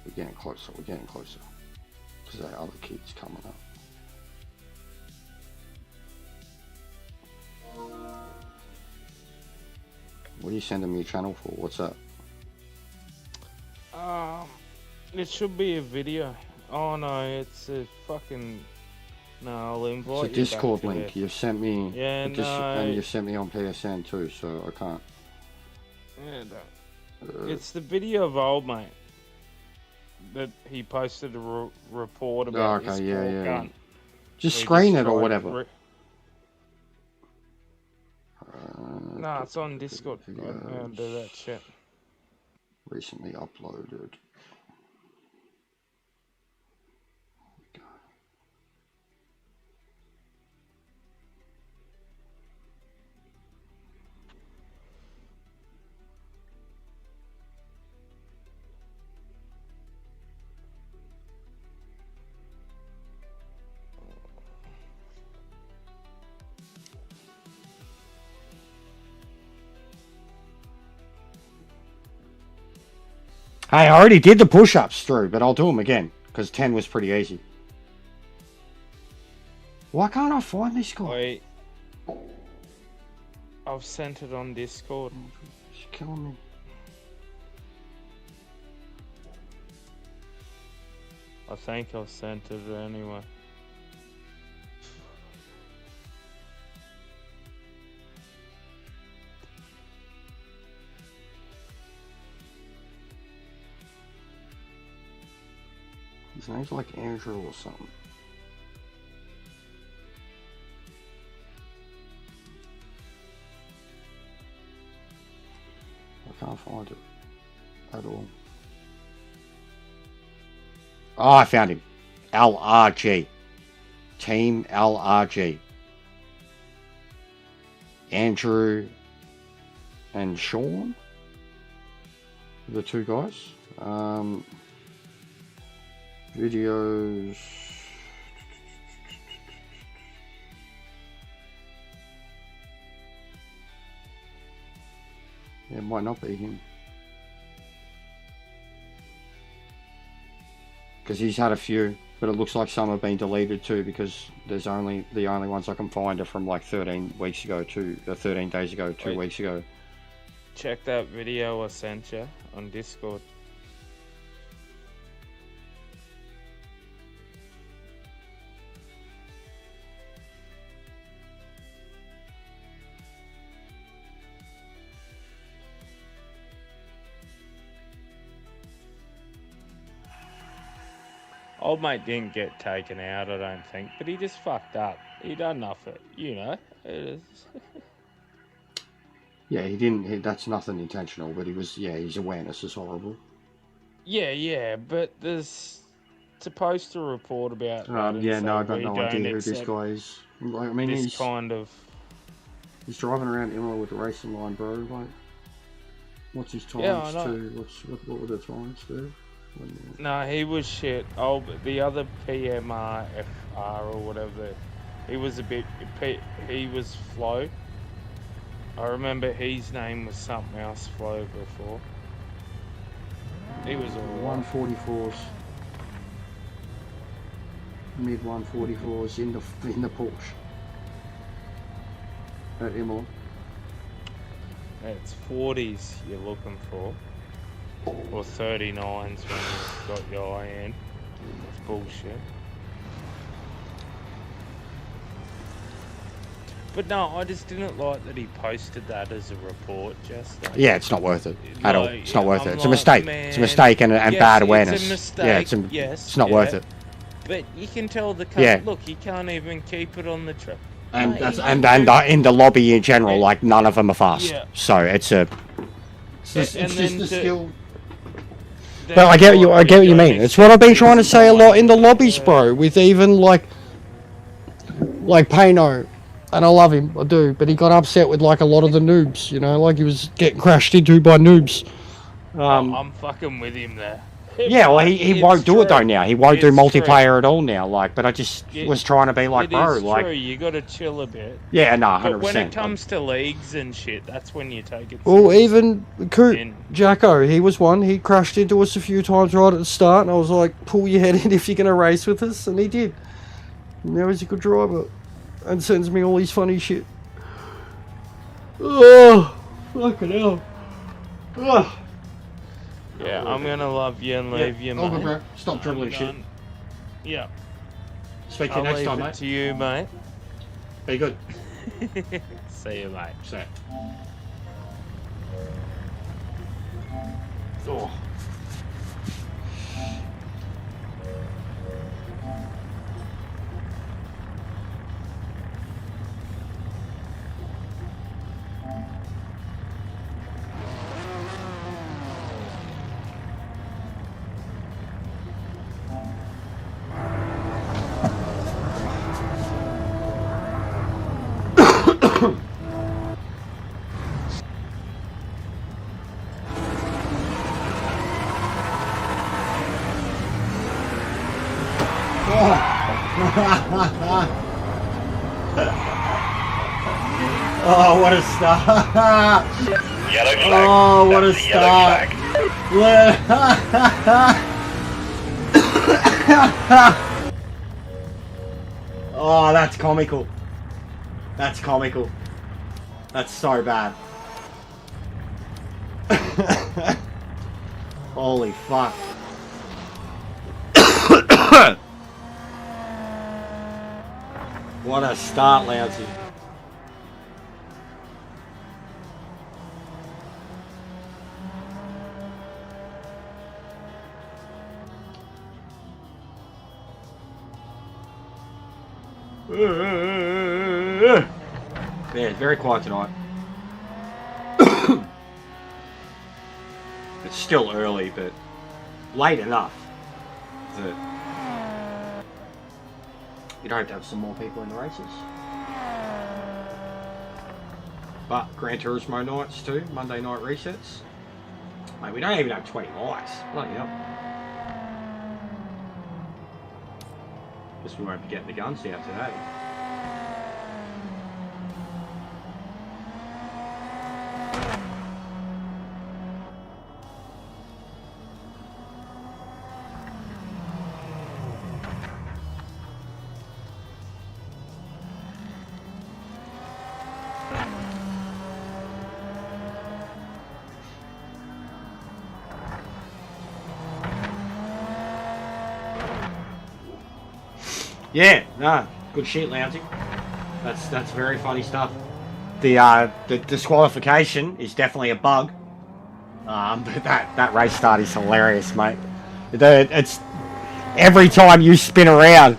We're getting closer, Because that other kid's coming up. What are you sending me a channel for? What's that? It should be a video. Oh no, it's a fucking. No, I'll invite It's a Discord you back to link. it. You've sent me. Yeah, no. And you've sent me on PSN too, so I can't. Yeah, no. It's the video of old mate that he posted a report about. Okay, this yeah, poor yeah. cunt. Just He screen it or destroyed whatever. No, it's on Discord. I videos. don't know how to do that shit. Recently uploaded. Hey, I already did the push-ups, Drew, but I'll do them again, because 10 was pretty easy. Why can't I find this guy? Wait. I've sent it on Discord. It's killing me. I think I've sent it anyway. His name's like Andrew or something. I can't find it at all. Oh, I found him. LRG. Team LRG. Andrew and Sean. The two guys. Videos. Yeah, it might not be him. Because he's had a few, but it looks like some have been deleted too, because there's the only ones I can find are from like 13 weeks ago to 13 days ago, 2 weeks ago. Check that video I sent you on Discord. Old mate didn't get taken out, I don't think, but he just fucked up. He done nothing, you know. It is. Yeah, he didn't. That's nothing intentional, but he was. Yeah, his awareness is horrible. Yeah, but there's supposed to report about that. Yeah, and no, say I got we no don't idea who this accept guy is. Like, I mean, this he's kind of. he's driving around Imola with the racing line, bro. Like, what's his times Yeah, I know. too? What were the times there? No, he was shit. Oh, but the other PMR, FR or whatever, he was a bit. He was Flo. I remember his name was something else, Flo, before. He was all 144s, mid 144s in the Porsche at Imola. It's 40s you're looking for, or 39s when you've got your eye in. It's bullshit. But no, I just didn't like that he posted that as a report. Just like, Yeah, it's not worth it at all. It's not worth it. It's a like, mistake. man, It's a mistake and yes, bad awareness. It's a mistake. Yeah, yes, it's not worth it. But you can tell the cunt, Yeah. look, he can't even keep it on the trip. And No, that's he- and in the lobby in general, Yeah. like none of them are fast. Yeah. So it's a. It's just, And it's then just the to- skill. That's But I get why what you we mean. don't It's what I've been accept trying to this say a lot in the kind lobbies, of, bro. With even like Payno, and I love him, I do. But he got upset with like a lot of the noobs, you know, like he was getting crashed into by noobs. I'm fucking with him there. Yeah, well, he It's won't do it though true. now. He won't do It's multiplayer at all now. Like, but I just It- was trying to be like, It bro, is like, true. You got to chill a bit. yeah, no, But when it 100%. comes to leagues and shit, that's when you take it Well, seriously. even Coot, And Jacko, he was one. He crashed into us a few times right at the start, and I was like, pull your head in if you're going to race with us, and he did. Now he's a good driver, and sends me all his funny shit. Oh, fucking hell. Oh. yeah, I'm gonna love you and leave you, Oh, mate. bro. Stop dribbling shit. Yeah, Speak to you I'll next leave time, it mate. to you, mate. Be good. See you, mate. See ya. Oh. Oh, what a start! Yellow flag. Oh, what a That's the yellow start! Oh, that's comical. That's comical. That's so bad. Holy fuck. What a start, Lousy. Yeah, it's very quiet tonight. It's still early, but late enough that you'd hope to have some more people in the races. But Gran Turismo nights too, Monday night resets. Mate, we don't even have 20 likes. Bloody hell. Guess we won't be getting the guns out today. Yeah, no, good shit, Lousy. That's very funny stuff. The disqualification is definitely a bug. But that race start is hilarious, mate. It's every time you spin around,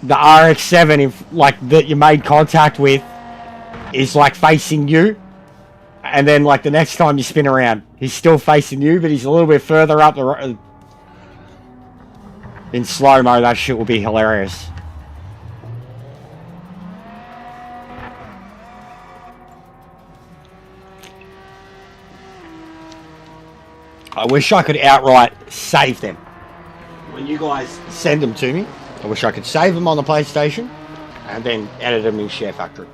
the RX-7 that you made contact with is like facing you, and then like the next time you spin around, he's still facing you, but he's a little bit further up the road. In slow-mo, that shit will be hilarious. I wish I could outright save them. When you guys send them to me, I wish I could save them on the PlayStation and then edit them in Share Factory.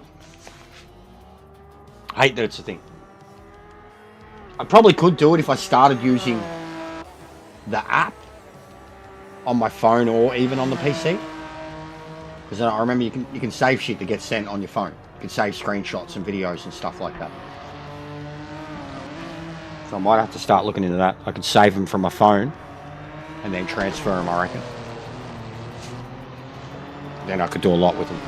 I hate that it's a thing. I probably could do it if I started using the app on my phone or even on the PC, because I remember you can save shit that gets sent on your phone. You can save screenshots and videos and stuff like that. So I might have to start looking into that. I could save them from my phone and then transfer them, I reckon. Then I could do a lot with them.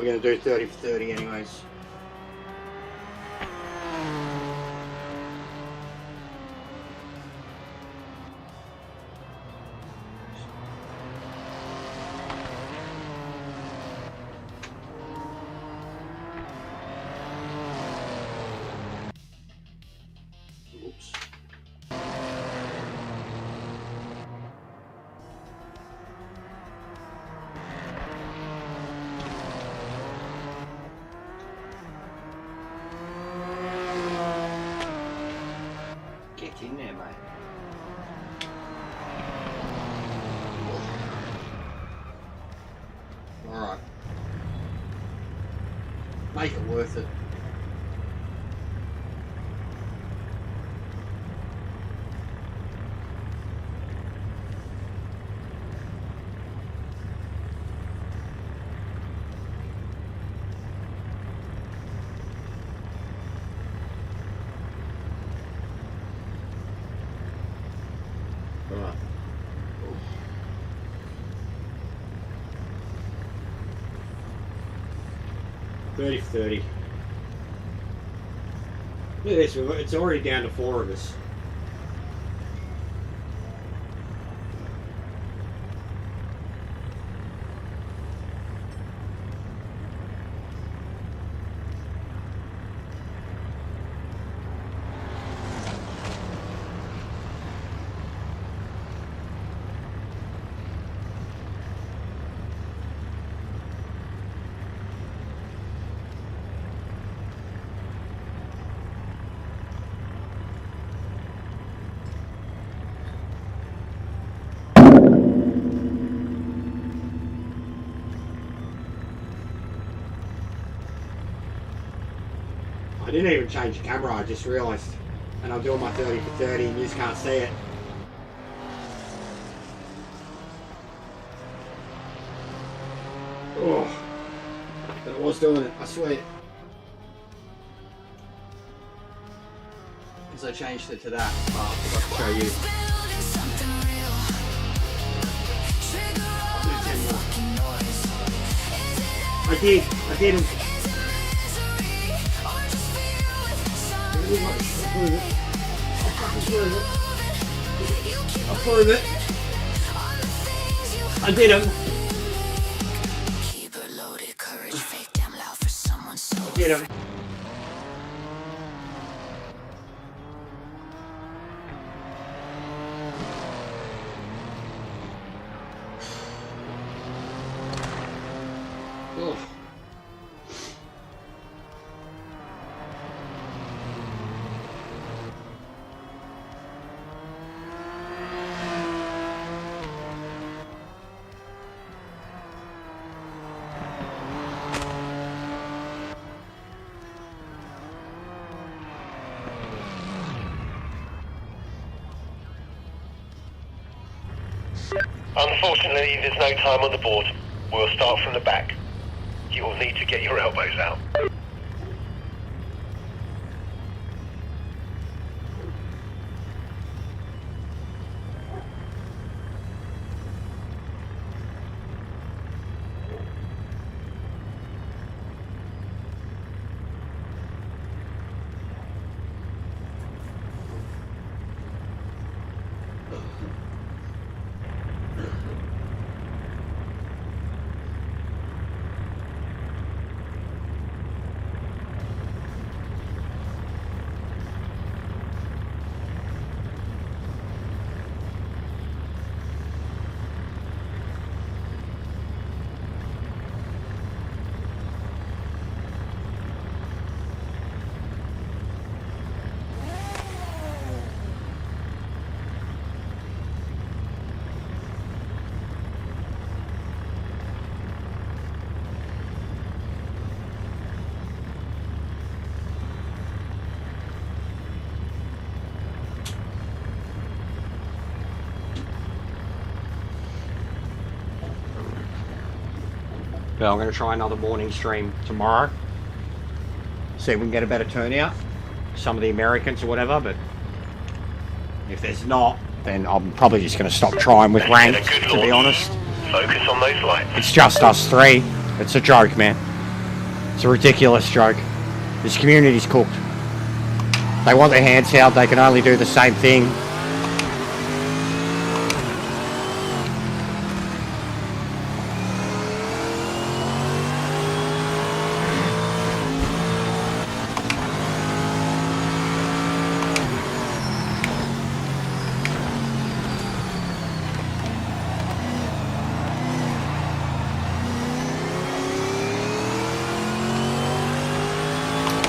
We're going to do 30 for 30 anyways. Oops. Get in there, mate. Alright. Make it worth it. Right. 30 for 30. Look at this, it's already down to 4 of us. I didn't even change the camera, I just realised. And I'm doing my 30 for 30 and you just can't see it. Oh, but I was doing it, I swear. Because I changed it to that, but I forgot to show you. I did them. I'll prove it. I did them. I did them. Oh. Unfortunately, there's no time on the board. We'll start from the back. You will need to get your elbows out. But I'm going to try another morning stream tomorrow. See if we can get a better turnout. Some of the Americans or whatever, but if there's not, then I'm probably just going to stop trying with ranked, to be honest. Focus on those lights. It's just us three. It's a joke, man. It's a ridiculous joke. This community's cooked. They want their hands out, they can only do the same thing.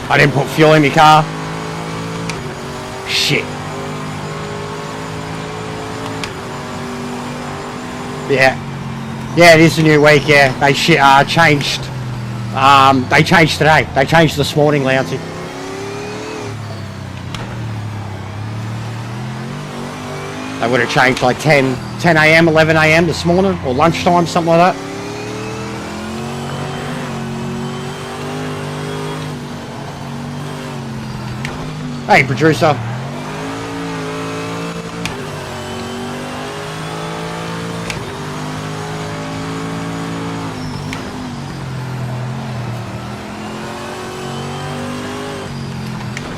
I didn't put fuel in my car. Shit. Yeah. Yeah, it is a new week, yeah. They changed. They changed today. They changed this morning, Louncy. They would have changed like 10 a.m., 11 a.m. this morning, or lunchtime, something like that. Hey, producer.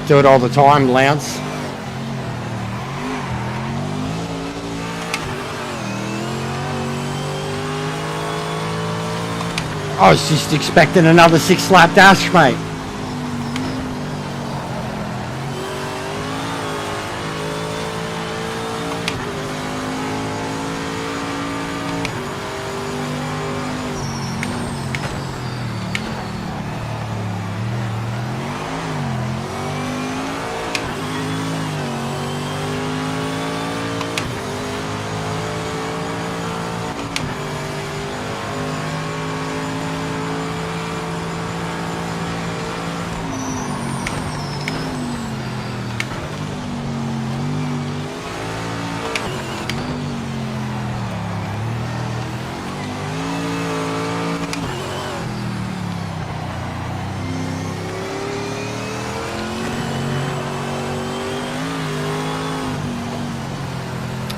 Do it all the time, Lance. I was just expecting another 6-lap dash, mate.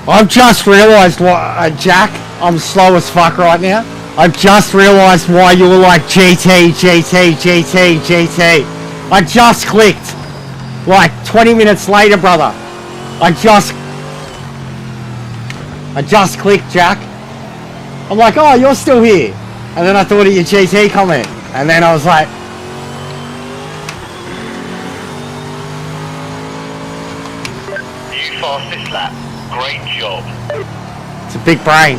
I've just realised what, Jack, I'm slow as fuck right now. I've just realised why you were like GT, GT, GT, GT. I just clicked. Like 20 minutes later, brother. I just clicked, Jack. I'm like, oh, you're still here. And then I thought of your GT comment. And then I was like, You fastest lap. Great job. it's a big brain.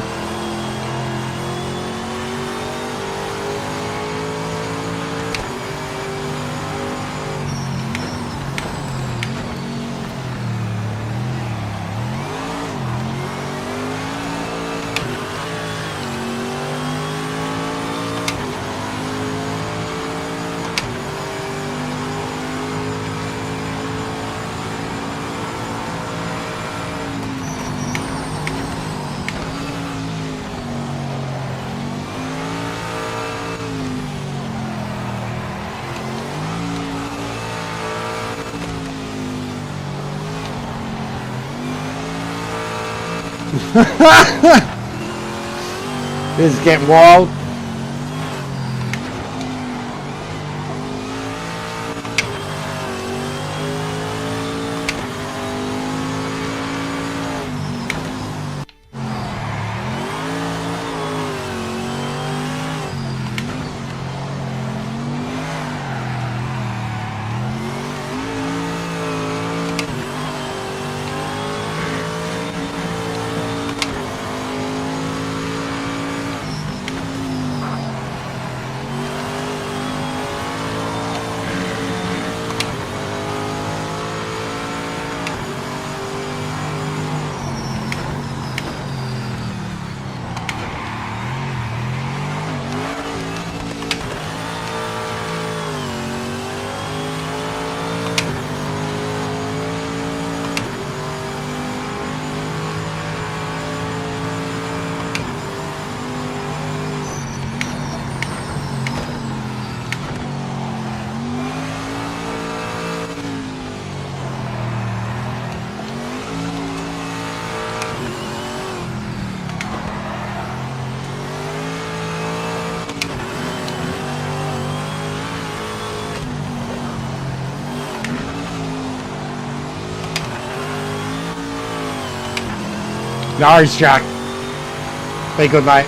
This is getting wild. No worries, Jack. Be good, mate.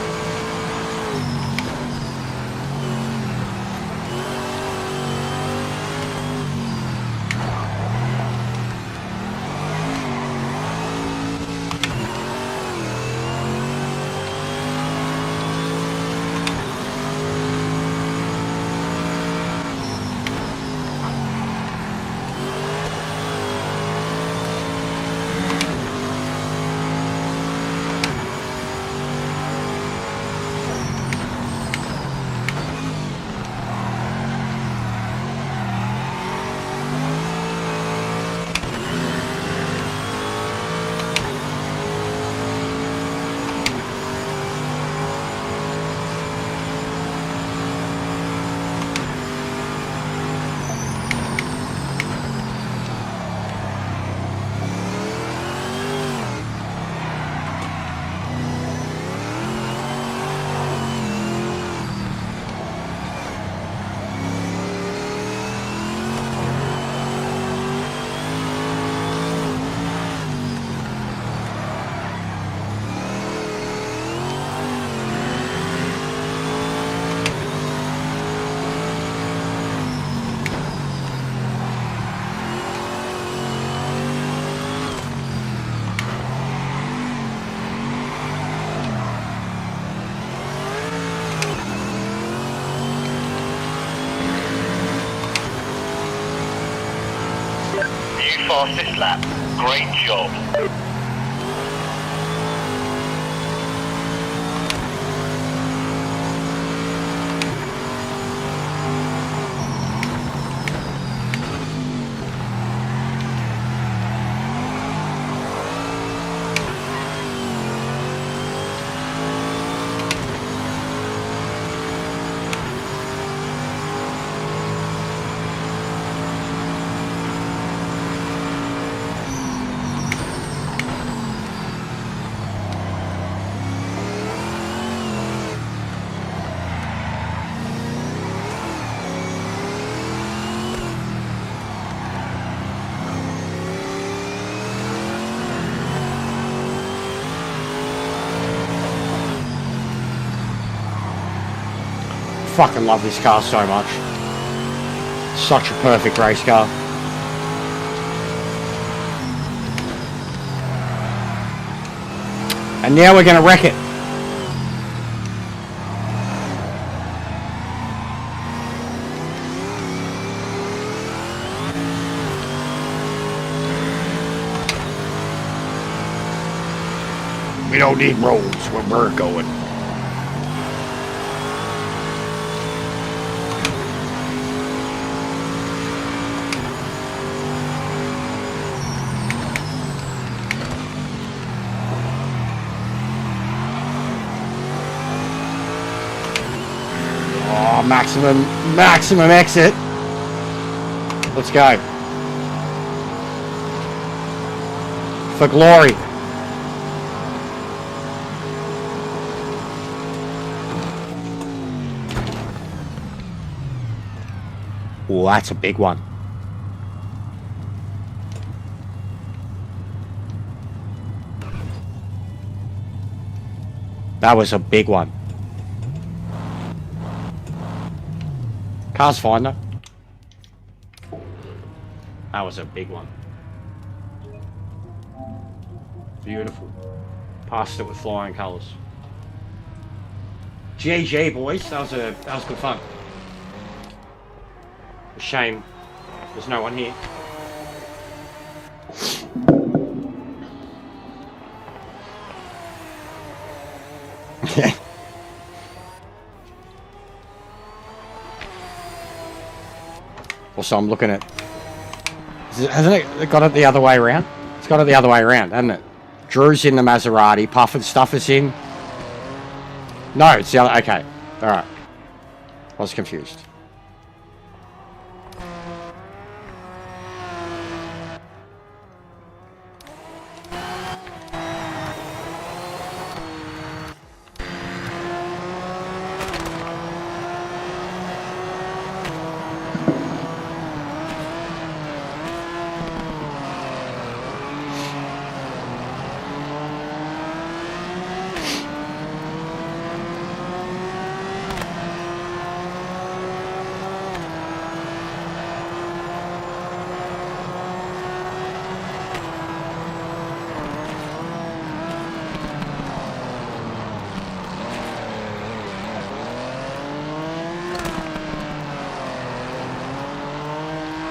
New fastest lap. Great job. Fucking love this car so much. Such a perfect race car. And now we're gonna wreck it. We don't need roads where we're going. Oh, maximum exit. Let's go. For glory. Oh, that's a big one. That was a big one. Car's fine though. That was a big one. Beautiful. Passed it with flying colours. GG boys, that was good fun. A shame there's no one here. Also, I'm looking at... Hasn't it got it the other way around? It's got it the other way around, hasn't it? Drew's in the Maserati, Puff and Stuff is in. No, it's the other... Okay, alright. I was confused.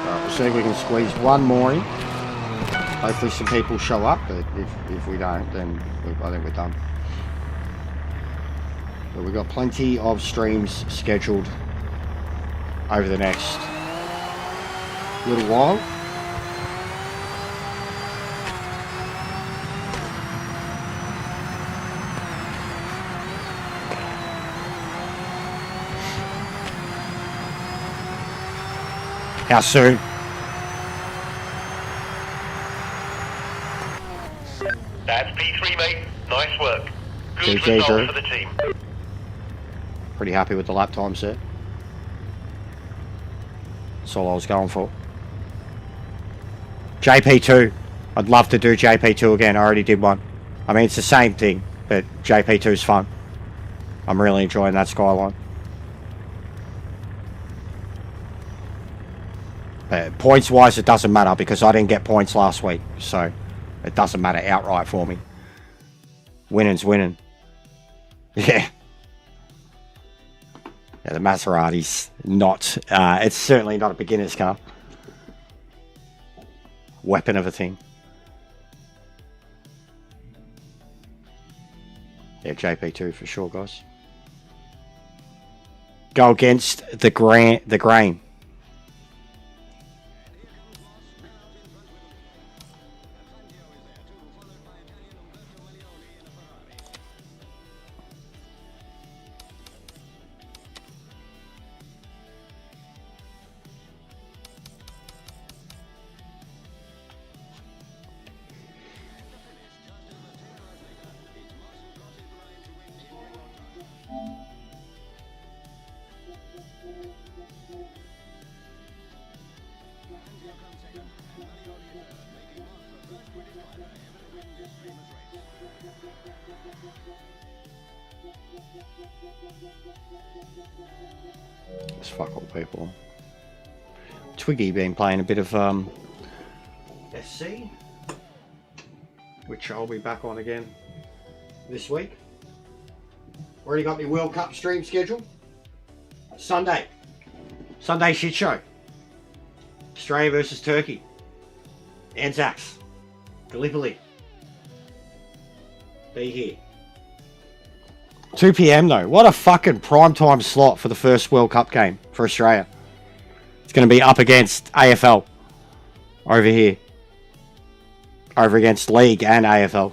We'll see if we can squeeze one more in. Hopefully some people show up, but if we don't, then I think we're done. But we've got plenty of streams scheduled over the next little while. How soon? That's P3, mate. Nice work. Good GG, result Drew. for the team. Pretty happy with the lap times there. That's all I was going for. JP2. I'd love to do JP2 again. I already did one. I mean, it's the same thing, but JP2 is fun. I'm really enjoying that skyline. But points-wise, it doesn't matter because I didn't get points last week. So, it doesn't matter outright for me. Winning's winning. Yeah. Yeah, the Maserati's not... it's certainly not a beginner's car. Weapon of a thing. Yeah, JP2 for sure, guys. Go against the grain. Let's fuck all people. Twiggy been playing a bit of SC, which I'll be back on again this week. Already got my World Cup stream scheduled. Sunday shit show. Australia versus Turkey. Anzacs. Gallipoli. Be here. 2 PM though. What a fucking prime time slot for the first World Cup game for Australia. It's going to be up against AFL. Over here. Over against League and AFL.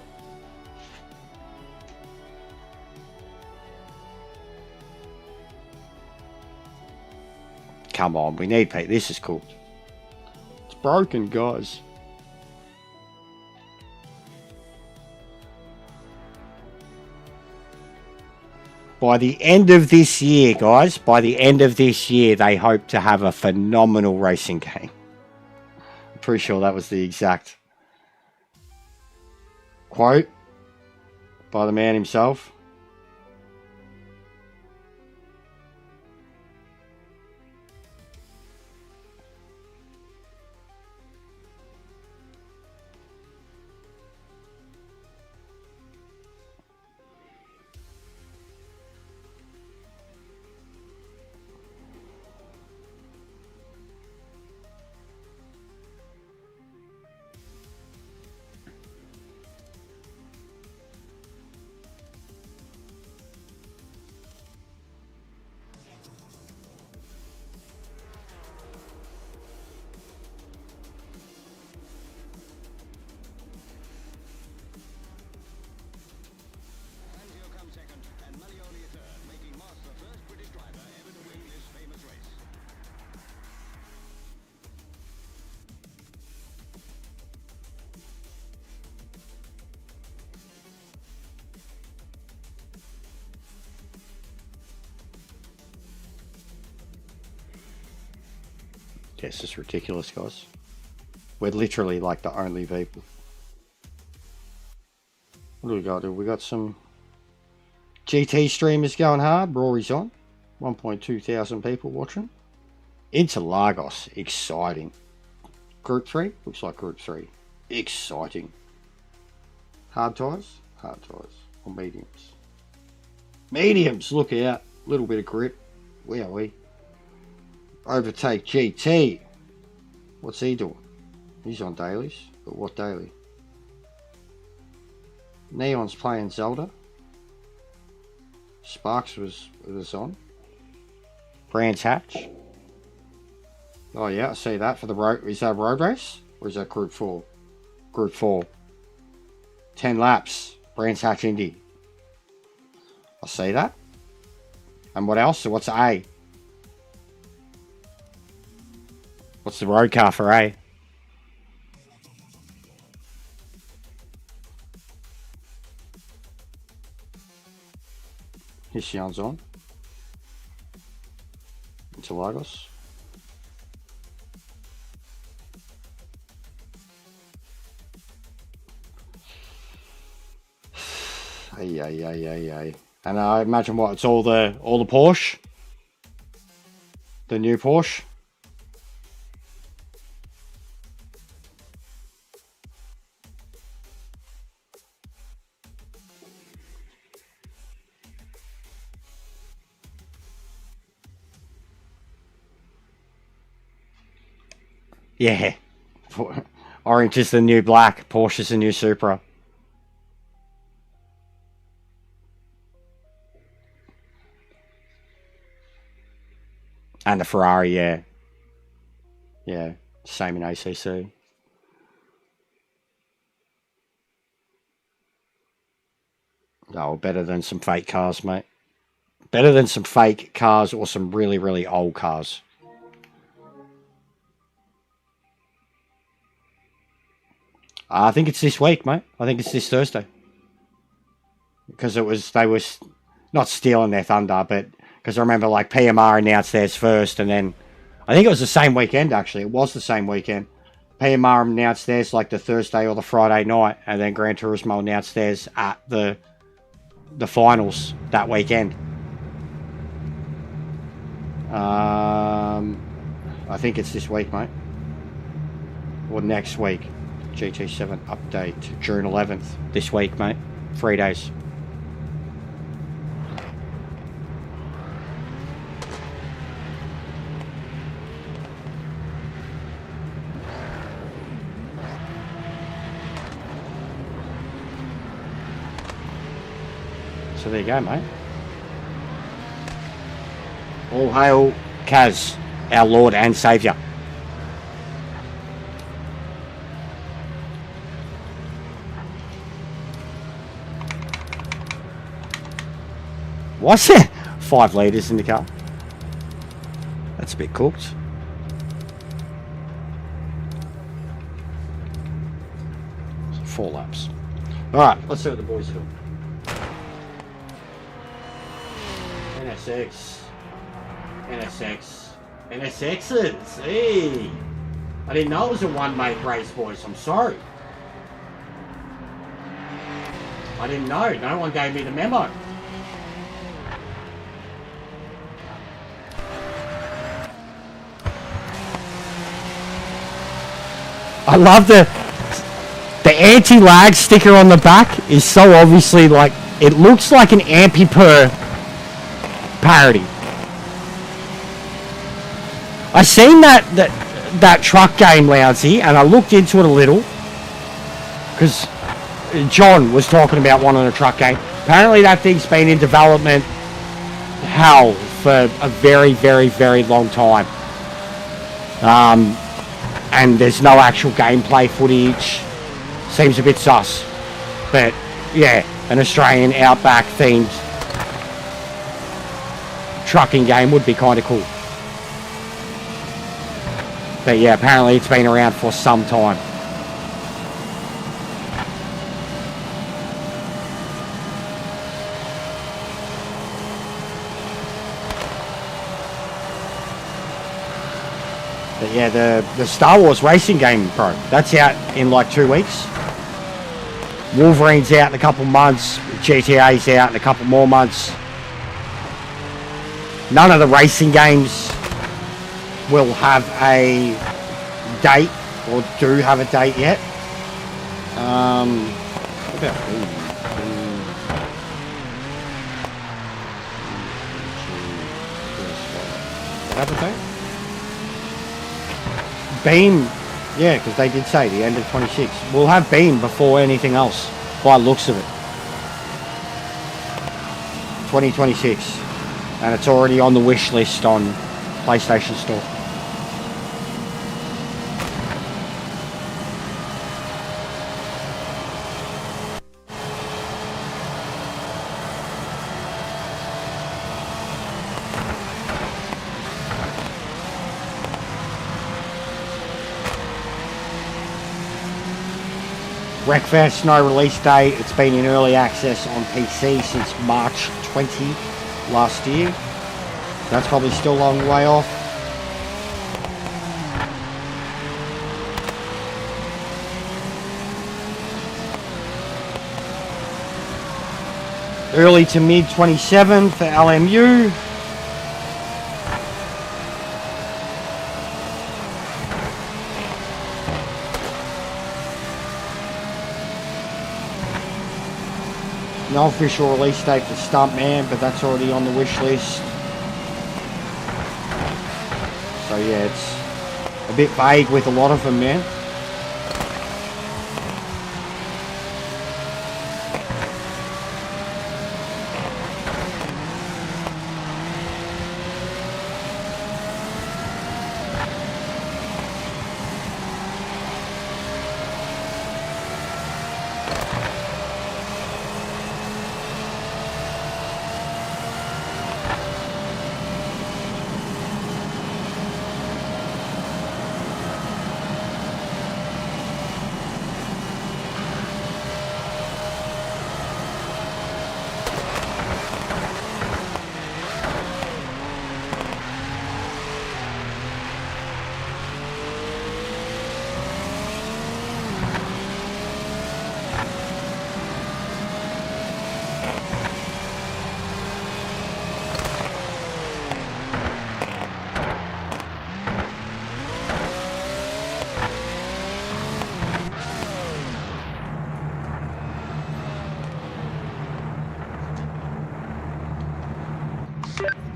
Come on, we need Pete. This is cool. It's broken, guys. By the end of this year, guys, by the end of this year, they hope to have a phenomenal racing game. I'm pretty sure that was the exact quote by the man himself. It's just ridiculous, guys. We're literally like the only people. What do we got? We got some GT streamers going hard. Rory's on. 1.2 thousand people watching. Interlagos. Exciting. Group 3? Looks like Group 3. Exciting. Hard tyres? Hard tyres. Or mediums? Mediums! Look out. Little bit of grip. Where are we? Overtake GT. What's he doing? He's on dailies. But what daily? Neon's playing Zelda. Sparks was on. Brands Hatch. Oh yeah, I see that for the road. Is that a road race? Or is that Group 4? Group 4. 10 laps. Brands Hatch Indy. I see that. And what else? So what's A? What's the road car for A? Hission's on. Interlagos. Ay. And I imagine what, it's all the Porsche? The new Porsche? Yeah. Orange is the new black. Porsche's the new Supra. And the Ferrari, yeah. Yeah, same in ACC. Oh, better than some fake cars, mate. Better than some fake cars or some really, really old cars. I think it's this week, mate. I think it's this Thursday. Because they were not stealing their thunder, but because I remember like PMR announced theirs first, and then I think it was the same weekend, actually. It was the same weekend. PMR announced theirs like the Thursday or the Friday night, and then Gran Turismo announced theirs at the finals that weekend. I think it's this week, mate. Or next week. GT7 update, June 11th. This week, mate. 3 days. So there you go, mate. All hail Kaz, our Lord and Saviour. What's it? 5 litres in the car. That's a bit cooked. So 4 laps. Alright, let's see what the boys are doing. NSXs, hey! I didn't know it was a one-make race, boys. I'm sorry. I didn't know. No one gave me the memo. I love the anti-lag sticker on the back is so obviously like, it looks like an Ampere parody. I seen that truck game, Lousy, and I looked into it a little because John was talking about one on a truck game. Apparently that thing's been in development hell for a very, very, very long time. And there's no actual gameplay footage. Seems a bit sus. But yeah, an Australian Outback themed trucking game would be kind of cool. But yeah, apparently it's been around for some time. But yeah, the Star Wars racing game, bro, that's out in like 2 weeks. Wolverine's out in a couple months. GTA's out in a couple more months. None of the racing games will have a date, or do have a date yet. What about have a date? Beam, yeah, because they did say the end of 26. We'll have Beam before anything else, by looks of it. 2026. And it's already on the wish list on PlayStation Store. Wreckfest, no release date. It's been in early access on PC since March 20 last year. That's probably still a long way off. Early to mid 27 for LMU. No official release date for Stuntman, but that's already on the wish list. So yeah, it's a bit vague with a lot of them, man.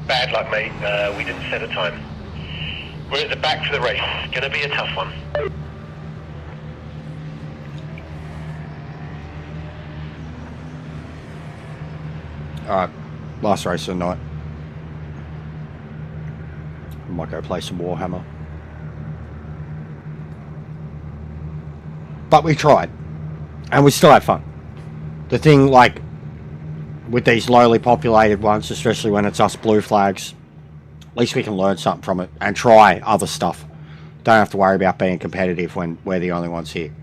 Bad luck, mate. We didn't set a time. We're at the back for the race. Gonna be a tough one. Alright, last race of the night. I might go play some Warhammer. But we tried. And we still had fun. The thing, like, with these lowly populated ones, especially when it's us blue flags, at least we can learn something from it and try other stuff. Don't have to worry about being competitive when we're the only ones here.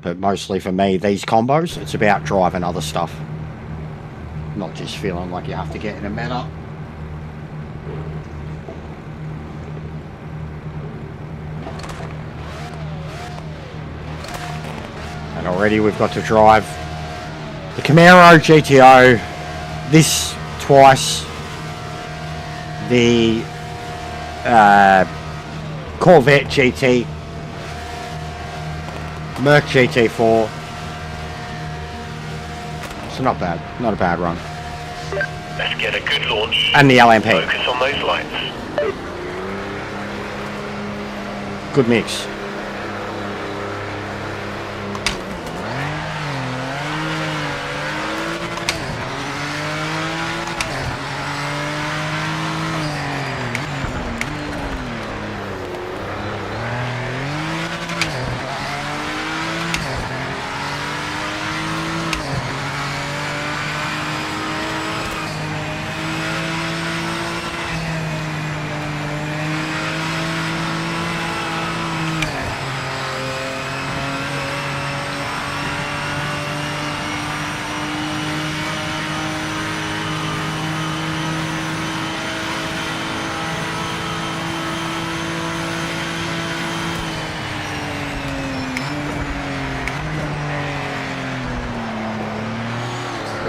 But mostly for me, these combos, it's about driving other stuff. Not just feeling like you have to get in a meta. And already we've got to drive the Camaro GTO, this twice, the Corvette GT, Merc GT4. So not bad, not a bad run. Let's get a good launch. And the LMP. Focus on those lights. Good mix.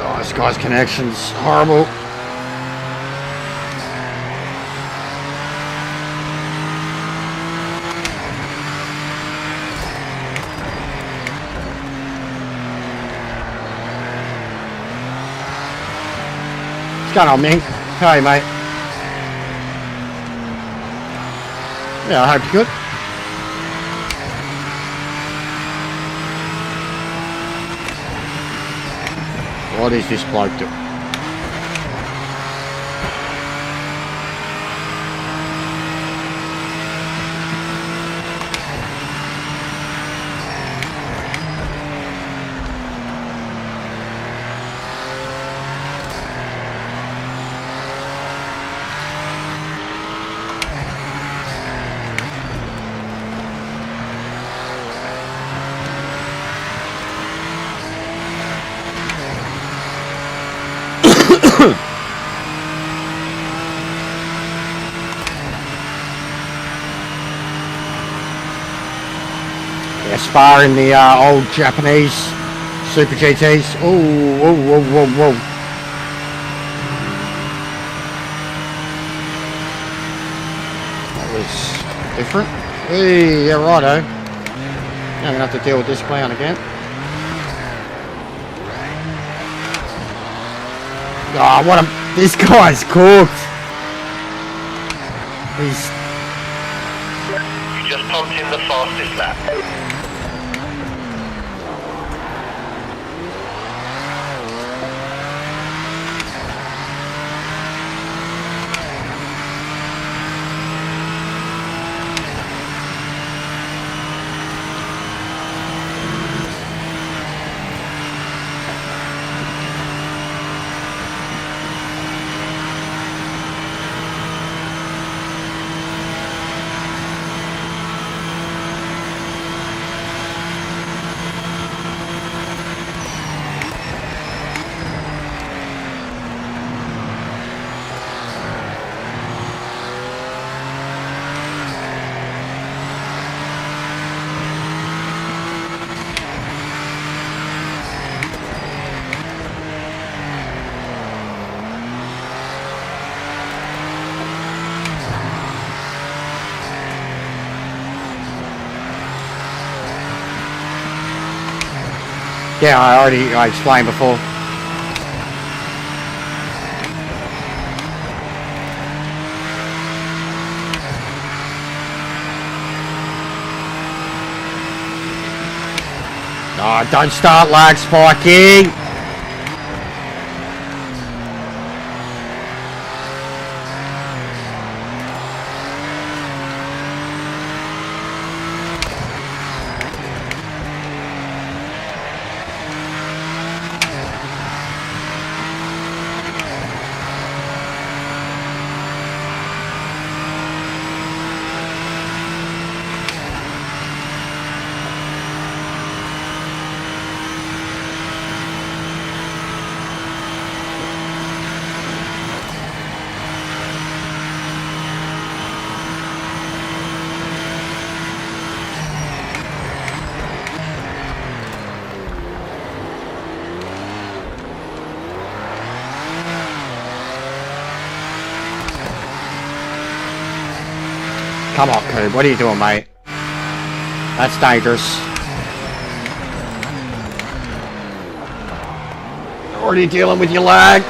Oh, this guy's connection's horrible. What's going on, Ming? How are you, mate? Yeah, I hope you're good. What is this bloke doing? Yeah, sparring the old Japanese Super GTs. Oh, whoa, whoa, whoa, whoa. That was different. Hey, yeah, righto. Now I'm gonna have to deal with this clown again. Oh, what a... This guy's cooked. He's... You just pumped in the fastest lap. Yeah, I explained before. Oh, don't start lag spiking! Come on, Coob, what are you doing, mate? That's dangerous. Already dealing with your lag.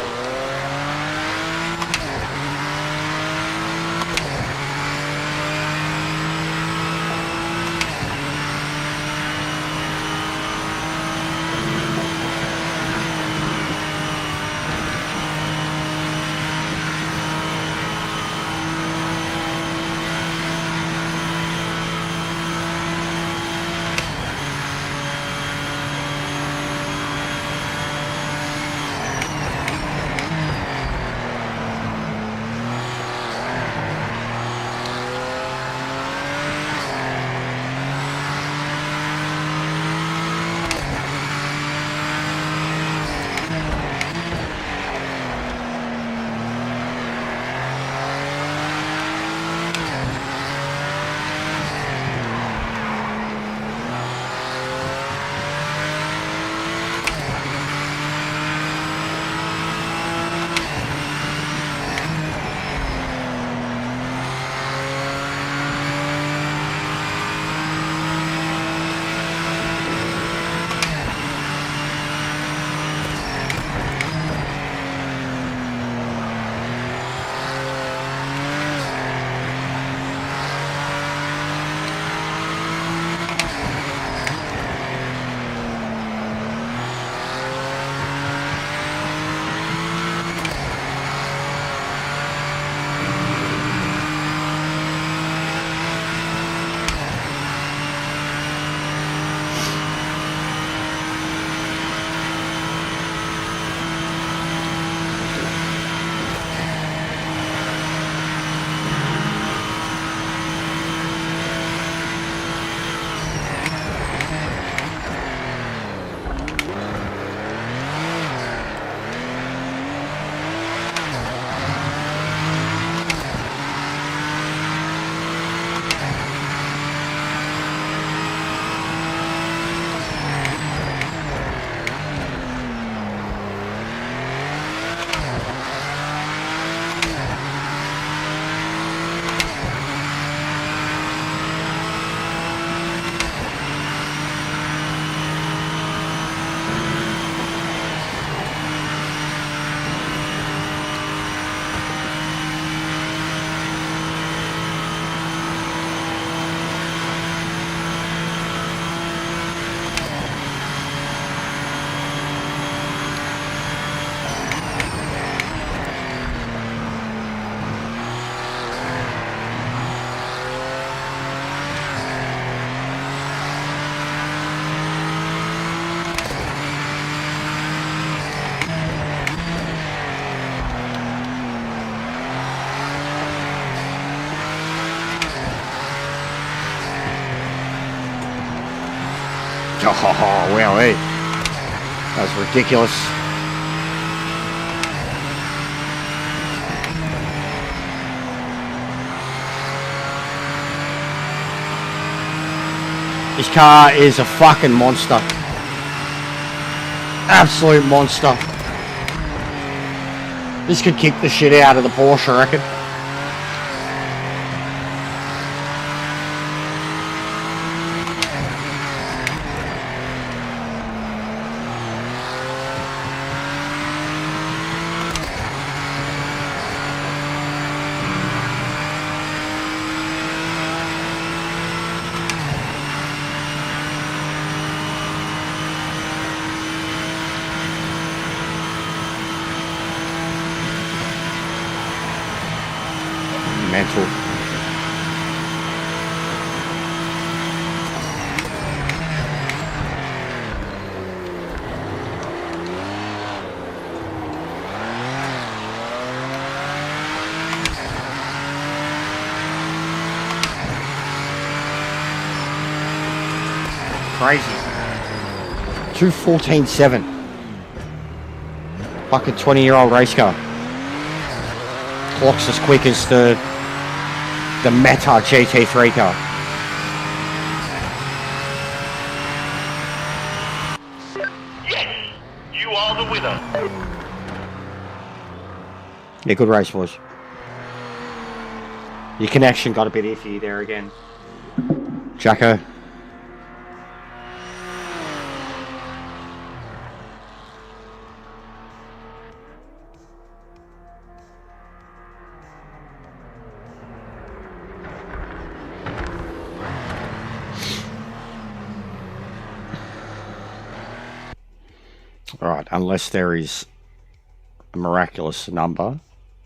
Oh, well, hey. That was ridiculous. This car is a fucking monster. Absolute monster. This could kick the shit out of the Porsche, I reckon. Mental. Crazy. 2:14.7. Fucking 20-year-old race car. Clocks as quick as the Meta GT3 car. Yes! You are the winner. Yeah, good race, boys. Your connection got a bit iffy there again, Jacko. Alright, unless there is a miraculous number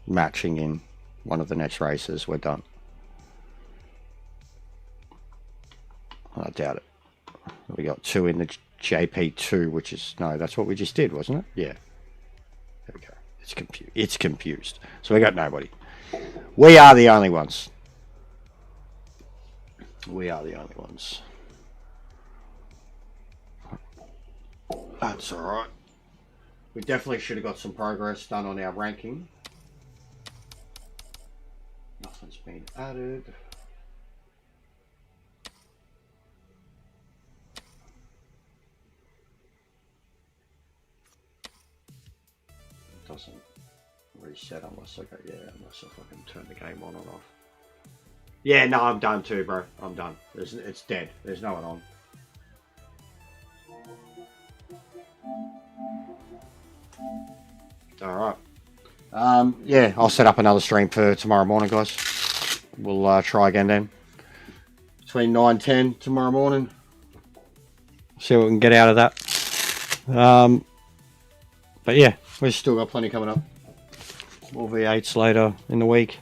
matching in one of the next races, we're done. I doubt it. We got 2 in the JP2, which is... No, that's what we just did, wasn't it? Yeah. There we go. It's confused. So we got nobody. We are the only ones. We are the only ones. That's alright. We definitely should have got some progress done on our ranking. Nothing's been added. It doesn't reset unless I go, unless I fucking turn the game on and off. Yeah, no, I'm done too, bro. I'm done. It's dead. There's no one on. Alright. Yeah, I'll set up another stream for tomorrow morning, guys. We'll try again then. Between 9 and 10 tomorrow morning. See what we can get out of that. But yeah, we've still got plenty coming up. More V8s later in the week.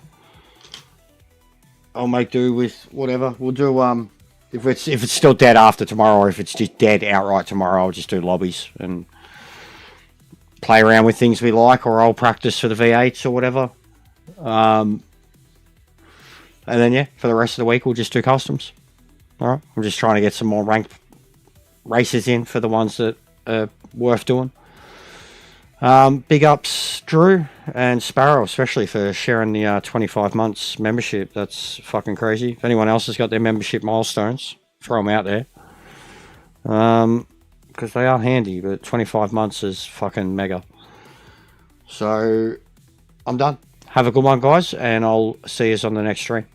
I'll make do with whatever. We'll do, if it's still dead after tomorrow, or if it's just dead outright tomorrow, I'll just do lobbies and play around with things we like, or I'll practice for the V8s or whatever. And then yeah, for the rest of the week we'll just do customs. Alright, I'm just trying to get some more ranked races in for the ones that are worth doing. Big ups Drew and Sparrow, especially for sharing the 25 months membership. That's fucking crazy. If anyone else has got their membership milestones, throw them out there. Because they are handy, but 25 months is fucking mega. So, I'm done. Have a good one, guys, and I'll see you on the next stream.